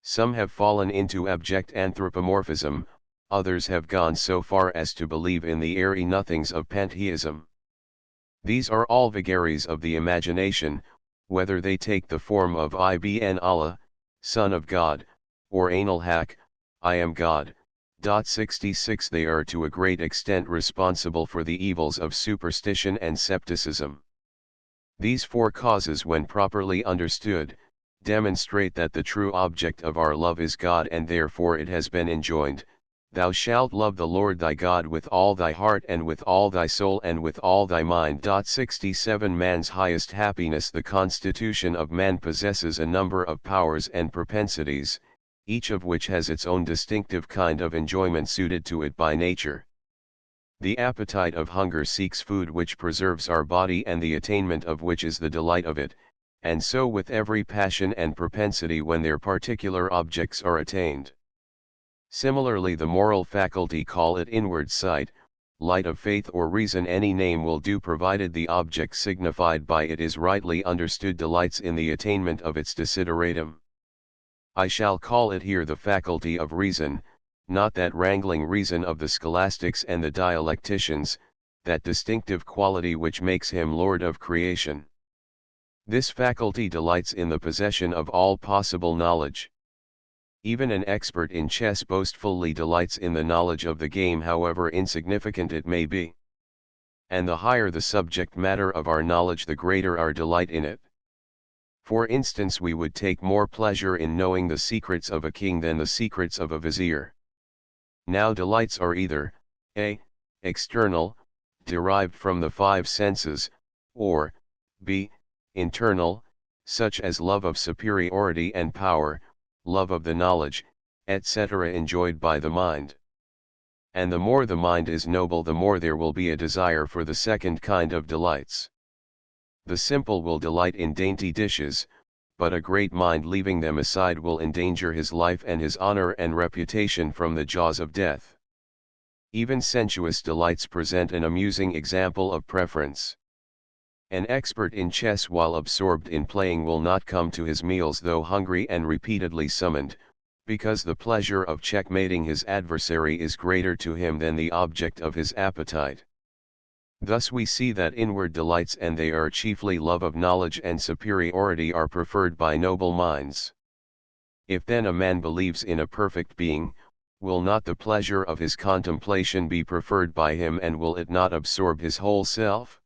S1: Some have fallen into abject anthropomorphism, others have gone so far as to believe in the airy nothings of pantheism. These are all vagaries of the imagination, whether they take the form of Ibn Allah, Son of God, or Ain al-Haq, I am God. 66 They are to a great extent responsible for the evils of superstition and scepticism. These four causes, when properly understood, demonstrate that the true object of our love is God, and therefore it has been enjoined, "Thou shalt love the Lord thy God with all thy heart and with all thy soul and with all thy mind." 67 Man's highest happiness. The constitution of man possesses a number of powers and propensities, each of which has its own distinctive kind of enjoyment suited to it by nature. The appetite of hunger seeks food which preserves our body and the attainment of which is the delight of it, and so with every passion and propensity when their particular objects are attained. Similarly the moral faculty, call it inward sight, light of faith or reason, any name will do provided the object signified by it is rightly understood, delights in the attainment of its desideratum. I shall call it here the faculty of reason, not that wrangling reason of the scholastics and the dialecticians, that distinctive quality which makes him Lord of creation. This faculty delights in the possession of all possible knowledge. Even an expert in chess boastfully delights in the knowledge of the game, however insignificant it may be. And the higher the subject matter of our knowledge, the greater our delight in it. For instance, we would take more pleasure in knowing the secrets of a king than the secrets of a vizier. Now delights are either, a. external, derived from the five senses, or, b. internal, such as love of superiority and power, love of the knowledge, etc., enjoyed by the mind. And the more the mind is noble, the more there will be a desire for the second kind of delights. The simple will delight in dainty dishes, but a great mind, leaving them aside, will endanger his life and his honor and reputation from the jaws of death. Even sensuous delights present an amusing example of preference. An expert in chess, while absorbed in playing, will not come to his meals though hungry and repeatedly summoned, because the pleasure of checkmating his adversary is greater to him than the object of his appetite. Thus we see that inward delights, and they are chiefly love of knowledge and superiority, are preferred by noble minds. If then a man believes in a perfect being, Will not the pleasure of his contemplation be preferred by him, and will it not absorb his whole self?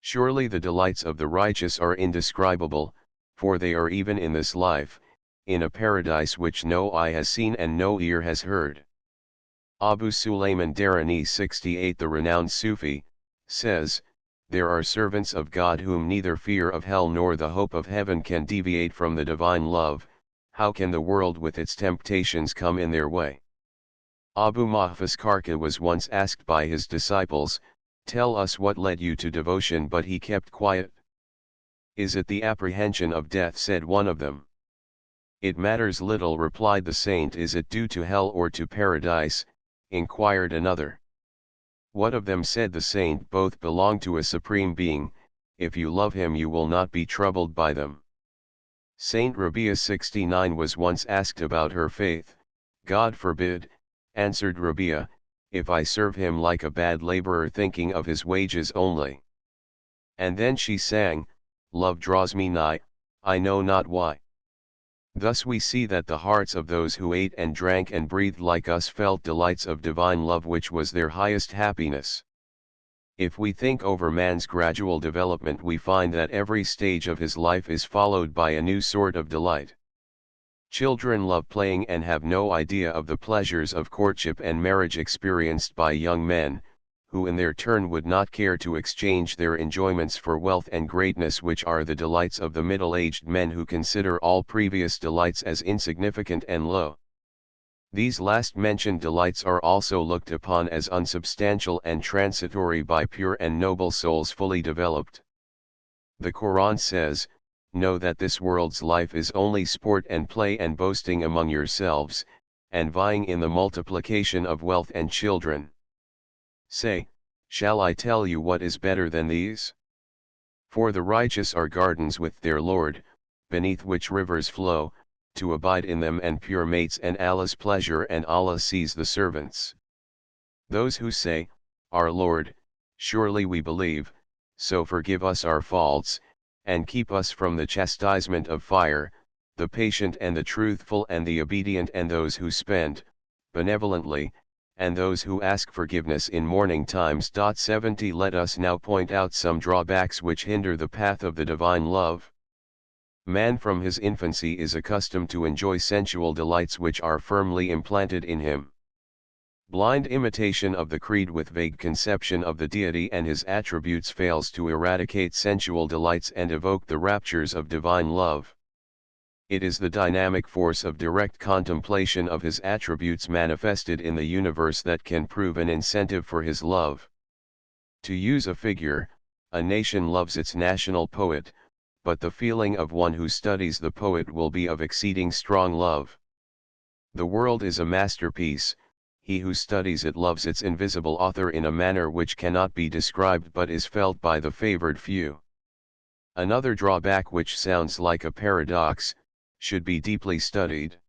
S1: Surely the delights of the righteous are indescribable, for they are even in this life, in a paradise which no eye has seen and no ear has heard. Abu Sulayman Darani 68, the renowned Sufi, says, "There are servants of God whom neither fear of hell nor the hope of heaven can deviate from the divine love. How can the world with its temptations come in their way?" Abu Mahfuz Karka was once asked by his disciples, "Tell us what led you to devotion," but he kept quiet. "Is it the apprehension of death?" said one of them. "It matters little," replied the saint. "Is it due to hell or to paradise?" inquired another. "What of them?" said the saint. "Both belong to a supreme being. If you love him you will not be troubled by them." Saint Rabia 69 was once asked about her faith. "God forbid," answered Rabia, "if I serve him like a bad laborer thinking of his wages only." And then she sang, "Love draws me nigh, I know not why." Thus we see that the hearts of those who ate and drank and breathed like us felt delights of divine love, which was their highest happiness. If we think over man's gradual development, we find that every stage of his life is followed by a new sort of delight. Children love playing and have no idea of the pleasures of courtship and marriage experienced by young men, who in their turn would not care to exchange their enjoyments for wealth and greatness, which are the delights of the middle-aged men who consider all previous delights as insignificant and low. These last-mentioned delights are also looked upon as unsubstantial and transitory by pure and noble souls fully developed. The Quran says, "Know that this world's life is only sport and play and boasting among yourselves, and vying in the multiplication of wealth and children." Say, shall I tell you what is better than these? For the righteous are gardens with their Lord, beneath which rivers flow, to abide in them, and pure mates, and Allah's pleasure, and Allah sees the servants. Those who say, "Our Lord, surely we believe, so forgive us our faults, and keep us from the chastisement of fire," the patient and the truthful and the obedient, and those who spend benevolently, and those who ask forgiveness in mourning times. 70 Let us now point out some drawbacks which hinder the path of the divine love. Man from his infancy is accustomed to enjoy sensual delights which are firmly implanted in him. Blind imitation of the creed with vague conception of the deity and his attributes fails to eradicate sensual delights and evoke the raptures of divine love. It is the dynamic force of direct contemplation of his attributes manifested in the universe that can prove an incentive for his love. To use a figure, a nation loves its national poet, but the feeling of one who studies the poet will be of exceeding strong love. The world is a masterpiece. He who studies it loves its invisible author in a manner which cannot be described but is felt by the favored few. Another drawback, which sounds like a paradox, should be deeply studied.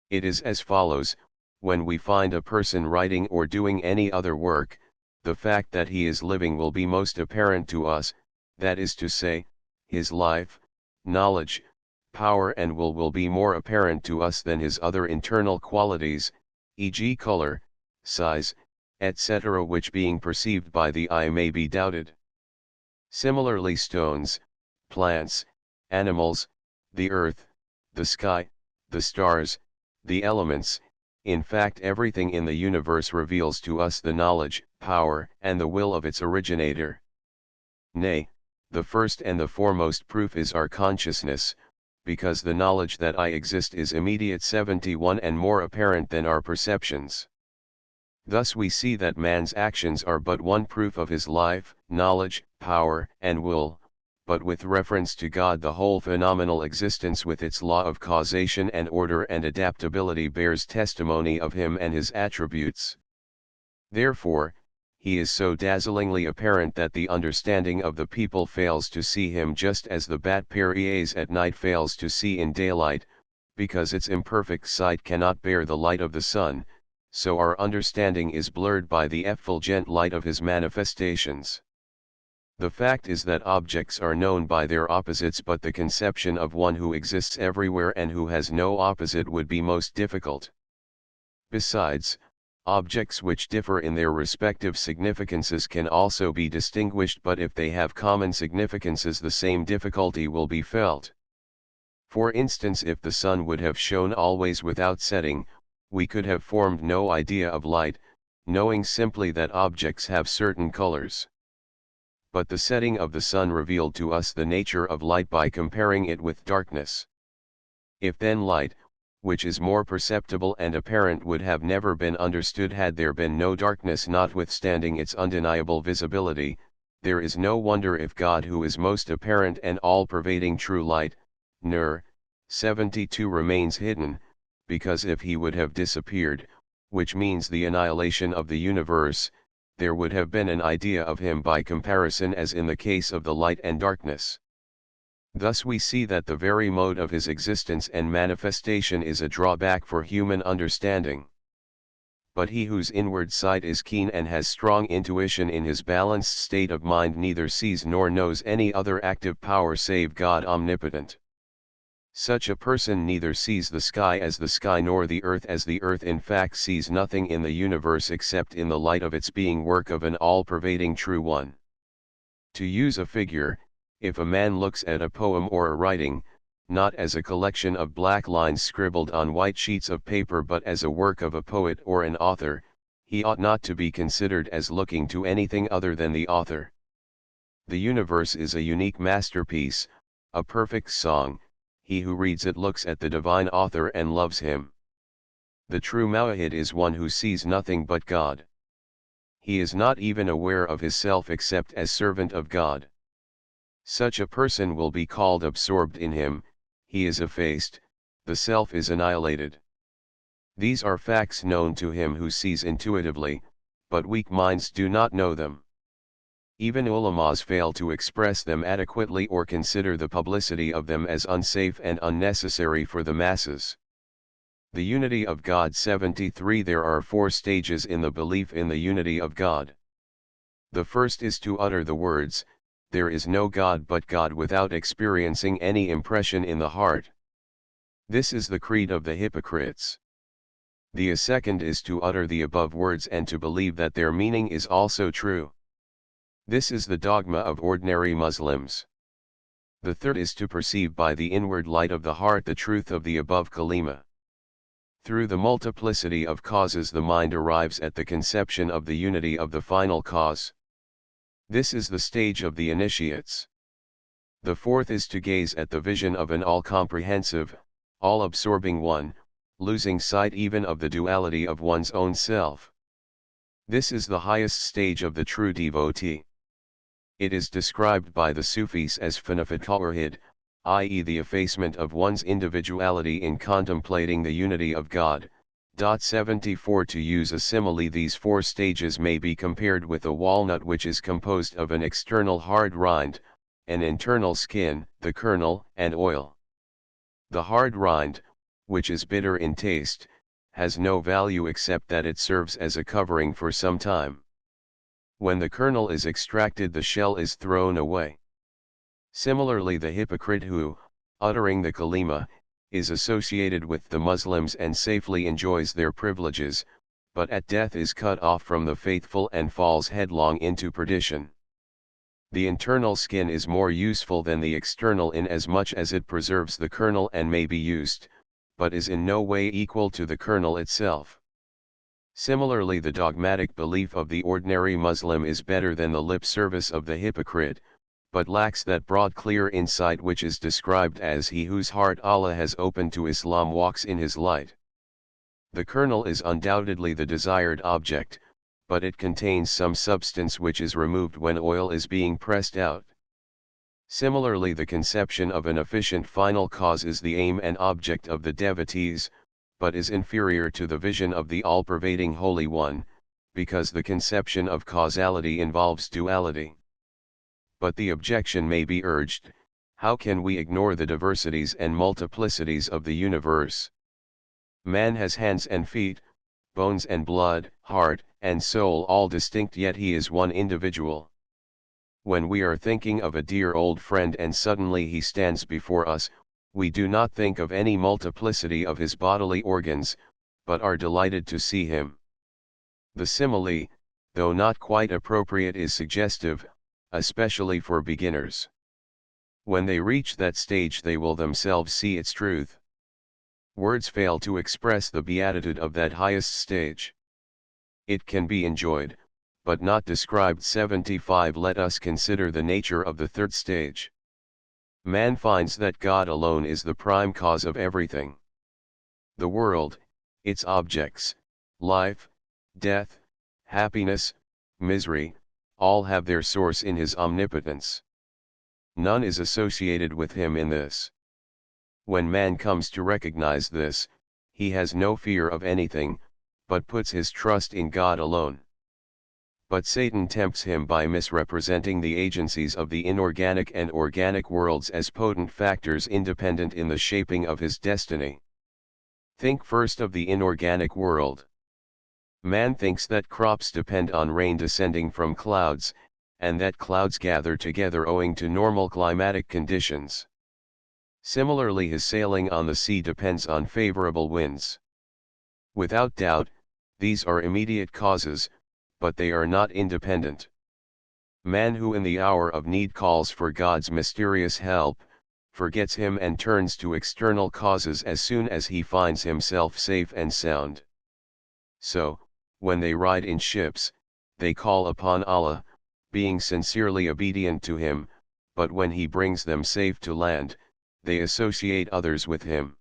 S1: It is as follows: when we find a person writing or doing any other work, the fact that he is living will be most apparent to us, that is to say, his life, knowledge, power and will be more apparent to us than his other internal qualities, e.g. color, size, etc., which being perceived by the eye may be doubted. Similarly, stones, plants, animals, the earth, the sky, the stars, the elements, in fact everything in the universe reveals to us the knowledge, power, and the will of its originator. Nay, the first and the foremost proof is our consciousness, because the knowledge that I exist is immediate. 71 and more apparent than our perceptions. Thus we see that man's actions are but one proof of his life, knowledge, power, and will, but with reference to God the whole phenomenal existence with its law of causation and order and adaptability bears testimony of him and his attributes. Therefore, he is so dazzlingly apparent that the understanding of the people fails to see him, just as the bat peries at night fails to see in daylight, because its imperfect sight cannot bear the light of the sun, so our understanding is blurred by the effulgent light of his manifestations. The fact is that objects are known by their opposites, but the conception of one who exists everywhere and who has no opposite would be most difficult. Besides, objects which differ in their respective significances can also be distinguished, but if they have common significances the same difficulty will be felt. For instance, if the sun would have shone always without setting, we could have formed no idea of light, knowing simply that objects have certain colors. But the setting of the sun revealed to us the nature of light by comparing it with darkness. If then light, which is more perceptible and apparent, would have never been understood had there been no darkness notwithstanding its undeniable visibility, there is no wonder if God, who is most apparent and all-pervading true light, Nur 72, remains hidden, because if he would have disappeared, which means the annihilation of the universe, there would have been an idea of him by comparison, as in the case of the light and darkness. Thus we see that the very mode of his existence and manifestation is a drawback for human understanding. But he whose inward sight is keen and has strong intuition in his balanced state of mind neither sees nor knows any other active power save God omnipotent. Such a person neither sees the sky as the sky nor the earth as the earth, in fact sees nothing in the universe except in the light of its being work of an all-pervading true one. To use a figure, if a man looks at a poem or a writing, not as a collection of black lines scribbled on white sheets of paper but as a work of a poet or an author, he ought not to be considered as looking to anything other than the author. The universe is a unique masterpiece, a perfect song. He who reads it looks at the divine author and loves him. The true Mawahid is one who sees nothing but God. He is not even aware of his self except as servant of God. Such a person will be called absorbed in him, he is effaced, the self is annihilated. These are facts known to him who sees intuitively, but weak minds do not know them. Even ulamas fail to express them adequately or consider the publicity of them as unsafe and unnecessary for the masses. The unity of God 73. There are 4 stages in the belief in the unity of God. The first is to utter the words, "There is no God but God," without experiencing any impression in the heart. This is the creed of the hypocrites. The second is to utter the above words and to believe that their meaning is also true. This is the dogma of ordinary Muslims. The third is to perceive by the inward light of the heart the truth of the above kalima. Through the multiplicity of causes the mind arrives at the conception of the unity of the final cause. This is the stage of the initiates. The fourth is to gaze at the vision of an all-comprehensive, all-absorbing one, losing sight even of the duality of one's own self. This is the highest stage of the true devotee. It is described by the Sufis as fanafat-tawhid, i.e. the effacement of one's individuality in contemplating the unity of God. 74 To use a simile, these 4 stages may be compared with a walnut, which is composed of an external hard rind, an internal skin, the kernel, and oil. The hard rind, which is bitter in taste, has no value except that it serves as a covering for some time. When the kernel is extracted, the shell is thrown away. Similarly, the hypocrite who, uttering the kalima, is associated with the Muslims and safely enjoys their privileges, but at death is cut off from the faithful and falls headlong into perdition. The internal skin is more useful than the external inasmuch as it preserves the kernel and may be used, but is in no way equal to the kernel itself. Similarly, the dogmatic belief of the ordinary Muslim is better than the lip service of the hypocrite, but lacks that broad clear insight which is described as he whose heart Allah has opened to Islam walks in his light. The kernel is undoubtedly the desired object, but it contains some substance which is removed when oil is being pressed out. Similarly, the conception of an efficient final cause is the aim and object of the devotees, but is inferior to the vision of the all-pervading Holy One, because the conception of causality involves duality. But the objection may be urged, how can we ignore the diversities and multiplicities of the universe? Man has hands and feet, bones and blood, heart, and soul all distinct, yet he is one individual. When we are thinking of a dear old friend and suddenly he stands before us, we do not think of any multiplicity of his bodily organs, but are delighted to see him. The simile, though not quite appropriate, is suggestive, especially for beginners. When they reach that stage they will themselves see its truth. Words fail to express the beatitude of that highest stage. It can be enjoyed, but not described. 75. Let us consider the nature of the third stage. Man finds that God alone is the prime cause of everything. The world, its objects, life, death, happiness, misery, all have their source in his omnipotence. None is associated with him in this. When man comes to recognize this, he has no fear of anything, but puts his trust in God alone. But Satan tempts him by misrepresenting the agencies of the inorganic and organic worlds as potent factors independent in the shaping of his destiny. Think first of the inorganic world. Man thinks that crops depend on rain descending from clouds, and that clouds gather together owing to normal climatic conditions. Similarly, his sailing on the sea depends on favorable winds. Without doubt, these are immediate causes, but they are not independent. Man who in the hour of need calls for God's mysterious help, forgets him and turns to external causes as soon as he finds himself safe and sound. So, when they ride in ships, they call upon Allah, being sincerely obedient to him, but when he brings them safe to land, they associate others with him.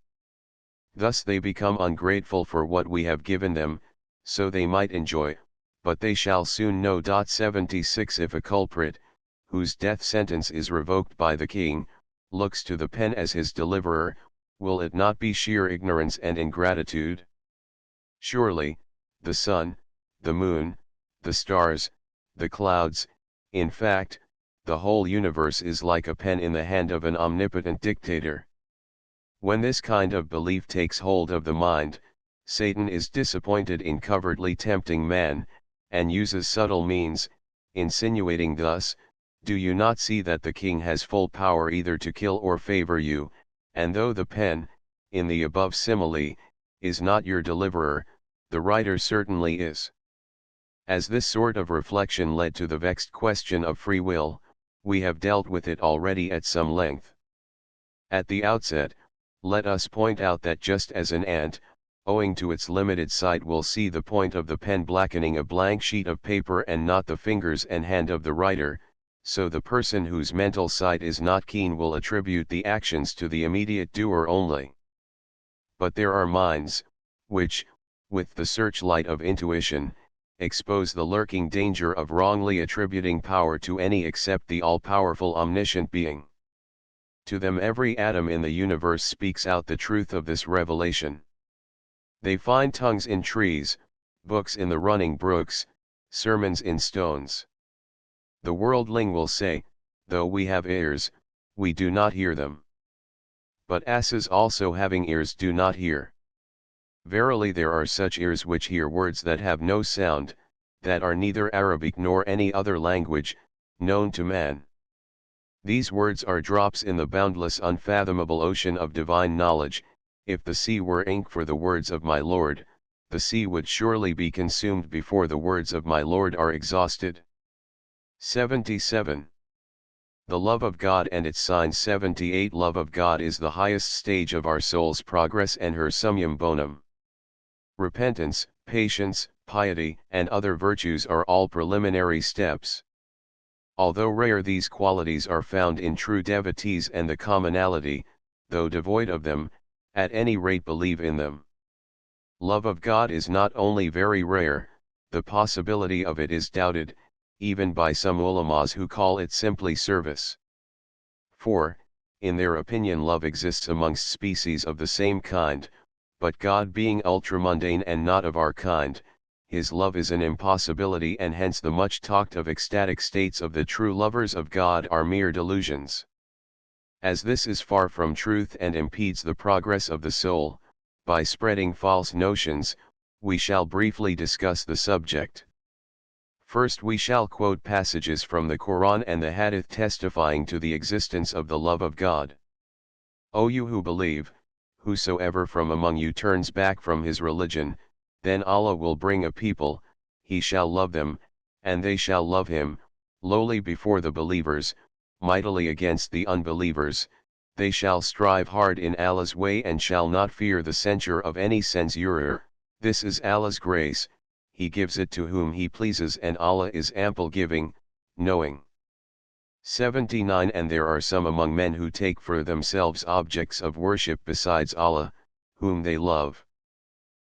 S1: Thus they become ungrateful for what we have given them, so they might enjoy, but they shall soon know. 76. If a culprit, whose death sentence is revoked by the king, looks to the pen as his deliverer, will it not be sheer ignorance and ingratitude? Surely, the sun, the moon, the stars, the clouds, in fact, the whole universe is like a pen in the hand of an omnipotent dictator. When this kind of belief takes hold of the mind, Satan is disappointed in covertly tempting man, and uses subtle means, insinuating thus, "Do you not see that the king has full power either to kill or favor you, and though the pen, in the above simile, is not your deliverer, the writer certainly is." As this sort of reflection led to the vexed question of free will, we have dealt with it already at some length. At the outset, let us point out that just as an ant, owing to its limited sight, will see the point of the pen blackening a blank sheet of paper and not the fingers and hand of the writer, so the person whose mental sight is not keen will attribute the actions to the immediate doer only. But there are minds, which, with the searchlight of intuition, expose the lurking danger of wrongly attributing power to any except the all-powerful omniscient being. To them every atom in the universe speaks out the truth of this revelation. They find tongues in trees, books in the running brooks, sermons in stones. The worldling will say, "Though we have ears, we do not hear them." But asses also having ears do not hear. Verily there are such ears which hear words that have no sound, that are neither Arabic nor any other language, known to man. These words are drops in the boundless unfathomable ocean of divine knowledge. If the sea were ink for the words of my Lord, the sea would surely be consumed before the words of my Lord are exhausted. 77. The love of God and its signs. 78. Love of God is the highest stage of our soul's progress and her summum bonum. Repentance, patience, piety, and other virtues are all preliminary steps. Although rare, these qualities are found in true devotees, and the commonality, though devoid of them, at any rate believe in them. Love of God is not only very rare, the possibility of it is doubted, even by some ulamas who call it simply service. For, in their opinion, love exists amongst species of the same kind, but God being ultramundane and not of our kind, his love is an impossibility, and hence the much talked of ecstatic states of the true lovers of God are mere delusions. As this is far from truth and impedes the progress of the soul, by spreading false notions, we shall briefly discuss the subject. First we shall quote passages from the Quran and the Hadith testifying to the existence of the love of God. O you who believe, whosoever from among you turns back from his religion, then Allah will bring a people, he shall love them, and they shall love him, lowly before the believers, mightily against the unbelievers. They shall strive hard in Allah's way and shall not fear the censure of any censurer. This is Allah's grace, He gives it to whom He pleases, and Allah is ample giving, knowing. 79 And there are some among men who take for themselves objects of worship besides Allah, whom they love.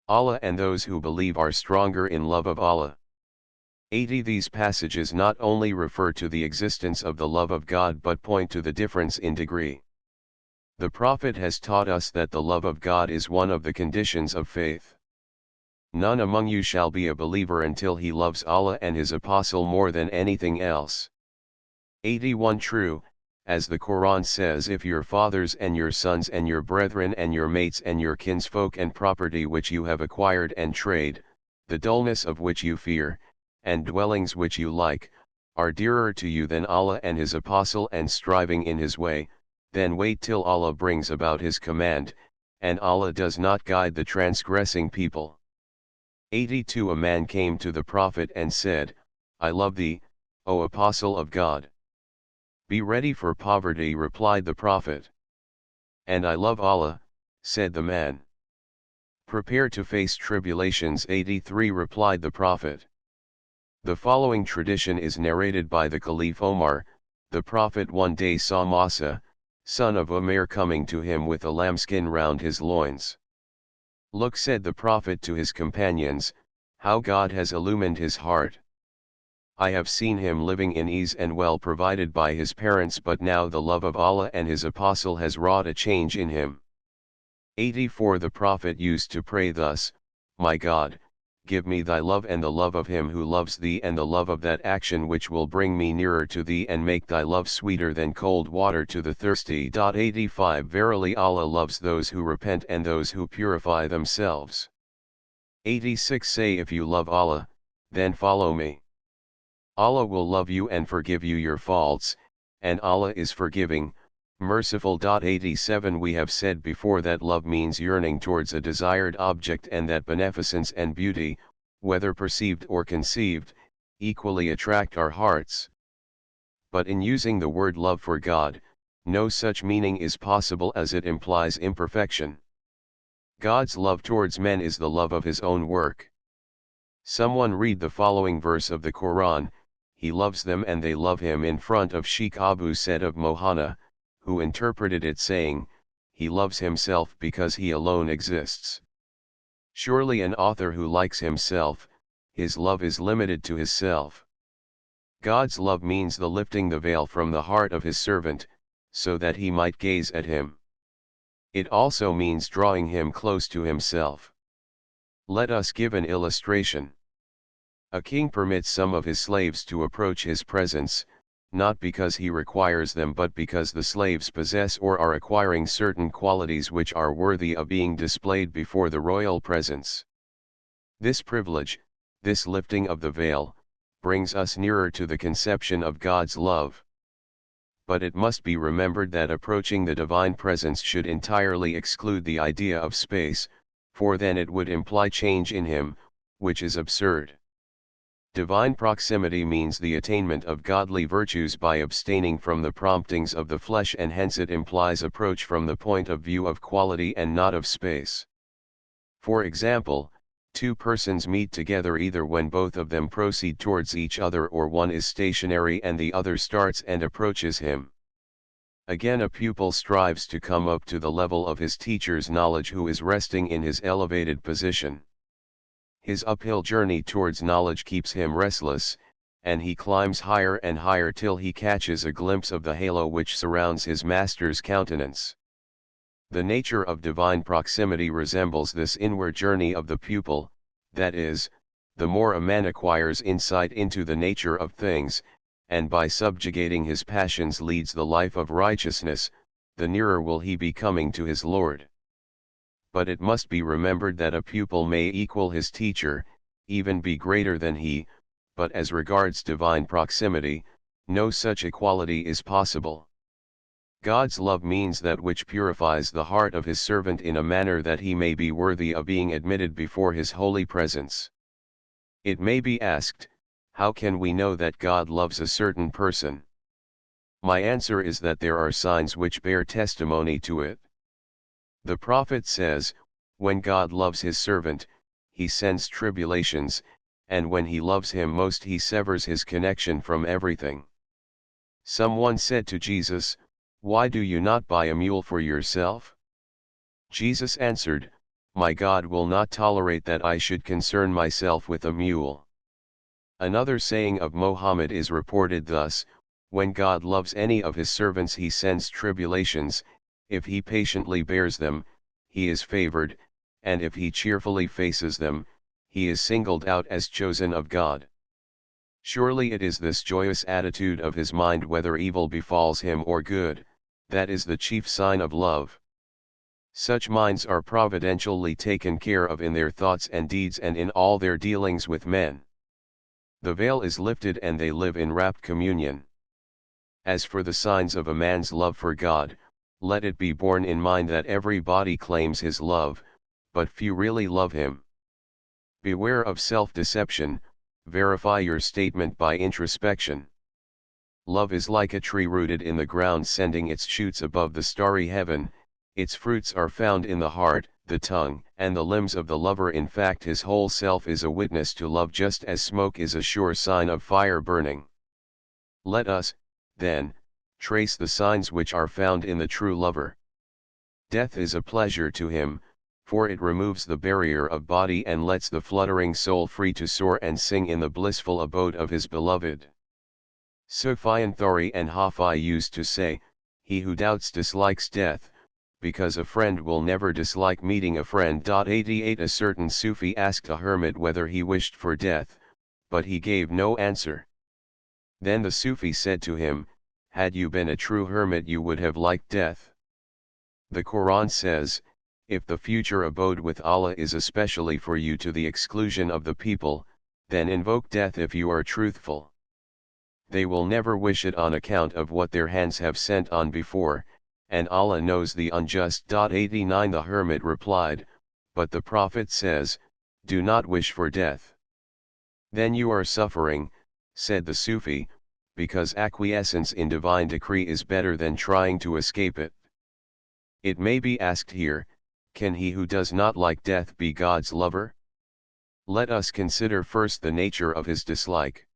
S1: Allah and those who believe are stronger in love of Allah. 80 These passages not only refer to the existence of the love of God but point to the difference in degree. The Prophet has taught us that the love of God is one of the conditions of faith. None among you shall be a believer until he loves Allah and His Apostle more than anything else. 81 True, as the Quran says, if your fathers and your sons and your brethren and your mates and your kinsfolk and property which you have acquired and trade, the dullness of which you fear, and dwellings which you like, are dearer to you than Allah and His Apostle and striving in His way, then wait till Allah brings about His command, and Allah does not guide the transgressing people. 82 A man came to the Prophet and said, I love thee, O Apostle of God. Be ready for poverty, replied the Prophet. And I love Allah, said the man. Prepare to face tribulations. 83 Replied the Prophet. The following tradition is narrated by the Caliph Omar. The Prophet one day saw Masa, son of Umair, coming to him with a lambskin round his loins. Look, said the Prophet to his companions, how God has illumined his heart. I have seen him living in ease and well provided by his parents, but now the love of Allah and His Apostle has wrought a change in him. 84 The Prophet used to pray thus, My God, give me thy love and the love of him who loves thee and the love of that action which will bring me nearer to thee and make thy love sweeter than cold water to the thirsty. 85 Verily Allah loves those who repent and those who purify themselves. 86 Say, if you love Allah, then follow me. Allah will love you and forgive you your faults, and Allah is forgiving, merciful. 87 We have said before that love means yearning towards a desired object, and that beneficence and beauty, whether perceived or conceived, equally attract our hearts. But in using the word love for God, no such meaning is possible, as it implies imperfection. God's love towards men is the love of His own work. Someone read the following verse of the Quran, He loves them and they love Him, in front of Sheikh Abu Said of Mohana, who interpreted it saying, He loves Himself because He alone exists. Surely an author who likes himself, his love is limited to his self. God's love means the lifting the veil from the heart of His servant, so that he might gaze at Him. It also means drawing him close to Himself. Let us give an illustration. A king permits some of his slaves to approach his presence, not because he requires them but because the slaves possess or are acquiring certain qualities which are worthy of being displayed before the royal presence. This privilege, this lifting of the veil, brings us nearer to the conception of God's love. But it must be remembered that approaching the divine presence should entirely exclude the idea of space, for then it would imply change in Him, which is absurd. Divine proximity means the attainment of godly virtues by abstaining from the promptings of the flesh, and hence it implies approach from the point of view of quality and not of space. For example, two persons meet together either when both of them proceed towards each other, or one is stationary and the other starts and approaches him. Again, a pupil strives to come up to the level of his teacher's knowledge, who is resting in his elevated position. His uphill journey towards knowledge keeps him restless, and he climbs higher and higher till he catches a glimpse of the halo which surrounds his master's countenance. The nature of divine proximity resembles this inward journey of the pupil, that is, the more a man acquires insight into the nature of things, and by subjugating his passions leads the life of righteousness, the nearer will he be coming to his Lord. But it must be remembered that a pupil may equal his teacher, even be greater than he, but as regards divine proximity, no such equality is possible. God's love means that which purifies the heart of his servant in a manner that he may be worthy of being admitted before his holy presence. It may be asked, how can we know that God loves a certain person? My answer is that there are signs which bear testimony to it. The prophet says, when God loves his servant, he sends tribulations, and when he loves him most he severs his connection from everything. Someone said to Jesus, why do you not buy a mule for yourself? Jesus answered, my God will not tolerate that I should concern myself with a mule. Another saying of Mohammed is reported thus, when God loves any of his servants he sends tribulations, if he patiently bears them, he is favored, and if he cheerfully faces them, he is singled out as chosen of God. Surely it is this joyous attitude of his mind whether evil befalls him or good, that is the chief sign of love. Such minds are providentially taken care of in their thoughts and deeds and in all their dealings with men. The veil is lifted and they live in rapt communion. As for the signs of a man's love for God, let it be borne in mind that everybody claims his love, but few really love him. Beware of self-deception, verify your statement by introspection. Love is like a tree rooted in the ground sending its shoots above the starry heaven, its fruits are found in the heart, the tongue, and the limbs of the lover. In fact, his whole self is a witness to love, just as smoke is a sure sign of fire burning. Let us, then, trace the signs which are found in the true lover. Death is a pleasure to him, for it removes the barrier of body and lets the fluttering soul free to soar and sing in the blissful abode of his beloved. Sufyan Thawri and Hafi used to say, he who doubts dislikes death, because a friend will never dislike meeting a friend. 88 A certain Sufi asked a hermit whether he wished for death, but he gave no answer. Then the Sufi said to him, had you been a true hermit you would have liked death. The Quran says, if the future abode with Allah is especially for you to the exclusion of the people, then invoke death if you are truthful. They will never wish it on account of what their hands have sent on before, and Allah knows the unjust. 89 The hermit replied, but the Prophet says, do not wish for death. Then you are suffering, said the Sufi, because acquiescence in divine decree is better than trying to escape it. It may be asked here, can he who does not like death be God's lover? Let us consider first the nature of his dislike.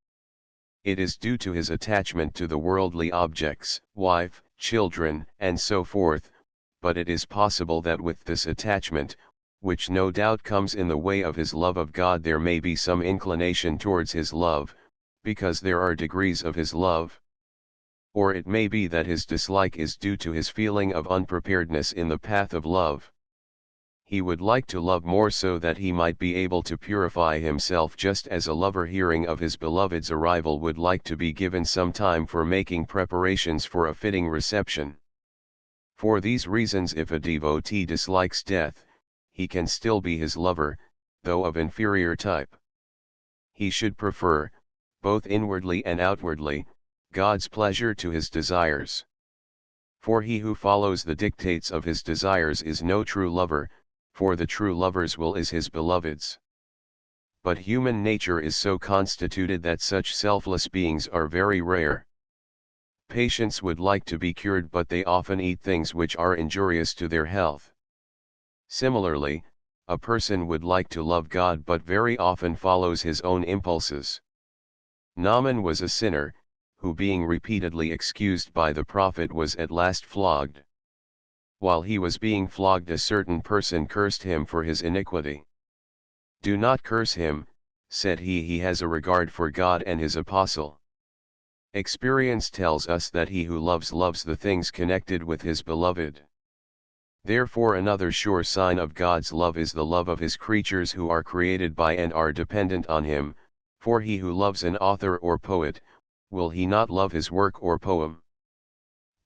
S1: It is due to his attachment to the worldly objects, wife, children, and so forth, but it is possible that with this attachment, which no doubt comes in the way of his love of God, there may be some inclination towards his love, because there are degrees of his love. Or it may be that his dislike is due to his feeling of unpreparedness in the path of love. He would like to love more so that he might be able to purify himself, just as a lover hearing of his beloved's arrival would like to be given some time for making preparations for a fitting reception. For these reasons, if a devotee dislikes death, he can still be his lover, though of inferior type. He should prefer, both inwardly and outwardly, God's pleasure to his desires. For he who follows the dictates of his desires is no true lover, for the true lover's will is his beloved's. But human nature is so constituted that such selfless beings are very rare. Patients would like to be cured, but they often eat things which are injurious to their health. Similarly, a person would like to love God but very often follows his own impulses. Naaman was a sinner, who being repeatedly excused by the Prophet was at last flogged. While he was being flogged, a certain person cursed him for his iniquity. Do not curse him, said he has a regard for God and his apostle. Experience tells us that he who loves the things connected with his beloved. Therefore another sure sign of God's love is the love of his creatures who are created by and are dependent on him, for he who loves an author or poet, will he not love his work or poem?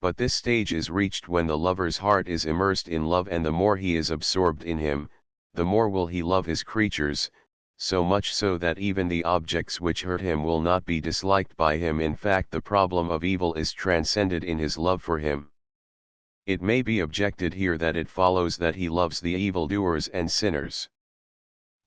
S1: But this stage is reached when the lover's heart is immersed in love, and the more he is absorbed in him, the more will he love his creatures, so much so that even the objects which hurt him will not be disliked by him. In fact, the problem of evil is transcended in his love for him. It may be objected here that it follows that he loves the evildoers and sinners.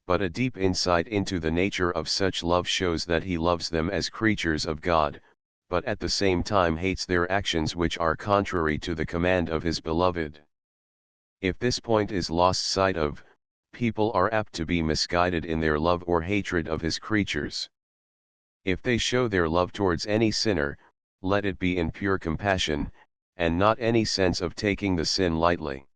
S1: But a deep insight into the nature of such love shows that he loves them as creatures of God, but at the same time hates their actions which are contrary to the command of his beloved. If this point is lost sight of, people are apt to be misguided in their love or hatred of his creatures. If they show their love towards any sinner, let it be in pure compassion, and not any sense of taking the sin lightly.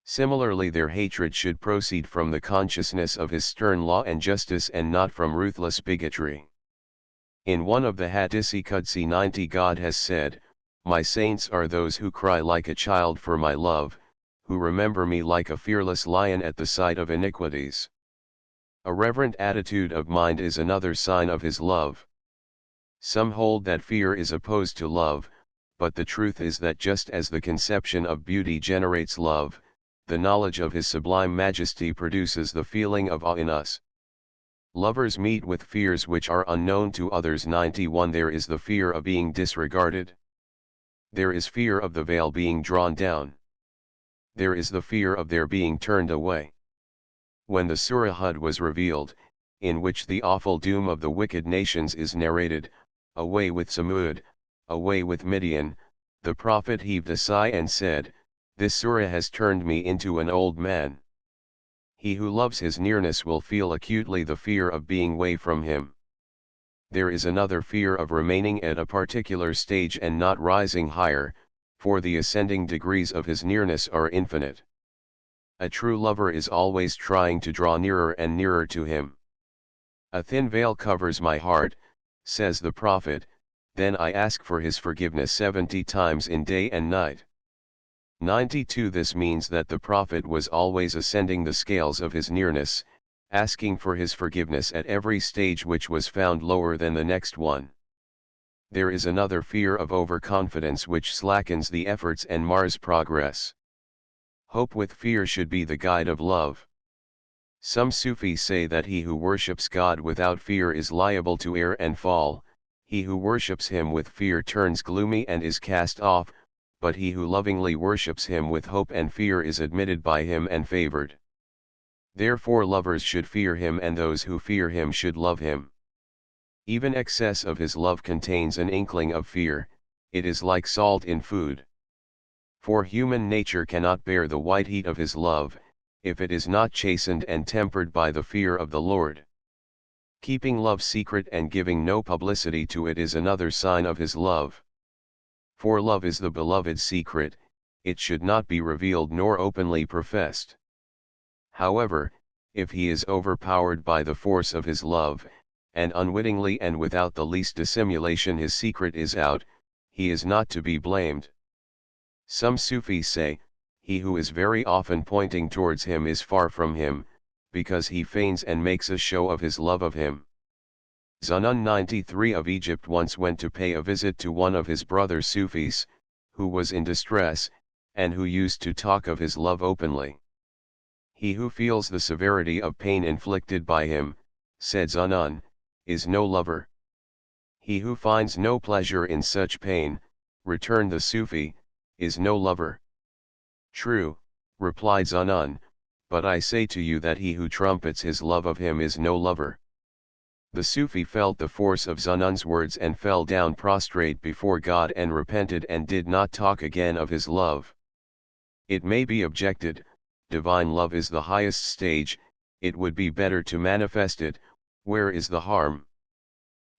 S1: Similarly, their hatred should proceed from the consciousness of his stern law and justice and not from ruthless bigotry. In one of the Hadisi Qudsi 90, God has said, "My saints are those who cry like a child for my love, who remember me like a fearless lion at the sight of iniquities." A reverent attitude of mind is another sign of his love. Some hold that fear is opposed to love, but the truth is that just as the conception of beauty generates love, the knowledge of his sublime majesty produces the feeling of awe in us. Lovers meet with fears which are unknown to others. 91 There is the fear of being disregarded. There is fear of the veil being drawn down. There is the fear of their being turned away. When the Surah Hud was revealed, in which the awful doom of the wicked nations is narrated, away with Samud, away with Midian, the Prophet heaved a sigh and said, "This surah has turned me into an old man." He who loves his nearness will feel acutely the fear of being away from him. There is another fear of remaining at a particular stage and not rising higher, for the ascending degrees of his nearness are infinite. A true lover is always trying to draw nearer and nearer to him. "A thin veil covers my heart," says the Prophet, "then I ask for his forgiveness 70 times in day and night." 92 This means that the Prophet was always ascending the scales of his nearness, asking for his forgiveness at every stage which was found lower than the next one. There is another fear of overconfidence which slackens the efforts and mars progress. Hope with fear should be the guide of love. Some Sufis say that he who worships God without fear is liable to err and fall, he who worships him with fear turns gloomy and is cast off, but he who lovingly worships him with hope and fear is admitted by him and favored. Therefore lovers should fear him and those who fear him should love him. Even excess of his love contains an inkling of fear, it is like salt in food. For human nature cannot bear the white heat of his love, if it is not chastened and tempered by the fear of the Lord. Keeping love secret and giving no publicity to it is another sign of his love. For love is the beloved's secret, it should not be revealed nor openly professed. However, if he is overpowered by the force of his love, and unwittingly and without the least dissimulation his secret is out, he is not to be blamed. Some Sufis say, he who is very often pointing towards him is far from him, because he feigns and makes a show of his love of him. Zunun 93 of Egypt once went to pay a visit to one of his brother Sufis, who was in distress, and who used to talk of his love openly. He who feels the severity of pain inflicted by him, said Zunun, is no lover. He who finds no pleasure in such pain, returned the Sufi, is no lover. True, replied Zunun, but I say to you that he who trumpets his love of him is no lover. The Sufi felt the force of Zunun's words and fell down prostrate before God and repented and did not talk again of his love. It may be objected, divine love is the highest stage, it would be better to manifest it, where is the harm?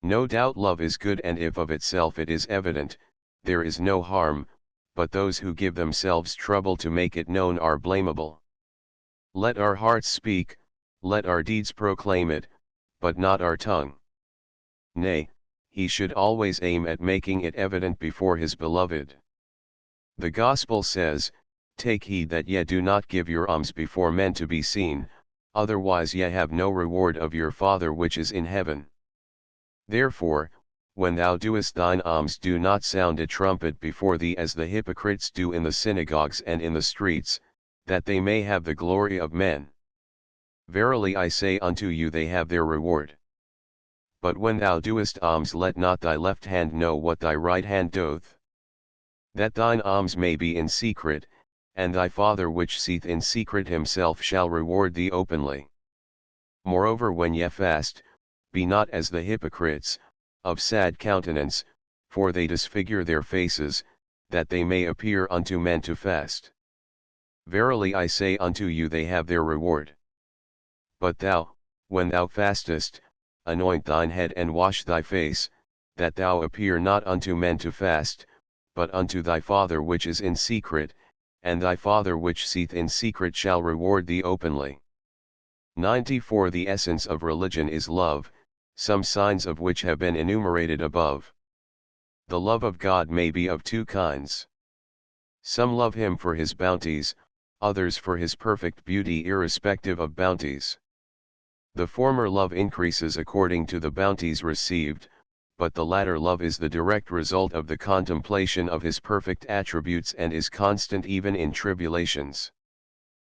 S1: No doubt love is good and if of itself it is evident, there is no harm, but those who give themselves trouble to make it known are blamable. Let our hearts speak, let our deeds proclaim it, but not our tongue. Nay, he should always aim at making it evident before his beloved. The Gospel says, "Take heed that ye do not give your alms before men to be seen, otherwise ye have no reward of your Father which is in heaven." Therefore, when thou doest thine alms, do not sound a trumpet before thee as the hypocrites do in the synagogues and in the streets, that they may have the glory of men. Verily I say unto you, they have their reward. But when thou doest alms, let not thy left hand know what thy right hand doth. that thine alms may be in secret, and thy Father which seeth in secret himself shall reward thee openly. Moreover when ye fast, be not as the hypocrites, of sad countenance, for they disfigure their faces, that they may appear unto men to fast. Verily I say unto you they have their reward. But thou, when thou fastest, anoint thine head and wash thy face, that thou appear not unto men to fast, but unto thy Father which is in secret, and thy Father which seeth in secret shall reward thee openly. 94. The essence of religion is love, some signs of which have been enumerated above. The love of God may be of two kinds. Some love him for his bounties, others for his perfect beauty irrespective of bounties. The former love increases according to the bounties received, but the latter love is the direct result of the contemplation of his perfect attributes and is constant even in tribulations.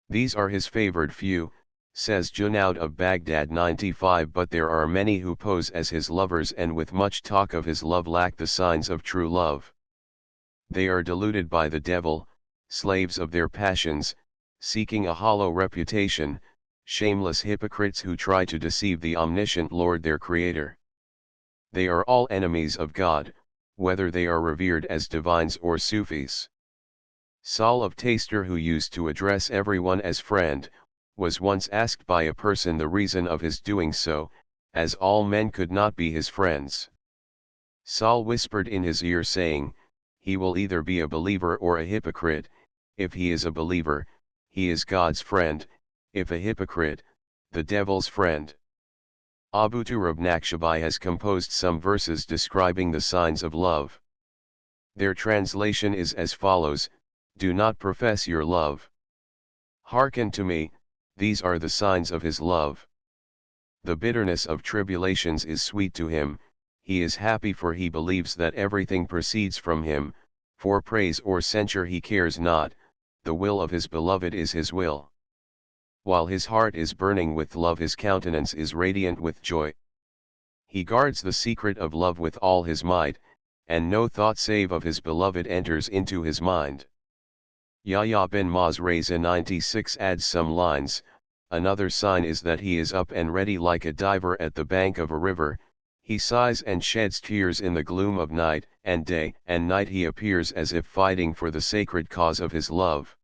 S1: These are his favored few, says Junaid of Baghdad 95. But there are many who pose as his lovers and with much talk of his love lack the signs of true love. They are deluded by the devil, slaves of their passions, seeking a hollow reputation, shameless hypocrites who try to deceive the omniscient Lord their Creator. They are all enemies of God, whether they are revered as divines or Sufis. Saul of Taster, who used to address everyone as friend, was once asked by a person the reason of his doing so, as all men could not be his friends. Saul whispered in his ear saying, he will either be a believer or a hypocrite. If he is a believer, he is God's friend, if a hypocrite, the devil's friend. Abu Turab Naqshbandi has composed some verses describing the signs of love. Their translation is as follows: do not profess your love. Hearken to me, these are the signs of his love. The bitterness of tribulations is sweet to him, he is happy for he believes that everything proceeds from him, for praise or censure he cares not, the will of his beloved is his will. While his heart is burning with love his countenance is radiant with joy. He guards the secret of love with all his might, and no thought save of his beloved enters into his mind. Yahya bin Mazreza 96 adds some lines. Another sign is that he is up and ready like a diver at the bank of a river, he sighs and sheds tears in the gloom of night, and day and night he appears as if fighting for the sacred cause of his love.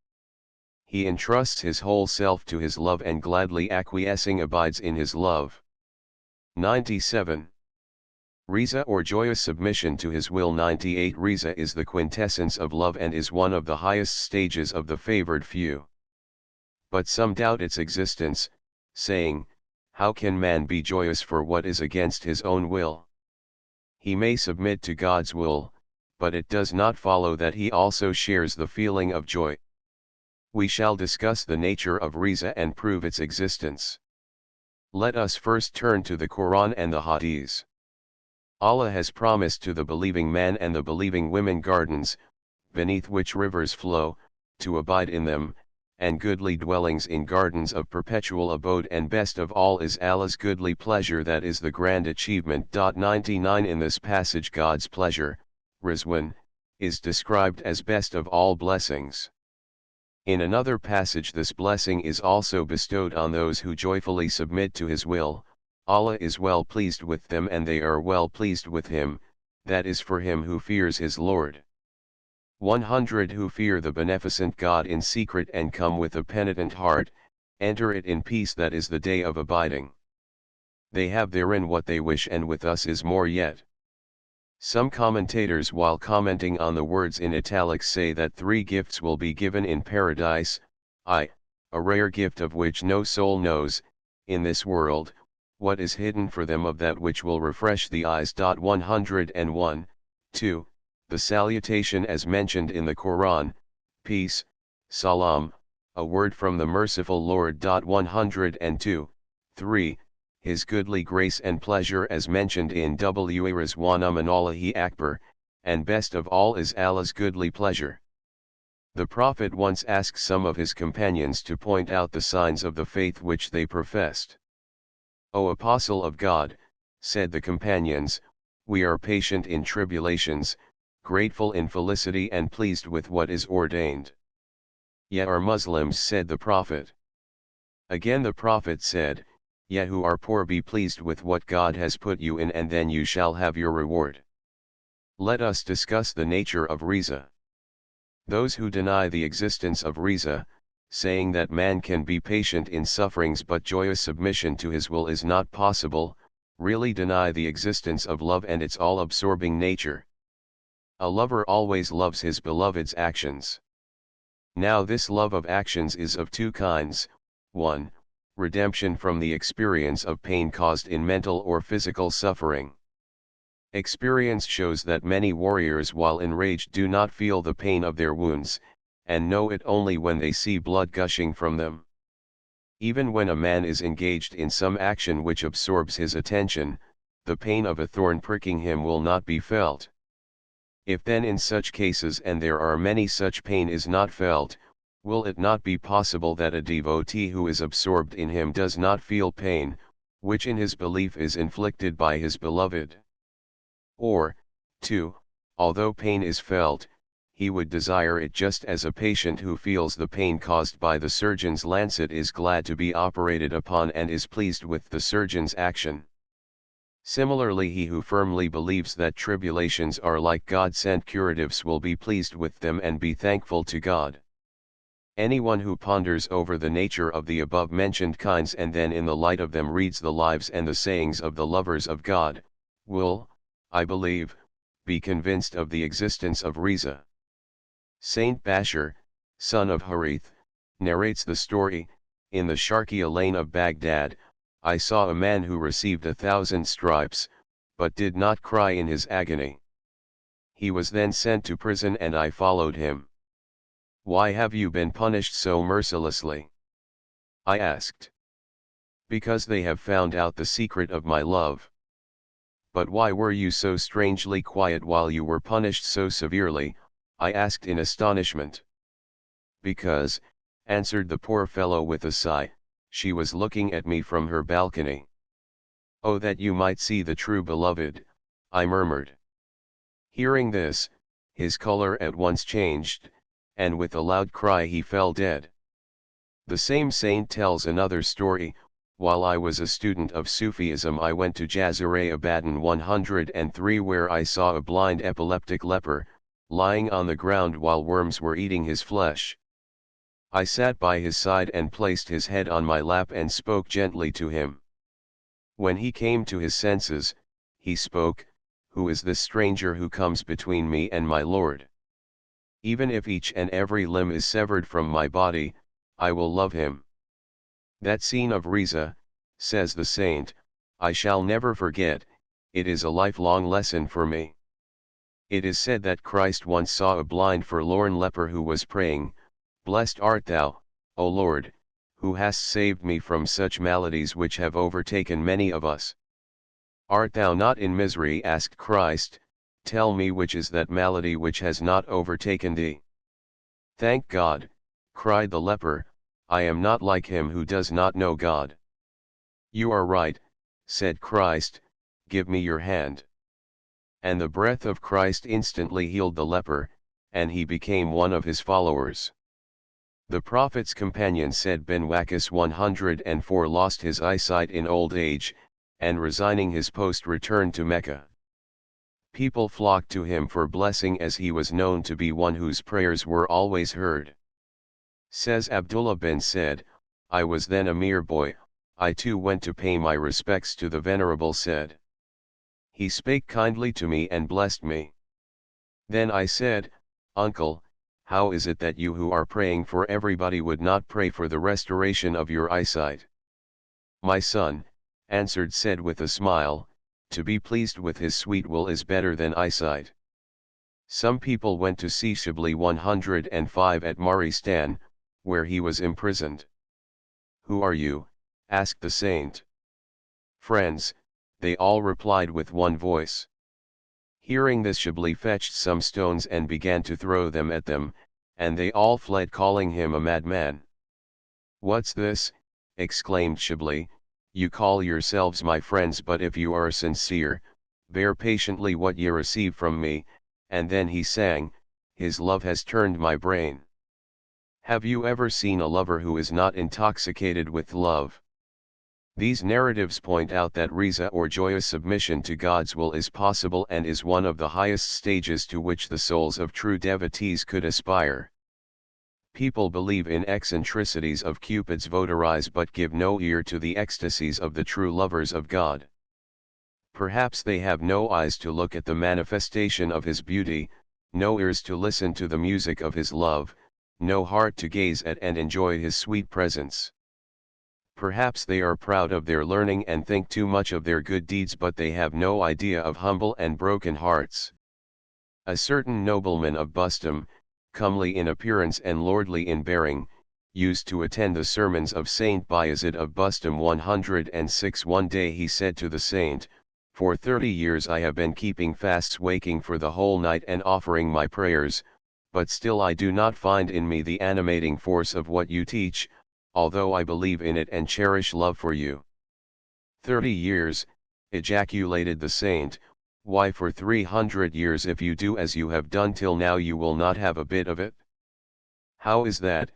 S1: He entrusts his whole self to his love and gladly acquiescing abides in his love. 97. Riza or joyous submission to his will. 98. Riza is the quintessence of love and is one of the highest stages of the favored few. But some doubt its existence, saying, how can man be joyous for what is against his own will? He may submit to God's will, but it does not follow that he also shares the feeling of joy. We shall discuss the nature of Riza and prove its existence. Let us first turn to the Quran and the Hadiths. Allah has promised to the believing man and the believing women gardens, beneath which rivers flow, to abide in them, and goodly dwellings in gardens of perpetual abode, and best of all is Allah's goodly pleasure, that is the grand achievement. 99. In this passage God's pleasure, Rizwan, is described as best of all blessings. In another passage this blessing is also bestowed on those who joyfully submit to his will. Allah is well pleased with them and they are well pleased with him, that is for him who fears his Lord. 100. Who fear the beneficent God in secret and come with a penitent heart, enter it in peace, that is the day of abiding. They have therein what they wish, and with us is more yet. Some commentators, while commenting on the words in italics, say that 3 gifts will be given in paradise, a rare gift of which no soul knows, in this world, what is hidden for them of that which will refresh the eyes. 101, 2. The salutation as mentioned in the Quran, peace, salam, a word from the merciful Lord. 102, 3. His goodly grace and pleasure as mentioned in Wa Rizwana Manallahi Akbar, and best of all is Allah's goodly pleasure. The Prophet once asked some of his companions to point out the signs of the faith which they professed. O Apostle of God, said the companions, we are patient in tribulations, grateful in felicity and pleased with what is ordained. Ye are Muslims, said the Prophet. Again the Prophet said, Ye who are poor, be pleased with what God has put you in, and then you shall have your reward. Let us discuss the nature of Riza. Those who deny the existence of Riza, saying that man can be patient in sufferings but joyous submission to his will is not possible, really deny the existence of love and its all-absorbing nature. A lover always loves his beloved's actions. Now this love of actions is of two kinds: 1. Redemption from the experience of pain caused in mental or physical suffering. Experience shows that many warriors while enraged do not feel the pain of their wounds, and know it only when they see blood gushing from them. Even when a man is engaged in some action which absorbs his attention, the pain of a thorn pricking him will not be felt. If then in such cases, and there are many such, pain is not felt, will it not be possible that a devotee who is absorbed in him does not feel pain, which in his belief is inflicted by his beloved? Or, 2, although pain is felt, he would desire it, just as a patient who feels the pain caused by the surgeon's lancet is glad to be operated upon and is pleased with the surgeon's action. Similarly, he who firmly believes that tribulations are like God-sent curatives will be pleased with them and be thankful to God. Anyone who ponders over the nature of the above-mentioned kinds and then in the light of them reads the lives and the sayings of the lovers of God, will, I believe, be convinced of the existence of Riza. Saint Bashir, son of Harith, narrates the story. In the Sharqiya lane of Baghdad, I saw a man who received 1,000 stripes, but did not cry in his agony. He was then sent to prison and I followed him. Why have you been punished so mercilessly? I asked. Because they have found out the secret of my love. But why were you so strangely quiet while you were punished so severely? I asked in astonishment. Because, answered the poor fellow with a sigh, she was looking at me from her balcony. Oh, that you might see the true beloved, I murmured. Hearing this, his color at once changed, and with a loud cry he fell dead. The same saint tells another story. While I was a student of Sufism, I went to Jazare Abadan 103, where I saw a blind epileptic leper, lying on the ground while worms were eating his flesh. I sat by his side and placed his head on my lap and spoke gently to him. When he came to his senses, he spoke, "Who is this stranger who comes between me and my Lord? Even if each and every limb is severed from my body, I will love him." That scene of Riza, says the saint, I shall never forget. It is a lifelong lesson for me. It is said that Christ once saw a blind forlorn leper who was praying, "Blessed art thou, O Lord, who hast saved me from such maladies which have overtaken many of us." "Art thou not in misery?" asked Christ. "Tell me which is that malady which has not overtaken thee." "Thank God," cried the leper, "I am not like him who does not know God." "You are right," said Christ, "give me your hand." And the breath of Christ instantly healed the leper, and he became one of his followers. The Prophet's companion Said bin Waqas 104 lost his eyesight in old age, and resigning his post returned to Mecca. People flocked to him for blessing, as he was known to be one whose prayers were always heard. Says Abdullah bin Said, "I was then a mere boy, I too went to pay my respects to the venerable Said. He spake kindly to me and blessed me. Then I said, 'Uncle, how is it that you who are praying for everybody would not pray for the restoration of your eyesight?' 'My son,' answered Said with a smile, 'to be pleased with his sweet will is better than eyesight.'" Some people went to see Shibli 105 at Maristan, where he was imprisoned. "Who are you?" asked the saint. "Friends," they all replied with one voice. Hearing this, Shibli fetched some stones and began to throw them at them, and they all fled, calling him a madman. "What's this?" exclaimed Shibli, "you call yourselves my friends, but if you are sincere, bear patiently what ye receive from me, and then he sang, "His love has turned my brain." Have you ever seen a lover who is not intoxicated with love? These narratives point out that riza or joyous submission to God's will is possible and is one of the highest stages to which the souls of true devotees could aspire. People believe in eccentricities of Cupid's votaries but give no ear to the ecstasies of the true lovers of God. Perhaps they have no eyes to look at the manifestation of His beauty, no ears to listen to the music of His love, no heart to gaze at and enjoy His sweet presence. Perhaps they are proud of their learning and think too much of their good deeds, but they have no idea of humble and broken hearts. A certain nobleman of Bustam, comely in appearance and lordly in bearing, used to attend the sermons of Saint Bayezid of Bustam 106. One day he said to the saint, "For 30 years I have been keeping fasts, waking for the whole night and offering my prayers, but still I do not find in me the animating force of what you teach, although I believe in it and cherish love for you." 30 years, ejaculated the saint, "Why for 300 years? If you do as you have done till now you will not have a bit of it." "How is that?"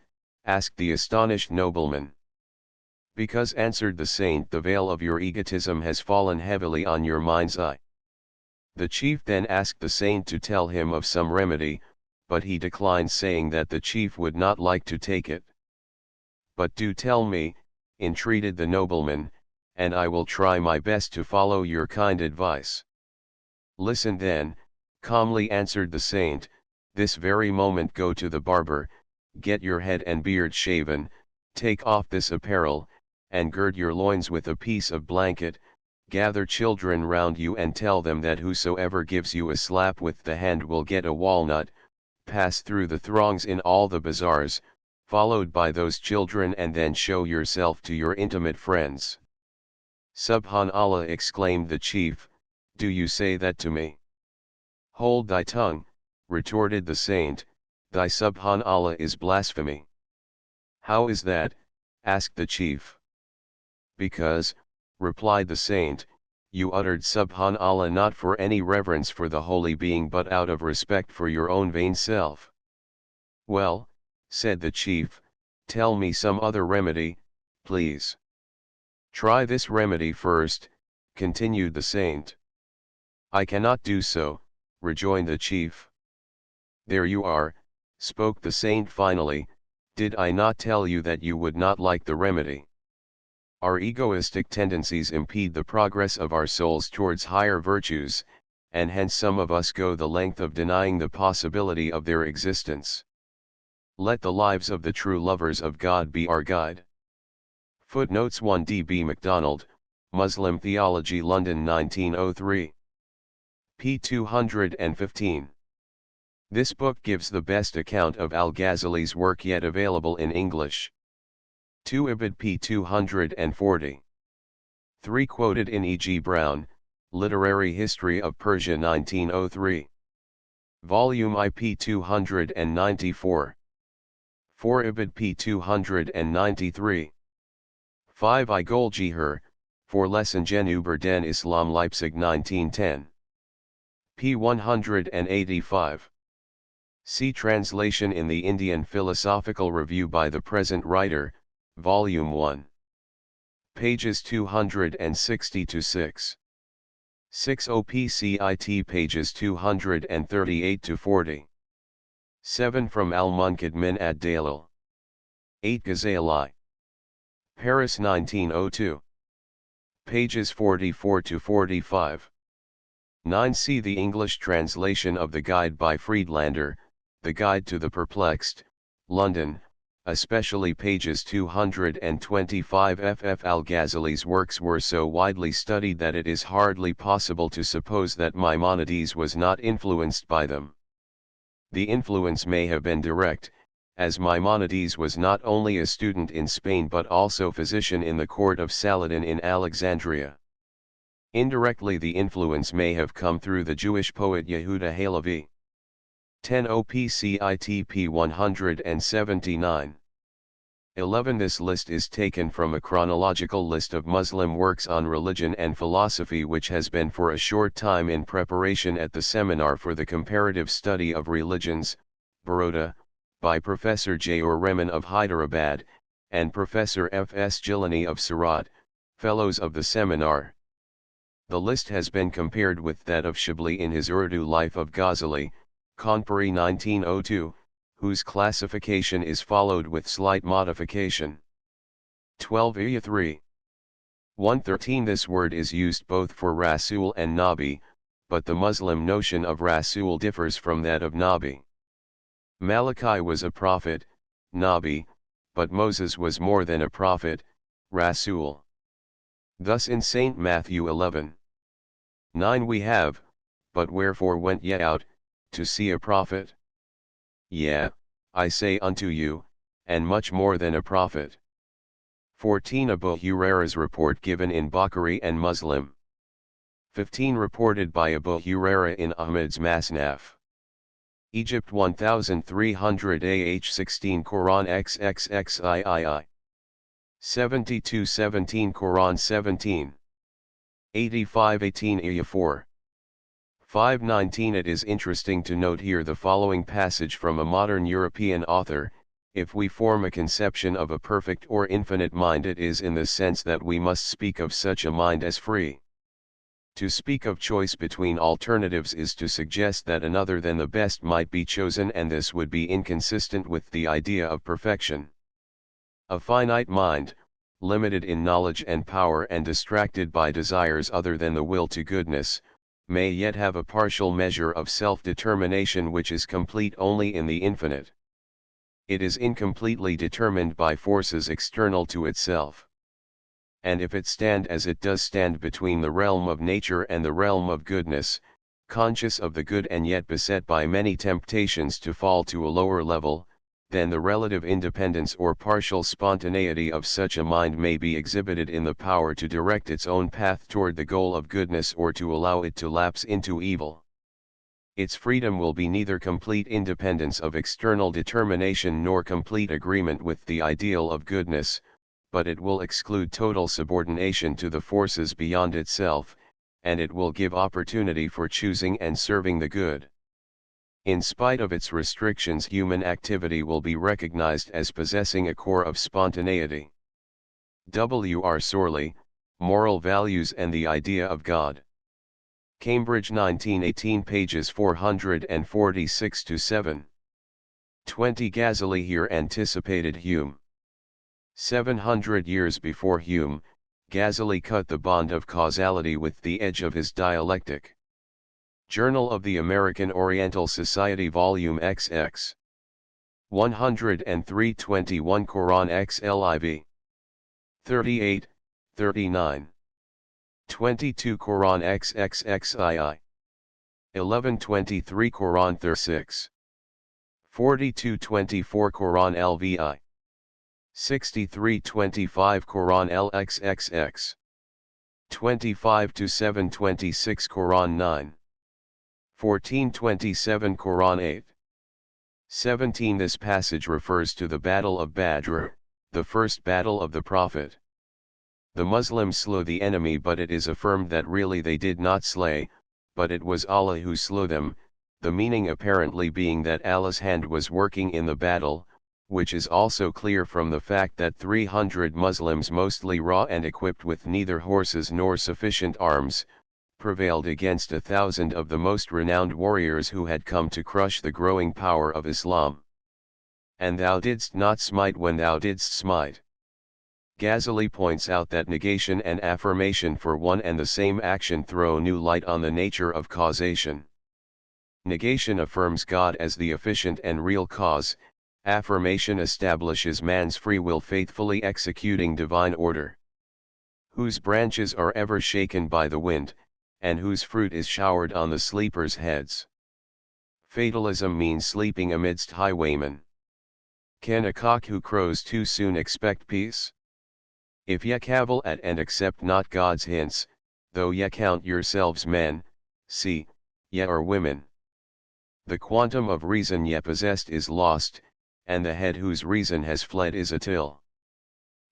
S1: asked the astonished nobleman. "Because," answered the saint, "the veil of your egotism has fallen heavily on your mind's eye." The chief then asked the saint to tell him of some remedy, but he declined, saying that the chief would not like to take it. "But do tell me," entreated the nobleman, "and I will try my best to follow your kind advice." "Listen then," calmly answered the saint, "this very moment go to the barber, get your head and beard shaven, take off this apparel, and gird your loins with a piece of blanket, gather children round you and tell them that whosoever gives you a slap with the hand will get a walnut, pass through the throngs in all the bazaars, followed by those children, and then show yourself to your intimate friends." "Subhanallah," exclaimed the chief, "do you say that to me?" "Hold thy tongue," retorted the saint, "thy Subhanallah is blasphemy." "How is that?" asked the chief. "Because," replied the saint, "you uttered Subhanallah not for any reverence for the holy being but out of respect for your own vain self." "Well," said the chief, "tell me some other remedy, please." "Try this remedy first," continued the saint. "I cannot do so," rejoined the chief. "There you are," spoke the saint finally, "did I not tell you that you would not like the remedy? Our egoistic tendencies impede the progress of our souls towards higher virtues, and hence some of us go the length of denying the possibility of their existence. Let the lives of the true lovers of God be our guide." Footnotes 1 D. B. MacDonald, Muslim Theology, London 1903. p. 215. This book gives the best account of Al-Ghazali's work yet available in English. 2 Ibid p. 240. 3 quoted in E. G. Brown, Literary History of Persia 1903. Volume I p. 294. 4 Ibid p. 293. 5 I Goljiher, for Lesson über den Islam Leipzig 1910. p. 185. See translation in the Indian Philosophical Review by the present writer, Volume 1. Pages 260-6. 6 OPCIT pages 238-40. 7 from Al-Munqidh min ad-Dalil. 8 Ghazali. Paris 1902. Pages 44-45. 9 See the English translation of the Guide by Friedlander, The Guide to the Perplexed, London, especially pages 225 ff. Al-Ghazali's works were so widely studied that it is hardly possible to suppose that Maimonides was not influenced by them. The influence may have been direct, as Maimonides was not only a student in Spain but also physician in the court of Saladin in Alexandria. Indirectly the influence may have come through the Jewish poet Yehuda Halevi. 10 OPCIT p. 179. 11. This list is taken from a chronological list of Muslim works on religion and philosophy which has been for a short time in preparation at the Seminar for the Comparative Study of Religions, Baroda, by Professor J. R. Rehman of Hyderabad, and Professor F. S. Gilani of Surat, Fellows of the Seminar. The list has been compared with that of Shibli in his Urdu Life of Ghazali, Kanpuri 1902, whose classification is followed with slight modification. 12 Iya 3. 113. This word is used both for Rasul and Nabi, but the Muslim notion of Rasul differs from that of Nabi. Malachi was a prophet, Nabi, but Moses was more than a prophet, Rasul. Thus in St. Matthew 11:9 we have, but wherefore went ye out, to see a prophet? Yea, I say unto you, and much more than a prophet. 14. Abu Huraira's report given in Bukhari and Muslim. 15. Reported by Abu Huraira in Ahmad's Masnaf. Egypt 1300 AH 16 Quran XXXIII. 72 17 Quran 17. 85 18 Iya 4. 519. It is interesting to note here the following passage from a modern European author: if we form a conception of a perfect or infinite mind, it is in the sense that we must speak of such a mind as free. To speak of choice between alternatives is to suggest that another than the best might be chosen, and this would be inconsistent with the idea of perfection. A finite mind, limited in knowledge and power and distracted by desires other than the will to goodness, may yet have a partial measure of self-determination which is complete only in the infinite. It is incompletely determined by forces external to itself. And if it stand as it does stand between the realm of nature and the realm of goodness, conscious of the good and yet beset by many temptations to fall to a lower level, then the relative independence or partial spontaneity of such a mind may be exhibited in the power to direct its own path toward the goal of goodness or to allow it to lapse into evil. Its freedom will be neither complete independence of external determination nor complete agreement with the ideal of goodness, but it will exclude total subordination to the forces beyond itself, and it will give opportunity for choosing and serving the good. In spite of its restrictions, human activity will be recognized as possessing a core of spontaneity. W. R. Sorley, Moral Values and the Idea of God. Cambridge 1918 pages 446-7. 20. Ghazali here anticipated Hume. 700 years before Hume, Ghazali cut the bond of causality with the edge of his dialectic. Journal of the American Oriental Society Volume XX. 103 21 Quran XLIV. 38, 39. 22 Quran XXXII. 1123 Quran 36. 4224 Quran LVI. 6325 Quran LXXX. 25 to 726 Quran 9. 1427 Quran 8. 17. This passage refers to the Battle of Badr, the first battle of the Prophet. The Muslims slew the enemy, but it is affirmed that really they did not slay, but it was Allah who slew them, the meaning apparently being that Allah's hand was working in the battle, which is also clear from the fact that 300 Muslims, mostly raw and equipped with neither horses nor sufficient arms, prevailed against 1,000 of the most renowned warriors who had come to crush the growing power of Islam. And thou didst not smite when thou didst smite. Ghazali points out that negation and affirmation for one and the same action throw new light on the nature of causation. Negation affirms God as the efficient and real cause, affirmation establishes man's free will faithfully executing divine order. Whose branches are ever shaken by the wind, and whose fruit is showered on the sleepers' heads. Fatalism means sleeping amidst highwaymen. Can a cock who crows too soon expect peace? If ye cavil at and accept not God's hints, though ye count yourselves men, see, ye are women. The quantum of reason ye possessed is lost, and the head whose reason has fled is a till.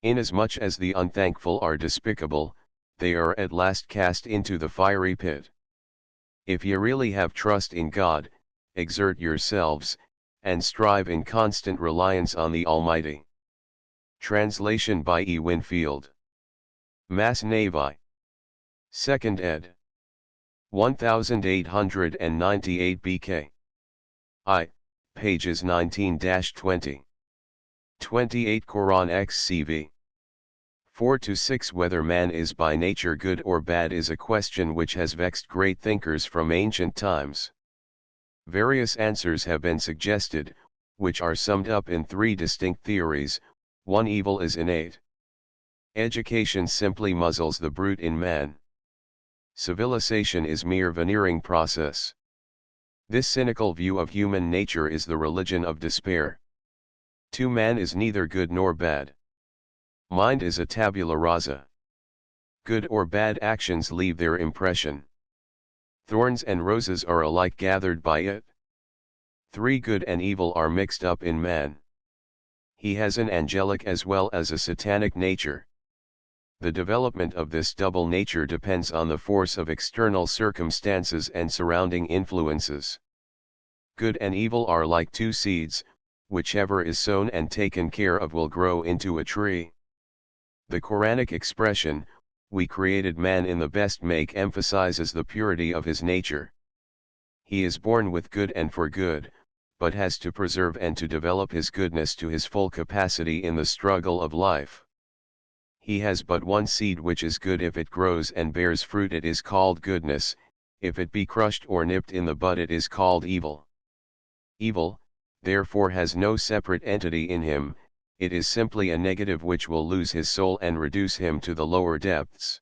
S1: Inasmuch as the unthankful are despicable, they are at last cast into the fiery pit. If ye really have trust in God, exert yourselves, and strive in constant reliance on the Almighty. Translation by E. Winfield. Mass Navi. 2nd ed. 1898 BK. Pages 19-20. 28 Quran XCV. 4-6 Whether man is by nature good or bad is a question which has vexed great thinkers from ancient times. Various answers have been suggested, which are summed up in 3 distinct theories. 1. Evil is innate. Education simply muzzles the brute in man. Civilization is mere veneering process. This cynical view of human nature is the religion of despair. 2. Man is neither good nor bad. Mind is a tabula rasa. Good or bad actions leave their impression. Thorns and roses are alike gathered by it. 3. Good and evil are mixed up in man. He has an angelic as well as a satanic nature. The development of this double nature depends on the force of external circumstances and surrounding influences. Good and evil are like 2 seeds, whichever is sown and taken care of will grow into a tree. The Quranic expression, "We created man in the best make," emphasizes the purity of his nature. He is born with good and for good, but has to preserve and to develop his goodness to his full capacity in the struggle of life. He has but one seed which is good. If it grows and bears fruit it is called goodness, if it be crushed or nipped in the bud it is called evil. Evil, therefore, has no separate entity in him, it is simply a negative which will lose his soul and reduce him to the lower depths.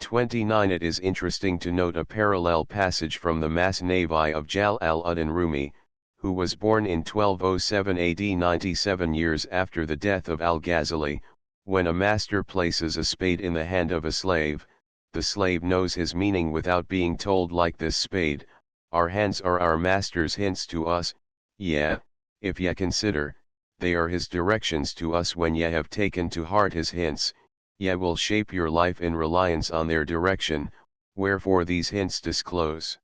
S1: 29. It is interesting to note a parallel passage from the Mass Navi of Jalal-ud-Din Rumi, who was born in 1207 AD, 97 years after the death of Al-Ghazzali. When a master places a spade in the hand of a slave, the slave knows his meaning without being told, like this spade, our hands are our master's hints to us, yeah, if ye consider, they are his directions to us. When ye have taken to heart his hints, ye will shape your life in reliance on their direction, wherefore these hints disclose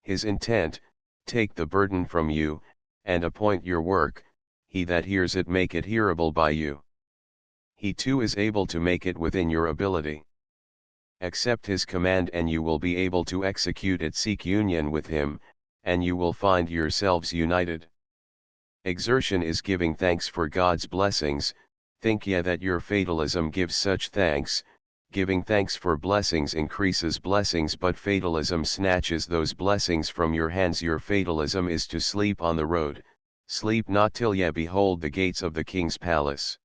S1: his intent. Take the burden from you, and appoint your work, he that hears it make it hearable by you. He too is able to make it within your ability. Accept his command and you will be able to execute it. Seek union with him, and you will find yourselves united. Exertion is giving thanks for God's blessings. Think ye that your fatalism gives such thanks? Giving thanks for blessings increases blessings, but fatalism snatches those blessings from your hands. Your fatalism is to sleep on the road. Sleep not till ye behold the gates of the king's palace.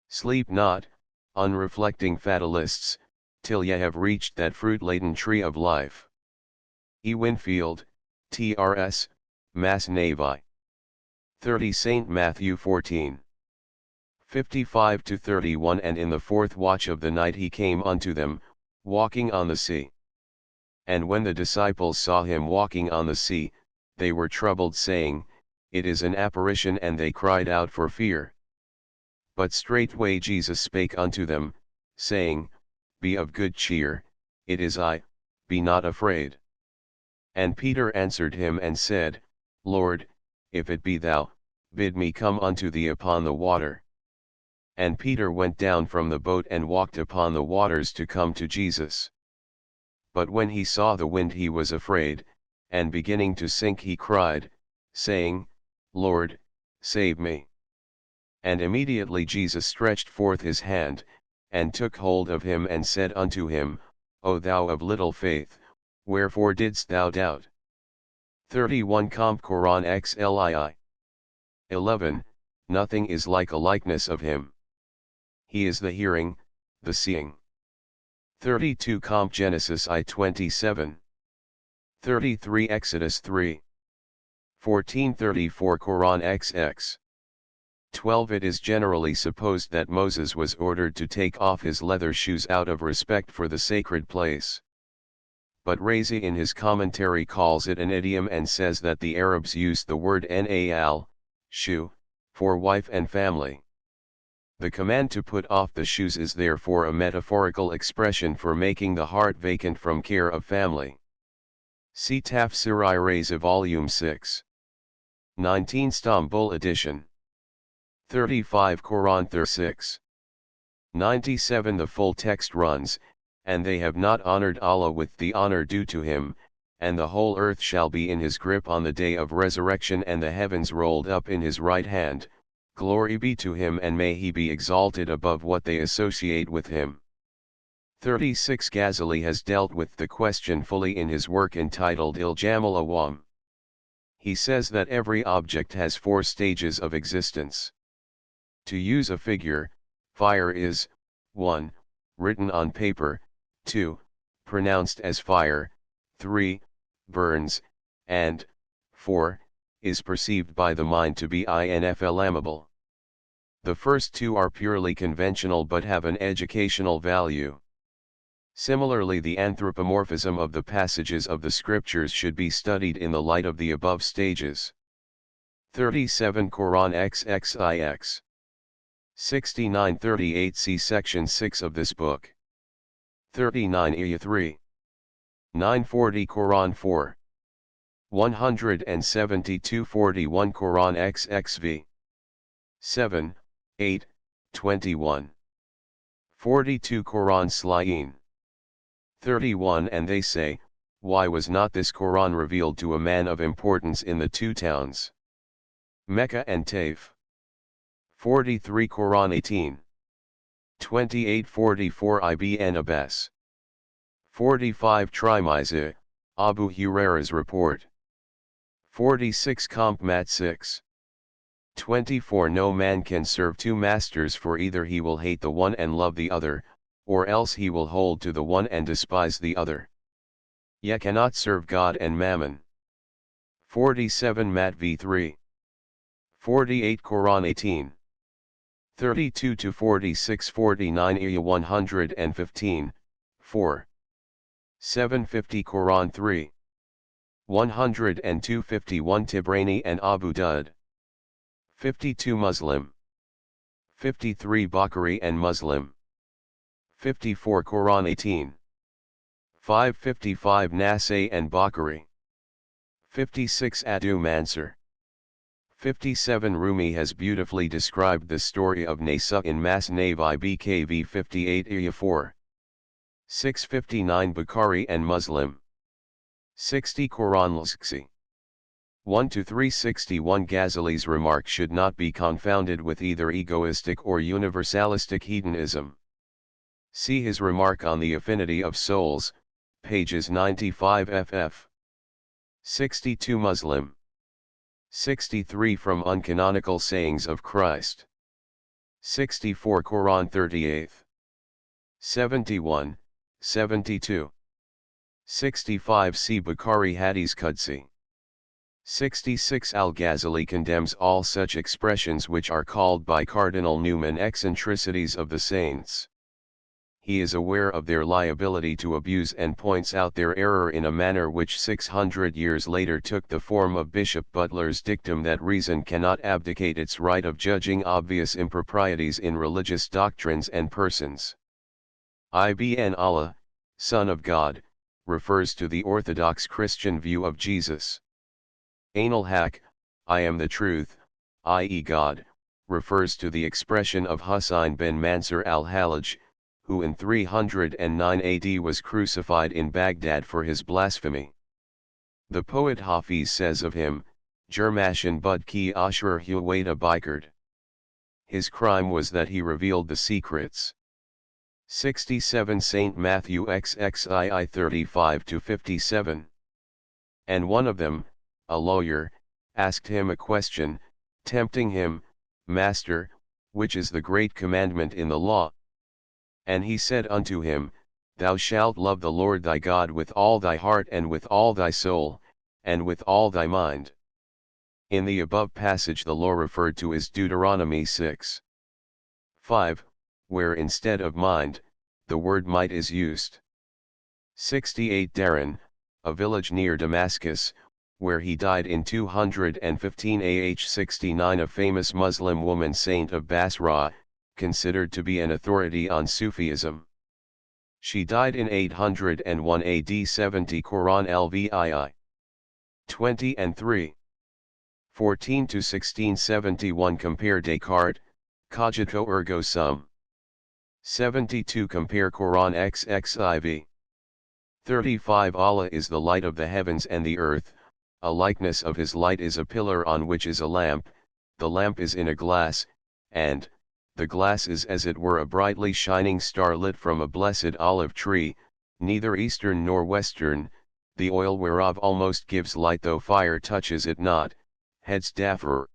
S1: Sleep not, unreflecting fatalists, till ye have reached that fruit-laden tree of life. E. Winfield, T.R.S., Mass Navi. 30 St. Matthew 14. 55-31 And in the 4th watch of the night he came unto them, walking on the sea. And when the disciples saw him walking on the sea, they were troubled, saying, It is an apparition, and they cried out for fear. But straightway Jesus spake unto them, saying, Be of good cheer, it is I, be not afraid. And Peter answered him and said, Lord, if it be thou, bid me come unto thee upon the water. And Peter went down from the boat and walked upon the waters to come to Jesus. But when he saw the wind he was afraid, and beginning to sink he cried, saying, Lord, save me. And immediately Jesus stretched forth his hand, and took hold of him and said unto him, O thou of little faith, wherefore didst thou doubt? 31 Comp Quran XLII. 11. Nothing is like a likeness of him. He is the hearing, the seeing. 32 Comp Genesis I 27. 33 Exodus 3. 1434 Quran XX. 12 It is generally supposed that Moses was ordered to take off his leather shoes out of respect for the sacred place. But Razi in his commentary calls it an idiom and says that the Arabs used the word nal, shoe, for wife and family. The command to put off the shoes is therefore a metaphorical expression for making the heart vacant from care of family. See Tafsir Raza Volume 6. 19 Istanbul edition. 35 Quran 36. 97 The full text runs, and they have not honored Allah with the honor due to him, and the whole earth shall be in his grip on the day of resurrection and the heavens rolled up in his right hand. Glory be to him and may he be exalted above what they associate with him. 36 Ghazali has dealt with the question fully in his work entitled Iljam al-Awam. He says that every object has 4 stages of existence. To use a figure, fire is, 1. Written on paper, 2. Pronounced as fire, 3. Burns, and 4. Is perceived by the mind to be inflammable. The first 2 are purely conventional but have an educational value. Similarly, the anthropomorphism of the passages of the scriptures should be studied in the light of the above stages. 37 Quran XXIX. 6938 see section 6 of this book. 39 Iya 3. 940 Quran 4. 172-41 Quran XXV. 7, 8, 21. 42 Quran Slayin. 31 And they say, why was not this Quran revealed to a man of importance in the 2 towns, Mecca and Taif? 43 Quran 18. 28-44 Ibn Abbas. 45 Tirmidhi, Abu Huraira's report. 46 Comp Mat 6. 24 No man can serve 2 masters, for either he will hate the one and love the other, or else he will hold to the one and despise the other. Ye cannot serve God and Mammon. 47 Mat v3. 48 Quran 18. 32-46 49 Iya 115, 4. 750 Quran 3. 102-51 Tibrani and Abu Dud. 52 Muslim. 53 Bukhari and Muslim. 54 Quran 18. 555 Nasai and Bukhari. 56 Adu Mansur. 57 Rumi has beautifully described the story of Nasa in Masnav Ibkv 58 Iya 4. 659 Bukhari and Muslim. 60 Quran Al-Ghazzali. 1-361 Ghazali's remark should not be confounded with either egoistic or universalistic hedonism. See his remark on the affinity of souls, pages 95 ff. 62 Muslim. 63 From Uncanonical Sayings of Christ. 64 Quran 38. 71, 72. 65 See Bukhari Hadith Qudsi. 66 Al-Ghazali condemns all such expressions which are called by Cardinal Newman eccentricities of the saints. He is aware of their liability to abuse and points out their error in a manner which 600 years later took the form of Bishop Butler's dictum that reason cannot abdicate its right of judging obvious improprieties in religious doctrines and persons. Ibn Allah, Son of God, refers to the Orthodox Christian view of Jesus. Ain al-Haq, I am the truth, i.e. God, refers to the expression of Husayn bin Mansur al-Hallaj, who in 309 AD was crucified in Baghdad for his blasphemy. The poet Hafiz says of him, Jermashin bud ki ashur huwaita bikard. His crime was that he revealed the secrets. 67 St. Matthew XXII 35-57. And one of them, a lawyer, asked him a question, tempting him, Master, which is the great commandment in the law? And he said unto him, Thou shalt love the Lord thy God with all thy heart and with all thy soul, and with all thy mind. In the above passage the law referred to is Deuteronomy 6. 5, where instead of mind, the word might is used. 68 Daran, a village near Damascus, where he died in 215 AH 69 A famous Muslim woman saint of Basra, considered to be an authority on Sufism. She died in 801 AD 70 Quran Lvii. 20 and 3. 14 to 1671 Compare Descartes, Cogito ergo sum. 72 Compare Quran XXIV. 35 Allah is the light of the heavens and the earth, a likeness of his light is a pillar on which is a lamp, the lamp is in a glass, and, the glass is as it were a brightly shining star lit from a blessed olive tree, neither eastern nor western, the oil whereof almost gives light though fire touches it not, heads Dafur.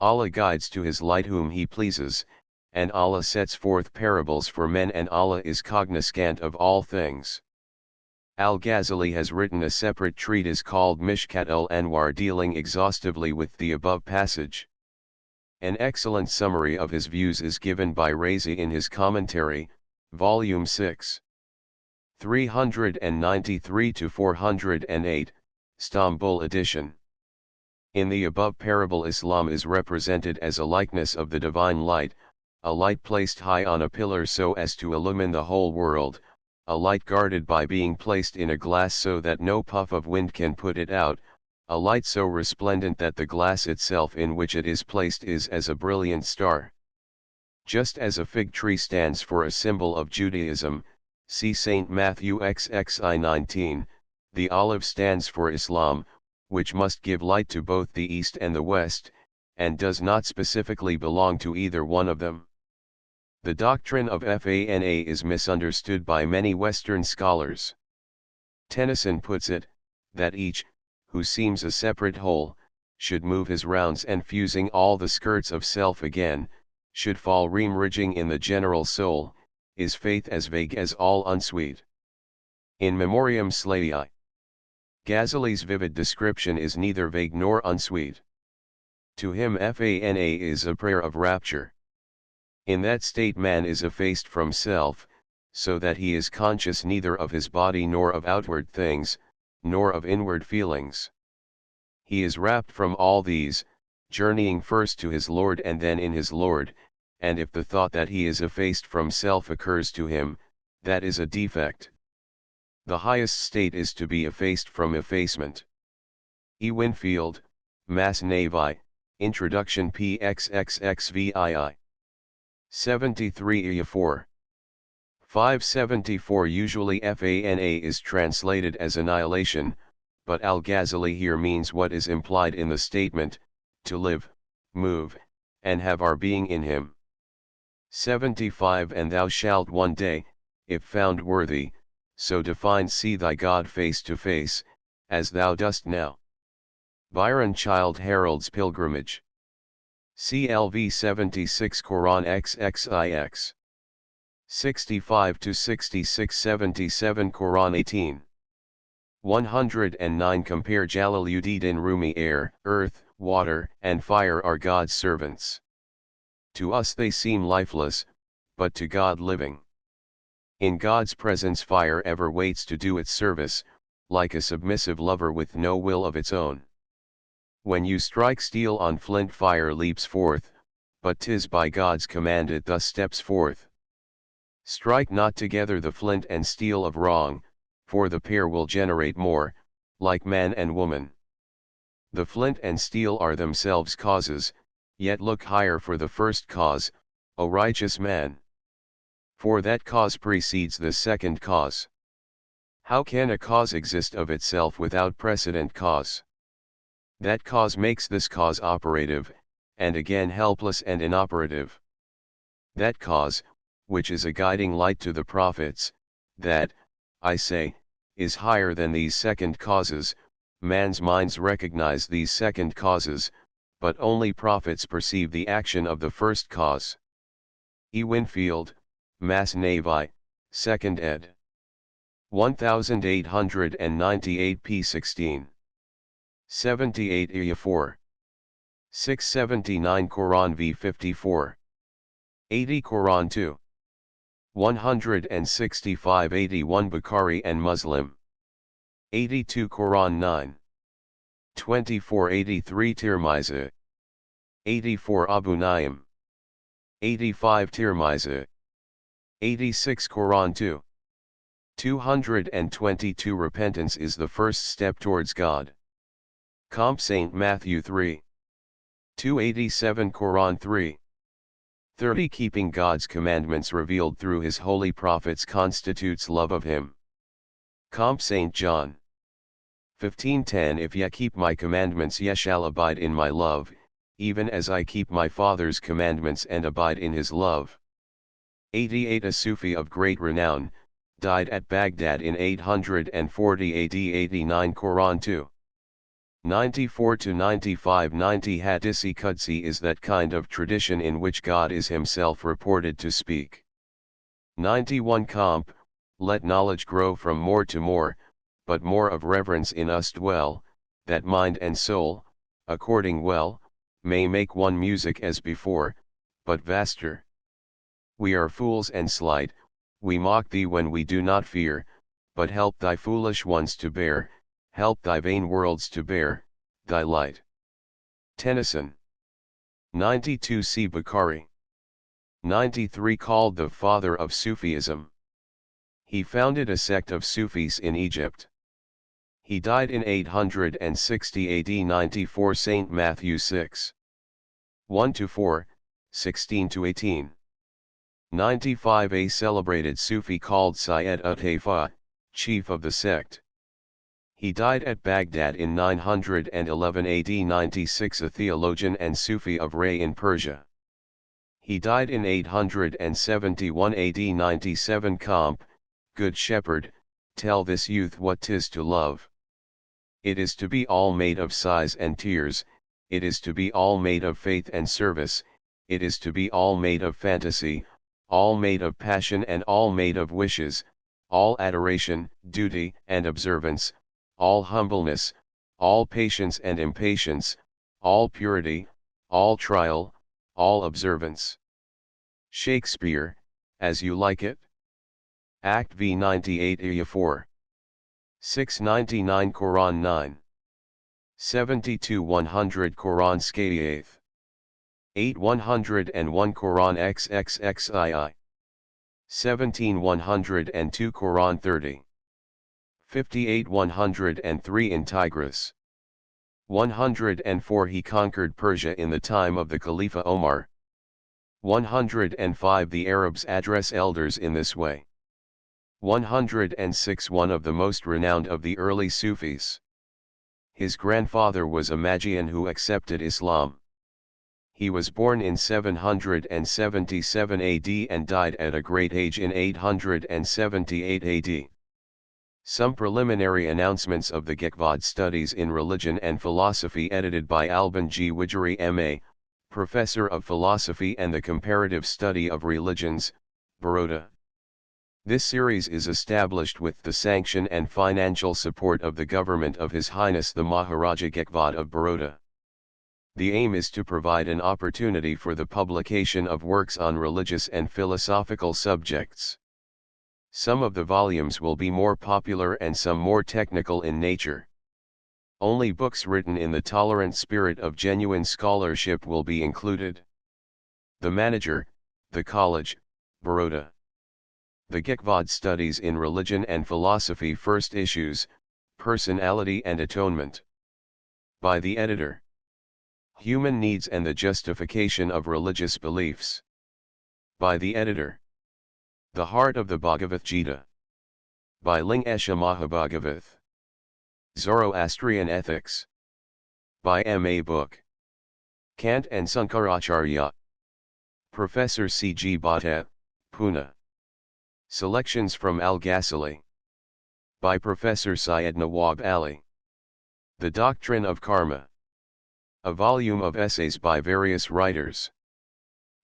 S1: Allah guides to his light whom he pleases, and Allah sets forth parables for men and Allah is cognisant of all things. Al-Ghazali has written a separate treatise called Mishkat al-Anwar dealing exhaustively with the above passage. An excellent summary of his views is given by Razi in his commentary, Volume 6. 393 to 408, Stambul edition. In the above parable Islam is represented as a likeness of the divine light, a light placed high on a pillar so as to illumine the whole world, a light guarded by being placed in a glass so that no puff of wind can put it out, a light so resplendent that the glass itself in which it is placed is as a brilliant star. Just as a fig tree stands for a symbol of Judaism, see St. Matthew XXI 19, the olive stands for Islam, which must give light to both the east and the west, and does not specifically belong to either one of them. The doctrine of Fana is misunderstood by many Western scholars. Tennyson puts it, that each, who seems a separate whole, should move his rounds and fusing all the skirts of self again, should fall remerging in the general soul, is faith as vague as all unsweet. In Memoriam Slayi, Ghazali's vivid description is neither vague nor unsweet. To him Fana is a prayer of rapture. In that state man is effaced from self, so that he is conscious neither of his body nor of outward things, nor of inward feelings. He is rapt from all these, journeying first to his Lord and then in his Lord, and if the thought that he is effaced from self occurs to him, that is a defect. The highest state is to be effaced from effacement. E. Winfield, Mass. Navi, Introduction PXXXVII. 73 4. 574 Usually Fana is translated as annihilation, but Al-Ghazali here means what is implied in the statement, to live, move, and have our being in him. 75 And thou shalt one day, if found worthy, so define see thy God face to face, as thou dost now. Byron Child Harold's Pilgrimage. CLV 76 Quran XXIX. 65 to 66 77 Quran 18. 109 Compare Jalaluddin Rumi Air, earth, water, and fire are God's servants. To us they seem lifeless, but to God living. In God's presence fire ever waits to do its service, like a submissive lover with no will of its own. When you strike steel on flint fire leaps forth, but 'tis by God's command it thus steps forth. Strike not together the flint and steel of wrong, for the pair will generate more, like man and woman. The flint and steel are themselves causes, yet look higher for the first cause, O righteous man. For that cause precedes the second cause. How can a cause exist of itself without precedent cause? That cause makes this cause operative, and again helpless and inoperative. That cause, which is a guiding light to the prophets, that, I say, is higher than these second causes, man's minds recognize these second causes, but only prophets perceive the action of the first cause. E. Winfield, Mass. Navi, 2nd ed. 1898 p. 16. 78 Iya 4. 679 Quran v 54. 80 Quran 2. 165 81 Bukhari and Muslim. 82 Quran 9. 24 83 Tirmizi. 84 Abu Naim. 85 Tirmizi. 86 Quran 2. 222 Repentance is the first step towards God. Comp St. Matthew 3. 287 Quran 3. 30 Keeping God's commandments revealed through his holy prophets constitutes love of him. Comp St. John 15:10 If ye keep my commandments ye shall abide in my love, even as I keep my Father's commandments and abide in his love. 88 A Sufi of great renown, died at Baghdad in 840 AD. 89 Quran 2. 94 to 95 90 Hadisi Qudsi is that kind of tradition in which God is himself reported to speak. 91 Comp, let knowledge grow from more to more, but more of reverence in us dwell, that mind and soul, according well, may make one music as before, but vaster. We are fools and slight, we mock thee when we do not fear, but help thy foolish ones to bear, help thy vain worlds to bear, thy light. Tennyson. 92 C. Bukhari. 93 Called the father of Sufism. He founded a sect of Sufis in Egypt. He died in 860 AD. 94 St. Matthew 6. 1-4, 16-18. 95 A celebrated Sufi called Syed Utaifa, chief of the sect. He died at Baghdad in 911 AD. 96 A theologian and Sufi of Ray in Persia. He died in 871 AD. 97 Comp, Good Shepherd, tell this youth what 'tis to love. It is to be all made of sighs and tears, it is to be all made of faith and service, it is to be all made of fantasy, all made of passion and all made of wishes, all adoration, duty and observance, all humbleness, all patience and impatience, all purity, all trial, all observance. Shakespeare, As You Like It. Act V 98 Iya 4. 699 Quran 9. 72 100 Quran Skayath. 8 101 Quran XXXII. 17 102 Quran 30. 58 103 in Tigris. 104 He conquered Persia in the time of the Khalifa Omar. 105 The Arabs address elders in this way. 106 One of the most renowned of the early Sufis. His grandfather was a Magian who accepted Islam. He was born in 777 AD and died at a great age in 878 AD. Some preliminary announcements of the Gekvad Studies in Religion and Philosophy edited by Alban G. Widgery M.A., Professor of Philosophy and the Comparative Study of Religions, Baroda. This series is established with the sanction and financial support of the government of His Highness the Maharaja Gekvad of Baroda. The aim is to provide an opportunity for the publication of works on religious and philosophical subjects. Some of the volumes will be more popular and some more technical in nature. Only books written in the tolerant spirit of genuine scholarship will be included. The Manager, the College, Baroda. The Gekvad Studies in Religion and Philosophy First Issues, Personality and Atonement. By the Editor. Human Needs and the Justification of Religious Beliefs. By the Editor. The Heart of the Bhagavad Gita. By Lingesha Mahabhagavath. Zoroastrian Ethics. By M.A. Book. Kant and Sankaracharya. Professor C.G. Bhatta, Pune. Selections from Al-Ghazzali. By Professor Syed Nawab Ali. The Doctrine of Karma. A volume of essays by various writers.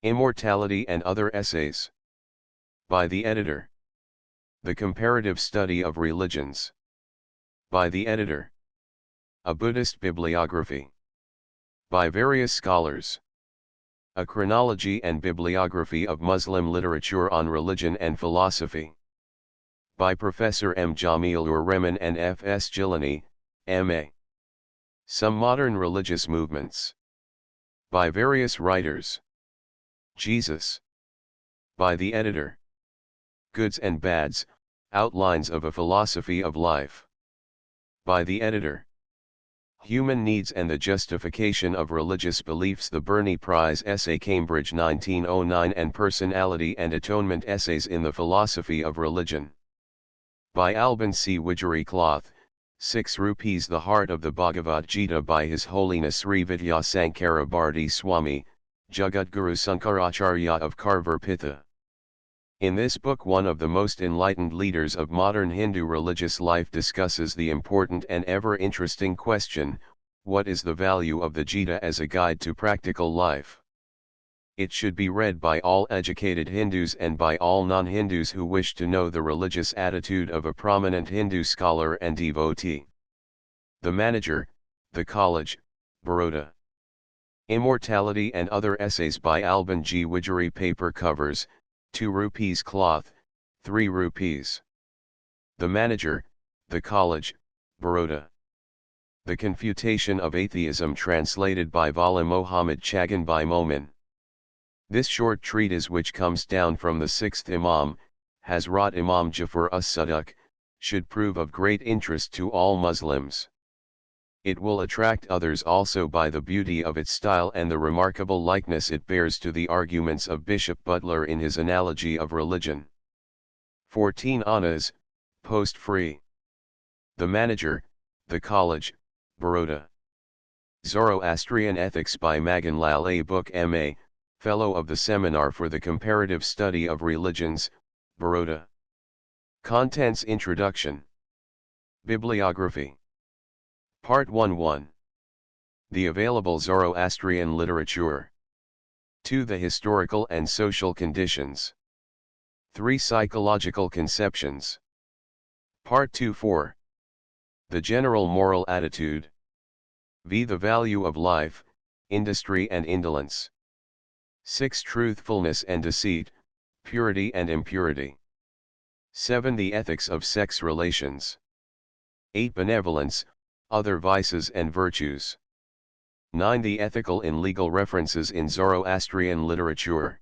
S1: Immortality and Other Essays. By the Editor. The Comparative Study of Religions. By the Editor. A Buddhist Bibliography. By various scholars. A Chronology and Bibliography of Muslim Literature on Religion and Philosophy. By Professor M. Jamil Rehman and F. S. Gilani, M.A. Some Modern Religious Movements. By various writers. Jesus. By the editor. Goods and Bads, Outlines of a Philosophy of Life. By the editor. Human Needs and the Justification of Religious Beliefs, the Burney Prize Essay, Cambridge 1909, and Personality and Atonement Essays in the Philosophy of Religion. By Alban C. Widgery Cloth, 6 rupees. The Heart of the Bhagavad Gita by His Holiness Sri Vidya Sankara Bharti Swami, Jagadguru Sankaracharya of Karvar Pitha. In this book, one of the most enlightened leaders of modern Hindu religious life discusses the important and ever-interesting question, what is the value of the Gita as a guide to practical life? It should be read by all educated Hindus and by all non-Hindus who wish to know the religious attitude of a prominent Hindu scholar and devotee. The Manager, The College, Baroda. Immortality and Other Essays by Alban G. Widgery. Paper covers, 2 rupees. Cloth, 3 rupees. The Manager, The College, Baroda. The Confutation of Atheism, translated by Vala Mohammad Chagan by Momin. This short treatise, which comes down from the 6th Imam, Hazrat Imam Jafar as-Sadiq, should prove of great interest to all Muslims. It will attract others also by the beauty of its style and the remarkable likeness it bears to the arguments of Bishop Butler in his Analogy of Religion. 14 annas, post-free. The Manager, The College, Baroda. Zoroastrian Ethics by Magan Lal, a book M.A., Fellow of the Seminar for the Comparative Study of Religions, Baroda. Contents: Introduction. Bibliography. Part 1. The available Zoroastrian literature. 2. The historical and social conditions. 3. Psychological conceptions. Part 2. 4. The general moral attitude. V. The value of life, industry and indolence. 6. Truthfulness and deceit, purity and impurity. 7. The ethics of sex relations. 8. Benevolence, other vices and virtues. 9. The ethical in legal references in Zoroastrian literature.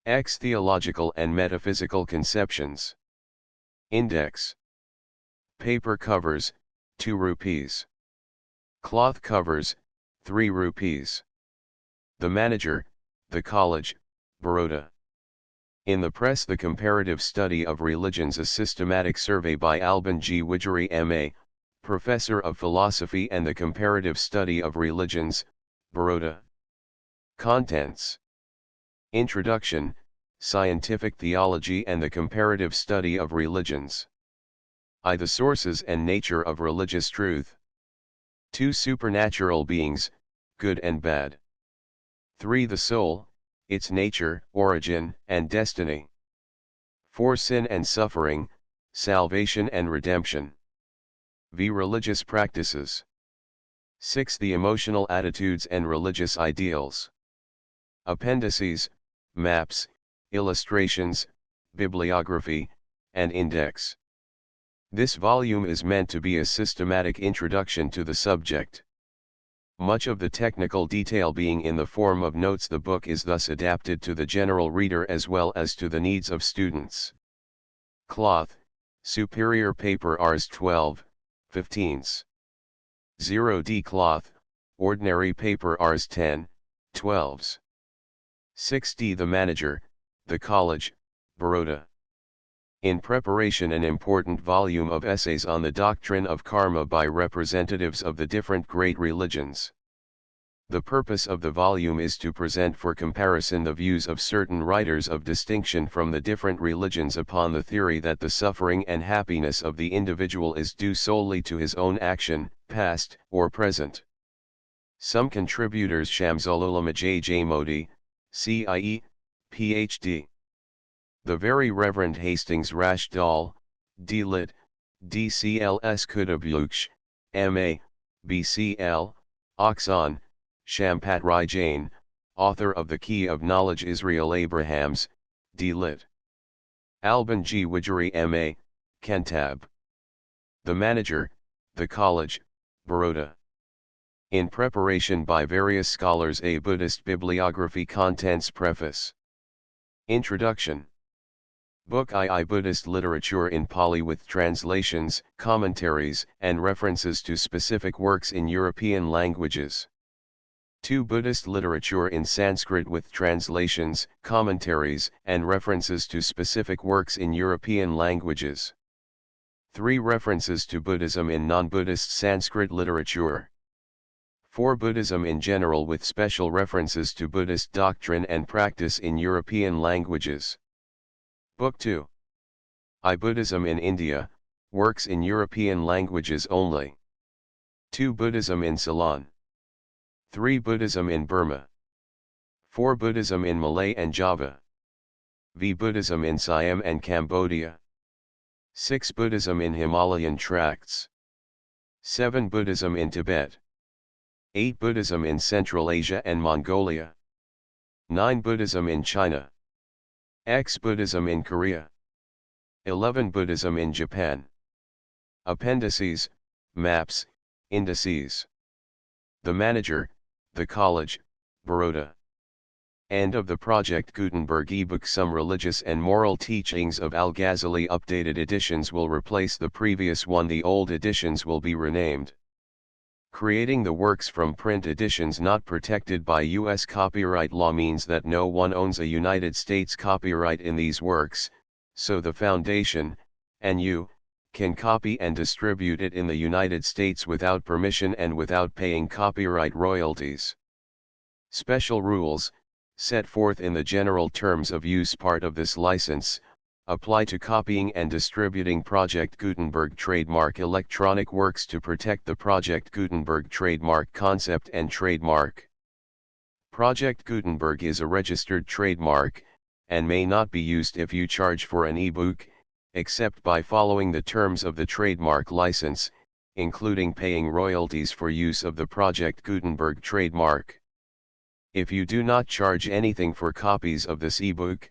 S1: X. Theological and metaphysical conceptions. Index. Paper covers, 2 rupees. Cloth covers, 3 rupees. The Manager, The College, Baroda. In the press, The Comparative Study of Religions, a systematic survey by Alban G. Widgery M.A., Professor of Philosophy and the Comparative Study of Religions, Baroda. Contents. Introduction, Scientific Theology and the Comparative Study of Religions. I. The sources and nature of religious truth. 2. Supernatural beings, good and bad. 3. The soul, its nature, origin, and destiny. 4. Sin and suffering, salvation and redemption. V. Religious practices. 6. The emotional attitudes and religious ideals. Appendices, maps, illustrations, bibliography, and index. This volume is meant to be a systematic introduction to the subject. Much of the technical detail being in the form of notes. The book is thus adapted to the general reader as well as to the needs of students. Cloth, superior paper Rs 12, 15s. 0D cloth, ordinary paper Rs 10, 12s. 6D. The Manager, The College, Baroda. In preparation, an important volume of essays on the doctrine of karma by representatives of the different great religions. The purpose of the volume is to present for comparison the views of certain writers of distinction from the different religions upon the theory that the suffering and happiness of the individual is due solely to his own action, past or present. Some contributors: Shamsululama J. Modi, CIE, Ph.D. The Very Reverend Hastings Rashdal, D.Lit., DCLS Kutabuksh, M.A., BCL, Oxon, Shampat Rai Jain, author of The Key of Knowledge Israel Abrahams, D.Lit. Alban G. Widgery M.A., Kentab. The Manager, The College, Baroda. In preparation by various scholars. A Buddhist bibliography. Contents. Preface. Introduction. Book II. Buddhist literature in Pali with translations, commentaries, and references to specific works in European languages. 2. Buddhist literature in Sanskrit with translations, commentaries, and references to specific works in European languages. 3. References to Buddhism in non-Buddhist Sanskrit literature. 4. Buddhism in general with special references to Buddhist doctrine and practice in European languages. Book 2. Buddhism in India, works in European languages only. 2. Buddhism in Ceylon. 3. Buddhism in Burma. 4. Buddhism in Malay and Java. V. Buddhism in Siam and Cambodia. 6. Buddhism in Himalayan tracts. 7. Buddhism in Tibet. 8. Buddhism in Central Asia and Mongolia. 9. Buddhism in China. X. Buddhism in Korea. 11. Buddhism in Japan. Appendices, maps, indices. The manager, the college, Baroda. End of the Project Gutenberg ebook. Some religious and moral teachings of Al-Ghazali. Updated editions will replace the previous one. The old editions will be renamed. Creating the works from print editions not protected by U.S. copyright law means that no one owns a United States copyright in these works, so the Foundation, and you, can copy and distribute it in the United States without permission and without paying copyright royalties. Special rules, set forth in the general terms of use part of this license, apply to copying and distributing Project Gutenberg trademark electronic works to protect the Project Gutenberg trademark concept and trademark. Project Gutenberg is a registered trademark, and may not be used if you charge for an ebook, except by following the terms of the trademark license, including paying royalties for use of the Project Gutenberg trademark. If you do not charge anything for copies of this ebook,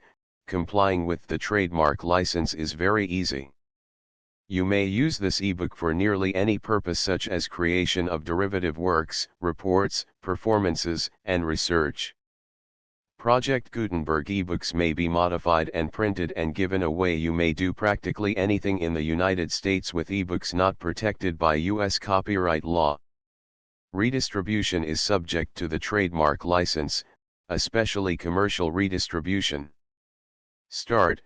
S1: complying with the trademark license is very easy. You may use this ebook for nearly any purpose such as creation of derivative works, reports, performances, and research. Project Gutenberg ebooks may be modified and printed and given away. You may do practically anything in the United States with ebooks not protected by U.S. copyright law. Redistribution is subject to the trademark license, especially commercial redistribution. Start,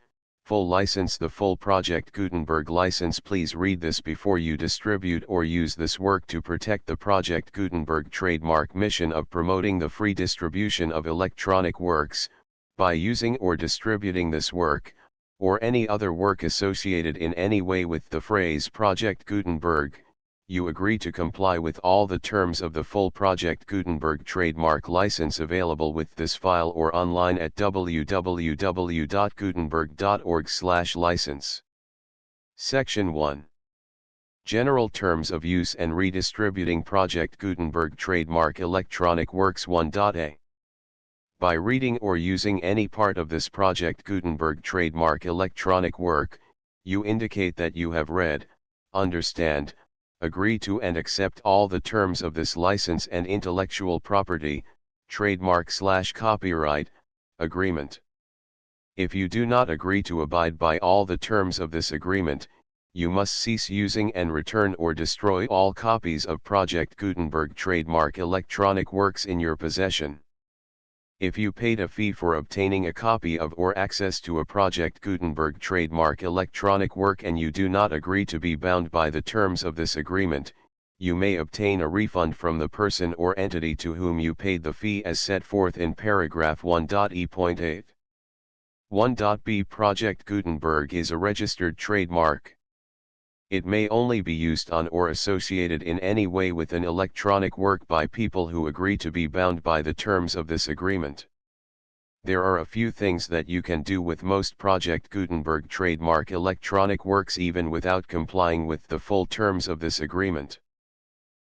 S1: full license. The full Project Gutenberg license. Please read this before you distribute or use this work to protect the Project Gutenberg trademark mission of promoting the free distribution of electronic works, by using or distributing this work, or any other work associated in any way with the phrase Project Gutenberg. You agree to comply with all the terms of the full Project Gutenberg trademark license available with this file or online at www.gutenberg.org/license. Section 1. General Terms of Use and Redistributing Project Gutenberg Trademark Electronic Works 1.a. By reading or using any part of this Project Gutenberg trademark electronic work, you indicate that you have read, understand, agree to and accept all the terms of this license and intellectual property, trademark/copyright, agreement. If you do not agree to abide by all the terms of this agreement, you must cease using and return or destroy all copies of Project Gutenberg trademark electronic works in your possession. If you paid a fee for obtaining a copy of or access to a Project Gutenberg trademark electronic work and you do not agree to be bound by the terms of this agreement, you may obtain a refund from the person or entity to whom you paid the fee as set forth in paragraph 1.e.8. 1.b. Project Gutenberg is a registered trademark. It may only be used on or associated in any way with an electronic work by people who agree to be bound by the terms of this agreement. There are a few things that you can do with most Project Gutenberg trademark electronic works even without complying with the full terms of this agreement.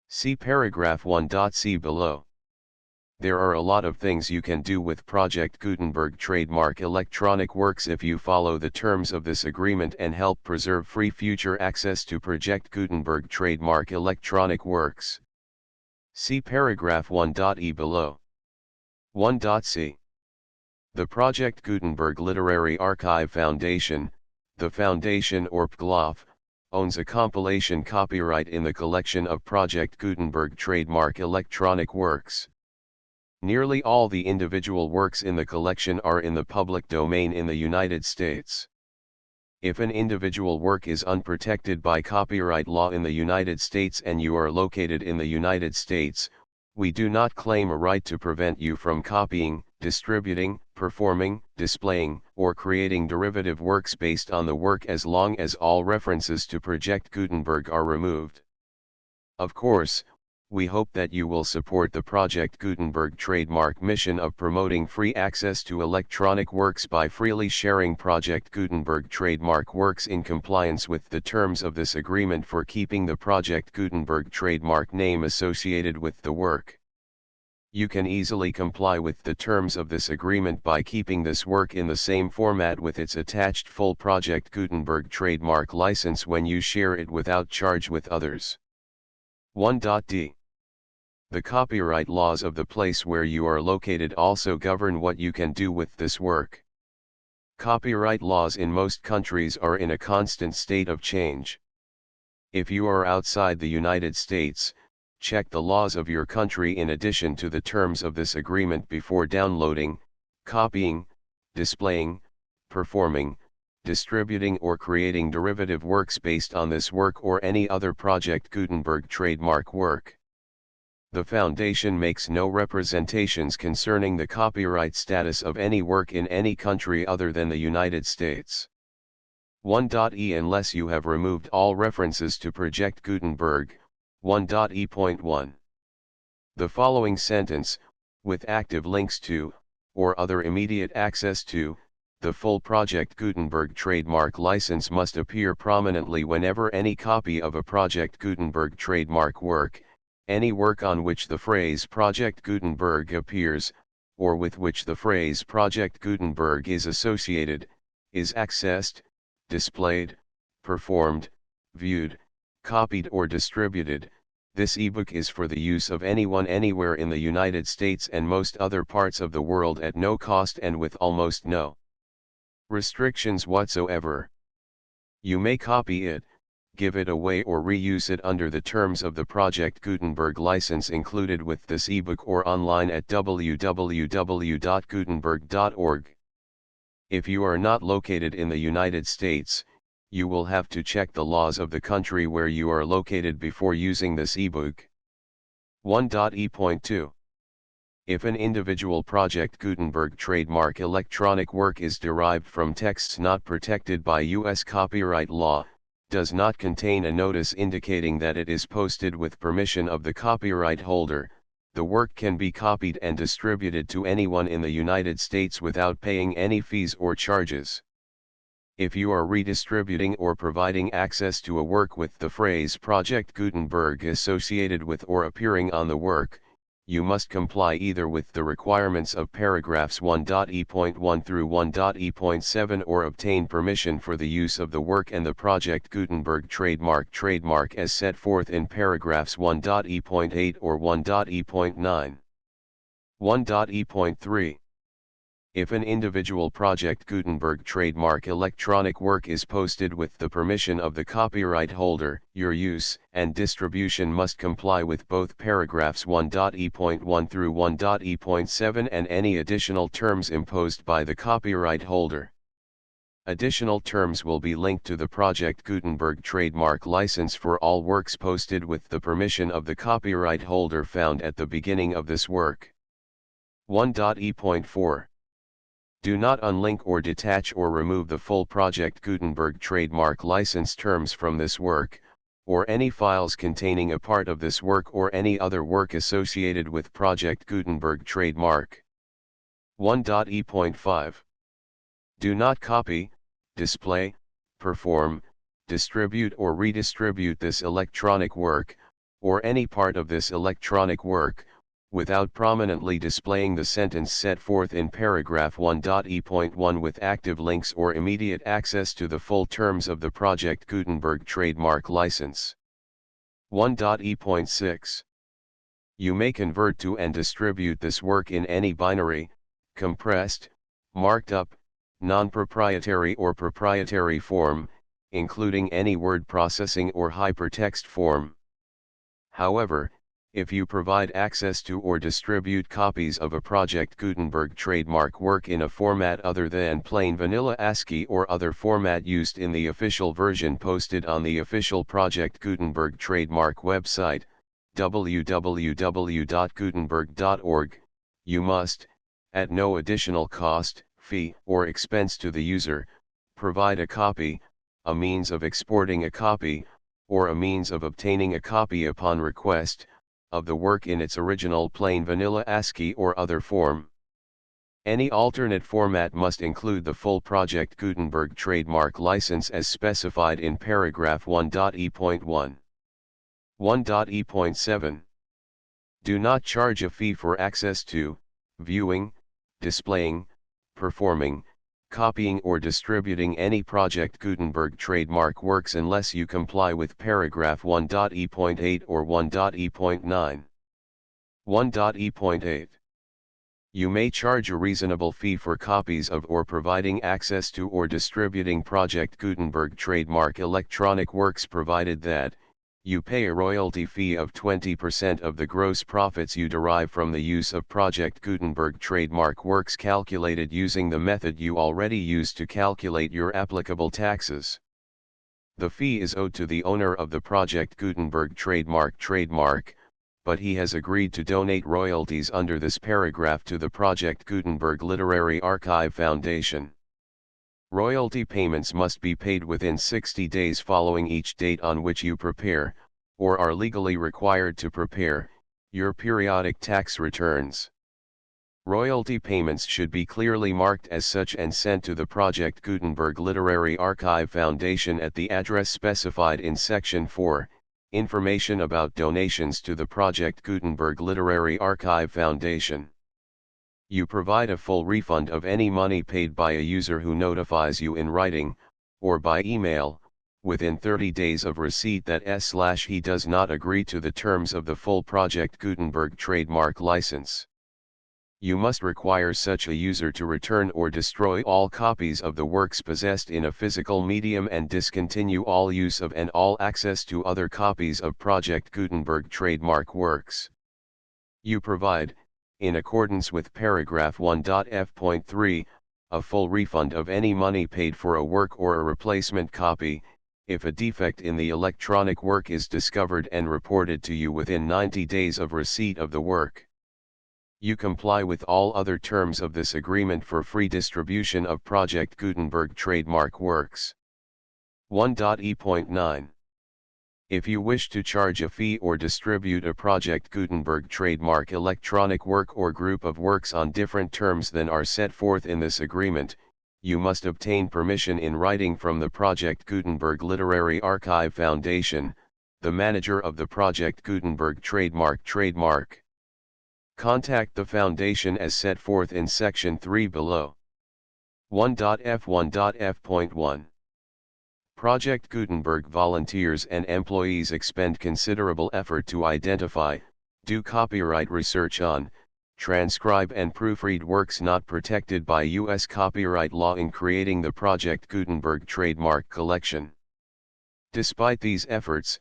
S1: See paragraph 1.c below. There are a lot of things you can do with Project Gutenberg trademark electronic works if you follow the terms of this agreement and help preserve free future access to Project Gutenberg trademark electronic works. See paragraph 1.e below. 1.c. The Project Gutenberg Literary Archive Foundation, the foundation or PGLOF, owns a compilation copyright in the collection of Project Gutenberg trademark electronic works. Nearly all the individual works in the collection are in the public domain in the United States. If an individual work is unprotected by copyright law in the United States and you are located in the United States, we do not claim a right to prevent you from copying, distributing, performing, displaying, or creating derivative works based on the work as long as all references to Project Gutenberg are removed. Of course, we hope that you will support the Project Gutenberg trademark mission of promoting free access to electronic works by freely sharing Project Gutenberg trademark works in compliance with the terms of this agreement for keeping the Project Gutenberg trademark name associated with the work. You can easily comply with the terms of this agreement by keeping this work in the same format with its attached full Project Gutenberg trademark license when you share it without charge with others. 1.d. The copyright laws of the place where you are located also govern what you can do with this work. Copyright laws in most countries are in a constant state of change. If you are outside the United States, check the laws of your country in addition to the terms of this agreement before downloading, copying, displaying, performing, distributing or creating derivative works based on this work or any other Project Gutenberg trademark work. The Foundation makes no representations concerning the copyright status of any work in any country other than the United States. 1.e Unless you have removed all references to Project Gutenberg, 1.e.1. The following sentence, with active links to, or other immediate access to, the full Project Gutenberg trademark license must appear prominently whenever any copy of a Project Gutenberg trademark work, any work on which the phrase Project Gutenberg appears, or with which the phrase Project Gutenberg is associated, is accessed, displayed, performed, viewed, copied or distributed. This ebook is for the use of anyone anywhere in the United States and most other parts of the world at no cost and with almost no restrictions whatsoever. You may copy it, give it away or reuse it under the terms of the Project Gutenberg license included with this ebook or online at www.gutenberg.org. If you are not located in the United States, you will have to check the laws of the country where you are located before using this ebook. 1.e.2. If an individual Project Gutenberg trademark electronic work is derived from texts not protected by U.S. copyright law, does not contain a notice indicating that it is posted with permission of the copyright holder, the work can be copied and distributed to anyone in the United States without paying any fees or charges. If you are redistributing or providing access to a work with the phrase Project Gutenberg associated with or appearing on the work, you must comply either with the requirements of paragraphs 1.e.1 through 1.e.7 or obtain permission for the use of the work and the Project Gutenberg trademark as set forth in paragraphs 1.e.8 or 1.e.9. 1.e.3. If an individual Project Gutenberg trademark electronic work is posted with the permission of the copyright holder, your use and distribution must comply with both paragraphs 1.e.1 through 1.e.7 and any additional terms imposed by the copyright holder. Additional terms will be linked to the Project Gutenberg trademark license for all works posted with the permission of the copyright holder found at the beginning of this work. 1.e.4. Do not unlink or detach or remove the full Project Gutenberg trademark license terms from this work, or any files containing a part of this work or any other work associated with Project Gutenberg trademark. 1.e.5. Do not copy, display, perform, distribute or redistribute this electronic work, or any part of this electronic work, without prominently displaying the sentence set forth in paragraph 1.e.1 with active links or immediate access to the full terms of the Project Gutenberg trademark license. 1.e.6. You may convert to and distribute this work in any binary, compressed, marked up, non-proprietary or proprietary form, including any word processing or hypertext form. However, if you provide access to or distribute copies of a Project Gutenberg trademark work in a format other than plain vanilla ASCII or other format used in the official version posted on the official Project Gutenberg trademark website, www.gutenberg.org, you must, at no additional cost, fee, or expense to the user, provide a copy, a means of exporting a copy, or a means of obtaining a copy upon request, of the work in its original plain vanilla ASCII or other form. Any alternate format must include the full Project Gutenberg trademark license as specified in paragraph 1.e.1. 1.e.7. Do not charge a fee for access to, viewing, displaying, performing, copying or distributing any Project Gutenberg trademark works unless you comply with paragraph 1.e.8 or 1.e.9. 1.e.8. You may charge a reasonable fee for copies of or providing access to or distributing Project Gutenberg trademark electronic works provided that, you pay a royalty fee of 20% of the gross profits you derive from the use of Project Gutenberg trademark works calculated using the method you already use to calculate your applicable taxes. The fee is owed to the owner of the Project Gutenberg trademark, but he has agreed to donate royalties under this paragraph to the Project Gutenberg Literary Archive Foundation. Royalty payments must be paid within 60 days following each date on which you prepare, or are legally required to prepare, your periodic tax returns. Royalty payments should be clearly marked as such and sent to the Project Gutenberg Literary Archive Foundation at the address specified in Section 4, Information about donations to the Project Gutenberg Literary Archive Foundation. You provide a full refund of any money paid by a user who notifies you in writing, or by email, within 30 days of receipt that he does not agree to the terms of the full Project Gutenberg trademark license. You must require such a user to return or destroy all copies of the works possessed in a physical medium and discontinue all use of and all access to other copies of Project Gutenberg trademark works. You provide, in accordance with paragraph 1.f.3, a full refund of any money paid for a work or a replacement copy, if a defect in the electronic work is discovered and reported to you within 90 days of receipt of the work. You comply with all other terms of this agreement for free distribution of Project Gutenberg trademark works. 1.e.9. If you wish to charge a fee or distribute a Project Gutenberg trademark electronic work or group of works on different terms than are set forth in this agreement, you must obtain permission in writing from the Project Gutenberg Literary Archive Foundation, the manager of the Project Gutenberg trademark. Contact the Foundation as set forth in Section 3 below. 1.f.1.f.1. Project Gutenberg volunteers and employees expend considerable effort to identify, do copyright research on, transcribe and proofread works not protected by U.S. copyright law in creating the Project Gutenberg trademark collection. Despite these efforts,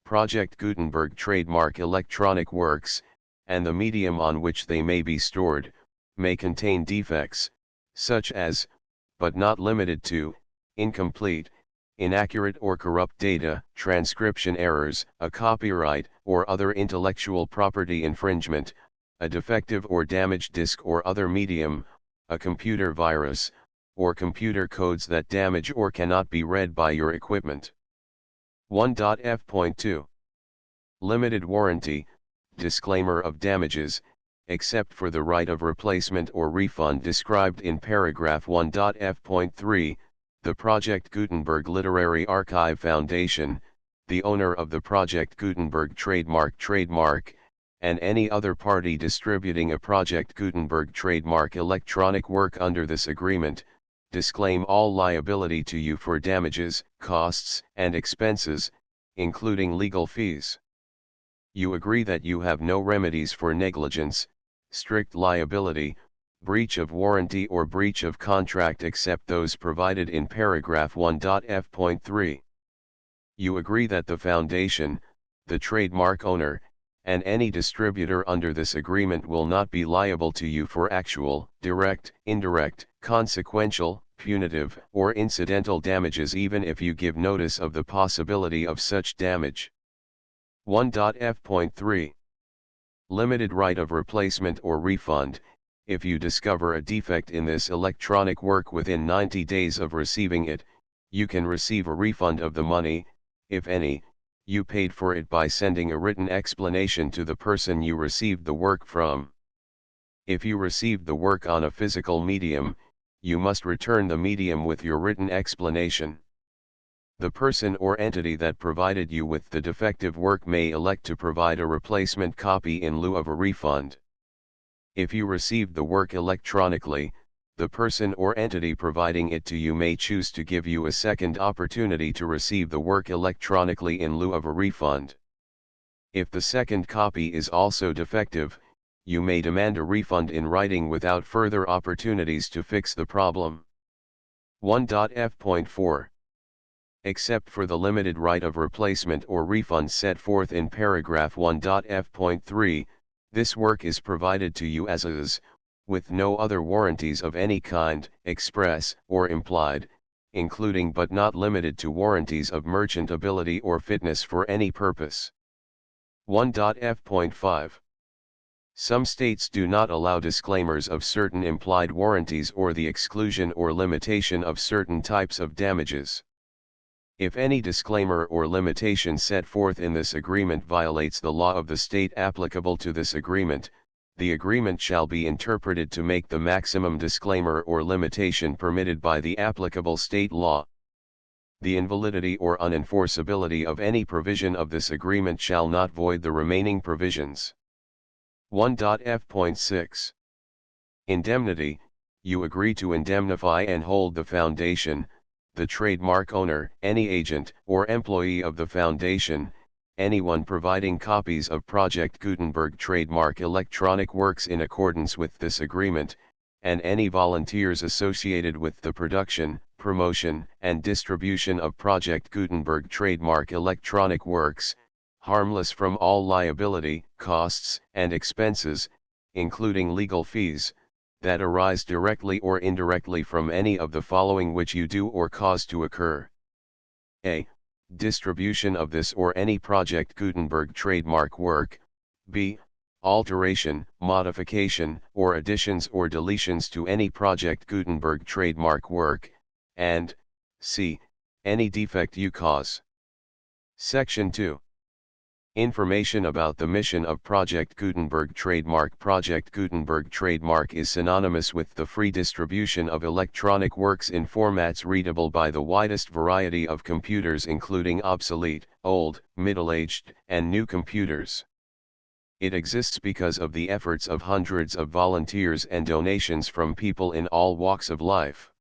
S1: Project Gutenberg trademark electronic works, and the medium on which they may be stored, may contain defects, such as, but not limited to, incomplete, inaccurate or corrupt data, transcription errors, a copyright or other intellectual property infringement, a defective or damaged disk or other medium, a computer virus, or computer codes that damage or cannot be read by your equipment. 1.f.2. Limited warranty, disclaimer of damages, except for the right of replacement or refund described in paragraph 1.f.3, the Project Gutenberg Literary Archive Foundation, the owner of the Project Gutenberg trademark, and any other party distributing a Project Gutenberg trademark electronic work under this agreement, disclaim all liability to you for damages, costs, and expenses, including legal fees. You agree that you have no remedies for negligence, strict liability, breach of warranty or breach of contract except those provided in paragraph 1.f.3. You agree that the foundation, the trademark owner, and any distributor under this agreement will not be liable to you for actual, direct, indirect, consequential, punitive, or incidental damages even if you give notice of the possibility of such damage. 1.f.3. Limited right of replacement or refund. If you discover a defect in this electronic work within 90 days of receiving it, you can receive a refund of the money, if any, you paid for it by sending a written explanation to the person you received the work from. If you received the work on a physical medium, you must return the medium with your written explanation. The person or entity that provided you with the defective work may elect to provide a replacement copy in lieu of a refund. If you received the work electronically, the person or entity providing it to you may choose to give you a second opportunity to receive the work electronically in lieu of a refund. If the second copy is also defective, you may demand a refund in writing without further opportunities to fix the problem. 1.f.4. Except for the limited right of replacement or refund set forth in paragraph 1.f.3, this work is provided to you as is, with no other warranties of any kind, express or implied, including but not limited to warranties of merchantability or fitness for any purpose. 1.f.5. Some states do not allow disclaimers of certain implied warranties or the exclusion or limitation of certain types of damages. If any disclaimer or limitation set forth in this agreement violates the law of the state applicable to this agreement, the agreement shall be interpreted to make the maximum disclaimer or limitation permitted by the applicable state law. The invalidity or unenforceability of any provision of this agreement shall not void the remaining provisions. 1.f.6. Indemnity. You agree to indemnify and hold the foundation, the trademark owner, any agent or employee of the foundation, anyone providing copies of Project Gutenberg trademark electronic works in accordance with this agreement, and any volunteers associated with the production, promotion, and distribution of Project Gutenberg trademark electronic works, harmless from all liability, costs, and expenses, including legal fees, that arise directly or indirectly from any of the following which you do or cause to occur. A. Distribution of this or any Project Gutenberg trademark work. B. Alteration, modification, or additions or deletions to any Project Gutenberg trademark work, and C. Any defect you cause. Section 2. Information about the mission of Project Gutenberg trademark. Project Gutenberg trademark is synonymous with the free distribution of electronic works in formats readable by the widest variety of computers including obsolete, old, middle-aged, and new computers. It exists because of the efforts of hundreds of volunteers and donations from people in all walks of life.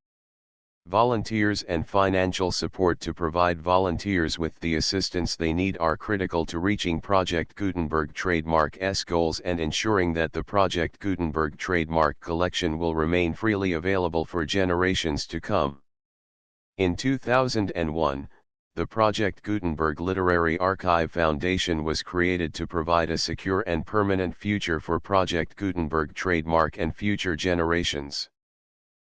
S1: Volunteers and financial support to provide volunteers with the assistance they need are critical to reaching Project Gutenberg trademark's goals and ensuring that the Project Gutenberg trademark collection will remain freely available for generations to come. In 2001, the Project Gutenberg Literary Archive Foundation was created to provide a secure and permanent future for Project Gutenberg trademark and future generations.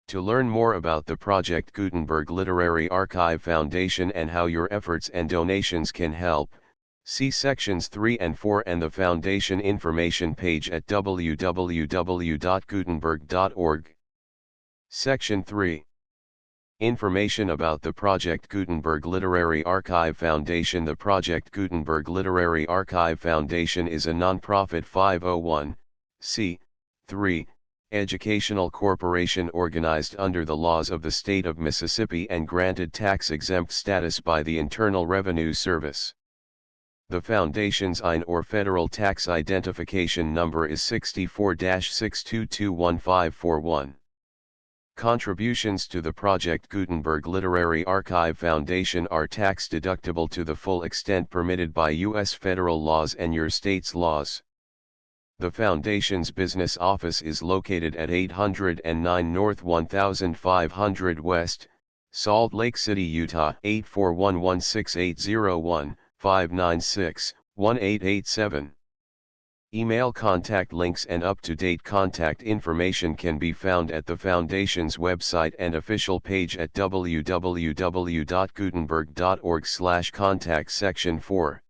S1: To learn more about the Project Gutenberg Literary Archive Foundation and how your efforts and donations can help, see sections 3 and 4 and the Foundation information page at www.gutenberg.org. Section 3. Information about the Project Gutenberg Literary Archive Foundation. The Project Gutenberg Literary Archive Foundation is a non-profit 501(c)(3) educational corporation organized under the laws of the state of Mississippi and granted tax-exempt status by the Internal Revenue Service. The Foundation's IN or Federal Tax Identification Number is 64-6221541. Contributions to the Project Gutenberg Literary Archive Foundation are tax-deductible to the full extent permitted by U.S. federal laws and your state's laws. The Foundation's business office is located at 809 North 1500 West, Salt Lake City, Utah 841168015961887. Email contact links and up-to-date contact information can be found at the Foundation's website and official page at www.gutenberg.org/contact section 4.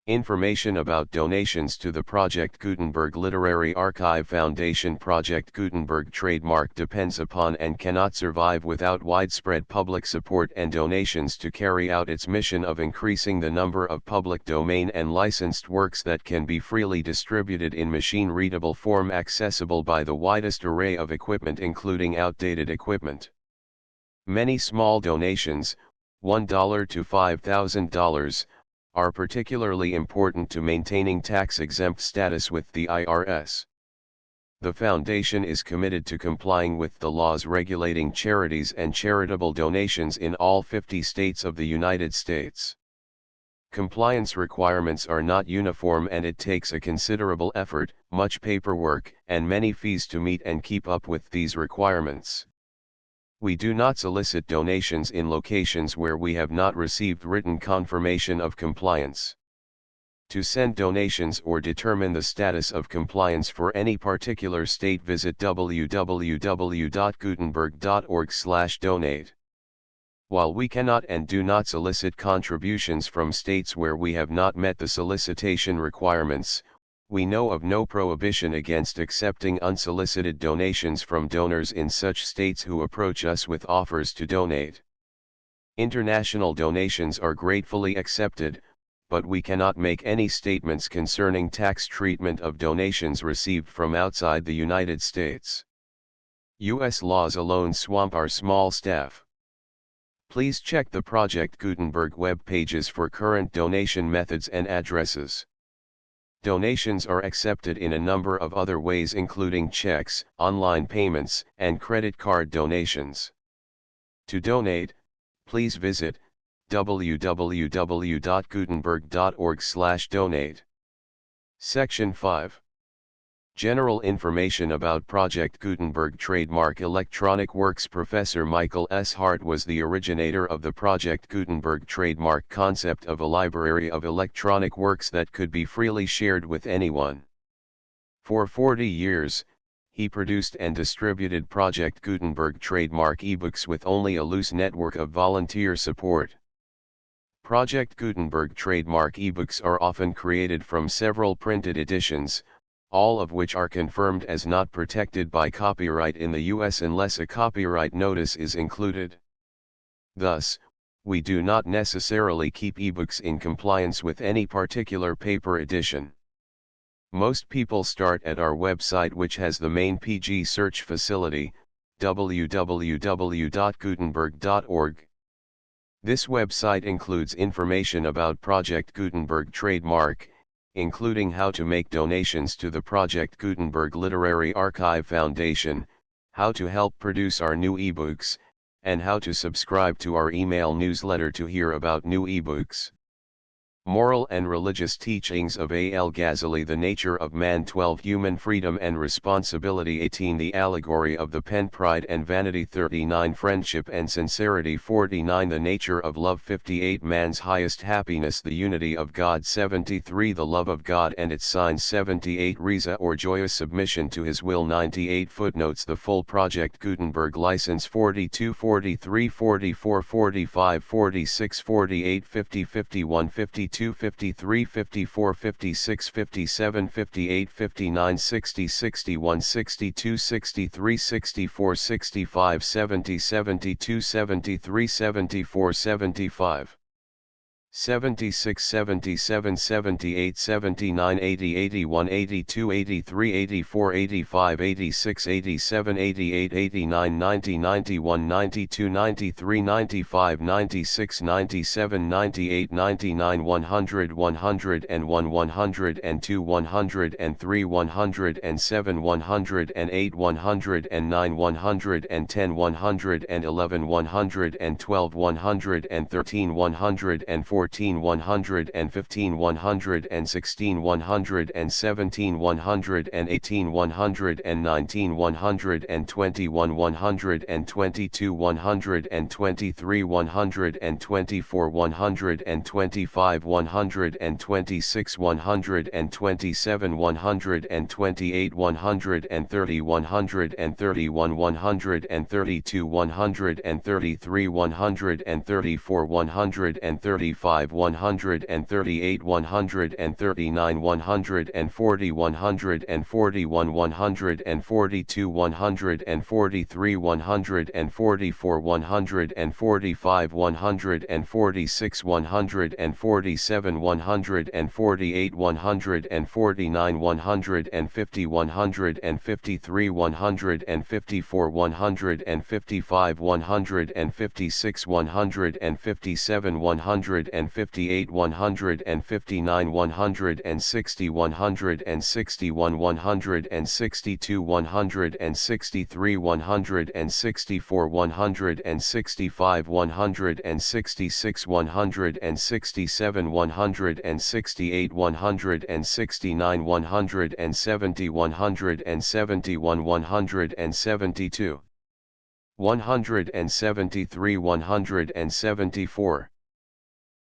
S1: Information about donations to the Project Gutenberg Literary Archive Foundation. Project Gutenberg trademark depends upon and cannot survive without widespread public support and donations to carry out its mission of increasing the number of public domain and licensed works that can be freely distributed in machine-readable form accessible by the widest array of equipment including outdated equipment. Many small donations, $1 to $5,000, are particularly important to maintaining tax-exempt status with the IRS. The Foundation is committed to complying with the laws regulating charities and charitable donations in all 50 states of the United States. Compliance requirements are not uniform and it takes a considerable effort, much paperwork, and many fees to meet and keep up with these requirements. We do not solicit donations in locations where we have not received written confirmation of compliance. To send donations or determine the status of compliance for any particular state, visit www.gutenberg.org/donate. While we cannot and do not solicit contributions from states where we have not met the solicitation requirements, we know of no prohibition against accepting unsolicited donations from donors in such states who approach us with offers to donate. International donations are gratefully accepted, but we cannot make any statements concerning tax treatment of donations received from outside the United States. U.S. laws alone swamp our small staff. Please check the Project Gutenberg web pages for current donation methods and addresses. Donations are accepted in a number of other ways including checks, online payments, and credit card donations. To donate, please visit www.gutenberg.org/donate. Section 5. General information about Project Gutenberg trademark electronic works. Professor Michael S. Hart was the originator of the Project Gutenberg trademark concept of a library of electronic works that could be freely shared with anyone. For 40 years, he produced and distributed Project Gutenberg trademark ebooks with only a loose network of volunteer support. Project Gutenberg trademark ebooks are often created from several printed editions, all of which are confirmed as not protected by copyright in the U.S. unless a copyright notice is included. Thus, we do not necessarily keep ebooks in compliance with any particular paper edition. Most people start at our website, which has the main PG search facility, www.gutenberg.org. This website includes information about Project Gutenberg trademark, including how to make donations to the Project Gutenberg Literary Archive Foundation, how to help produce our new ebooks, and how to subscribe to our email newsletter to hear about new ebooks. Moral and Religious Teachings of Al-Ghazzali. The Nature of Man. 12 Human Freedom and Responsibility. 18 The Allegory of the Pen. Pride and Vanity. 39 Friendship and Sincerity. 49 The Nature of Love. 58 Man's Highest Happiness. The Unity of God. 73 The Love of God and its Signs. 78 Riza or Joyous Submission to His Will. 98 Footnotes. The Full Project Gutenberg License. 42 43 44 45 46 48 50 51 52 53 54 56 57 58 59 60 61 62 63 64 65 70 72 73 74 75 76, 77, 78, 79, 80, 81, 82, 83, 84, 85, 86, 87, 88, 89, 90, 91, 92, 93, 95, 96, 97, 98, 99, 100, 101, 102, 103, 107, 108, 109, 110, 111, 112, 113, 114, 115, 116, 117, 118, 119, 121, 122, 123, 124, 125, 126, 127, 128, 130, 131, 132, 133, 134, 135, 138, 139, 140, 141, 142, 143, 144, 145, 146, 147, 148, 149, 150, 153, 154, 155, 156, 157, 158, 159, 160, 161, 162, 163, 164, 165, 166, 167, 168, 169, 170, 171, 172, 173, 174.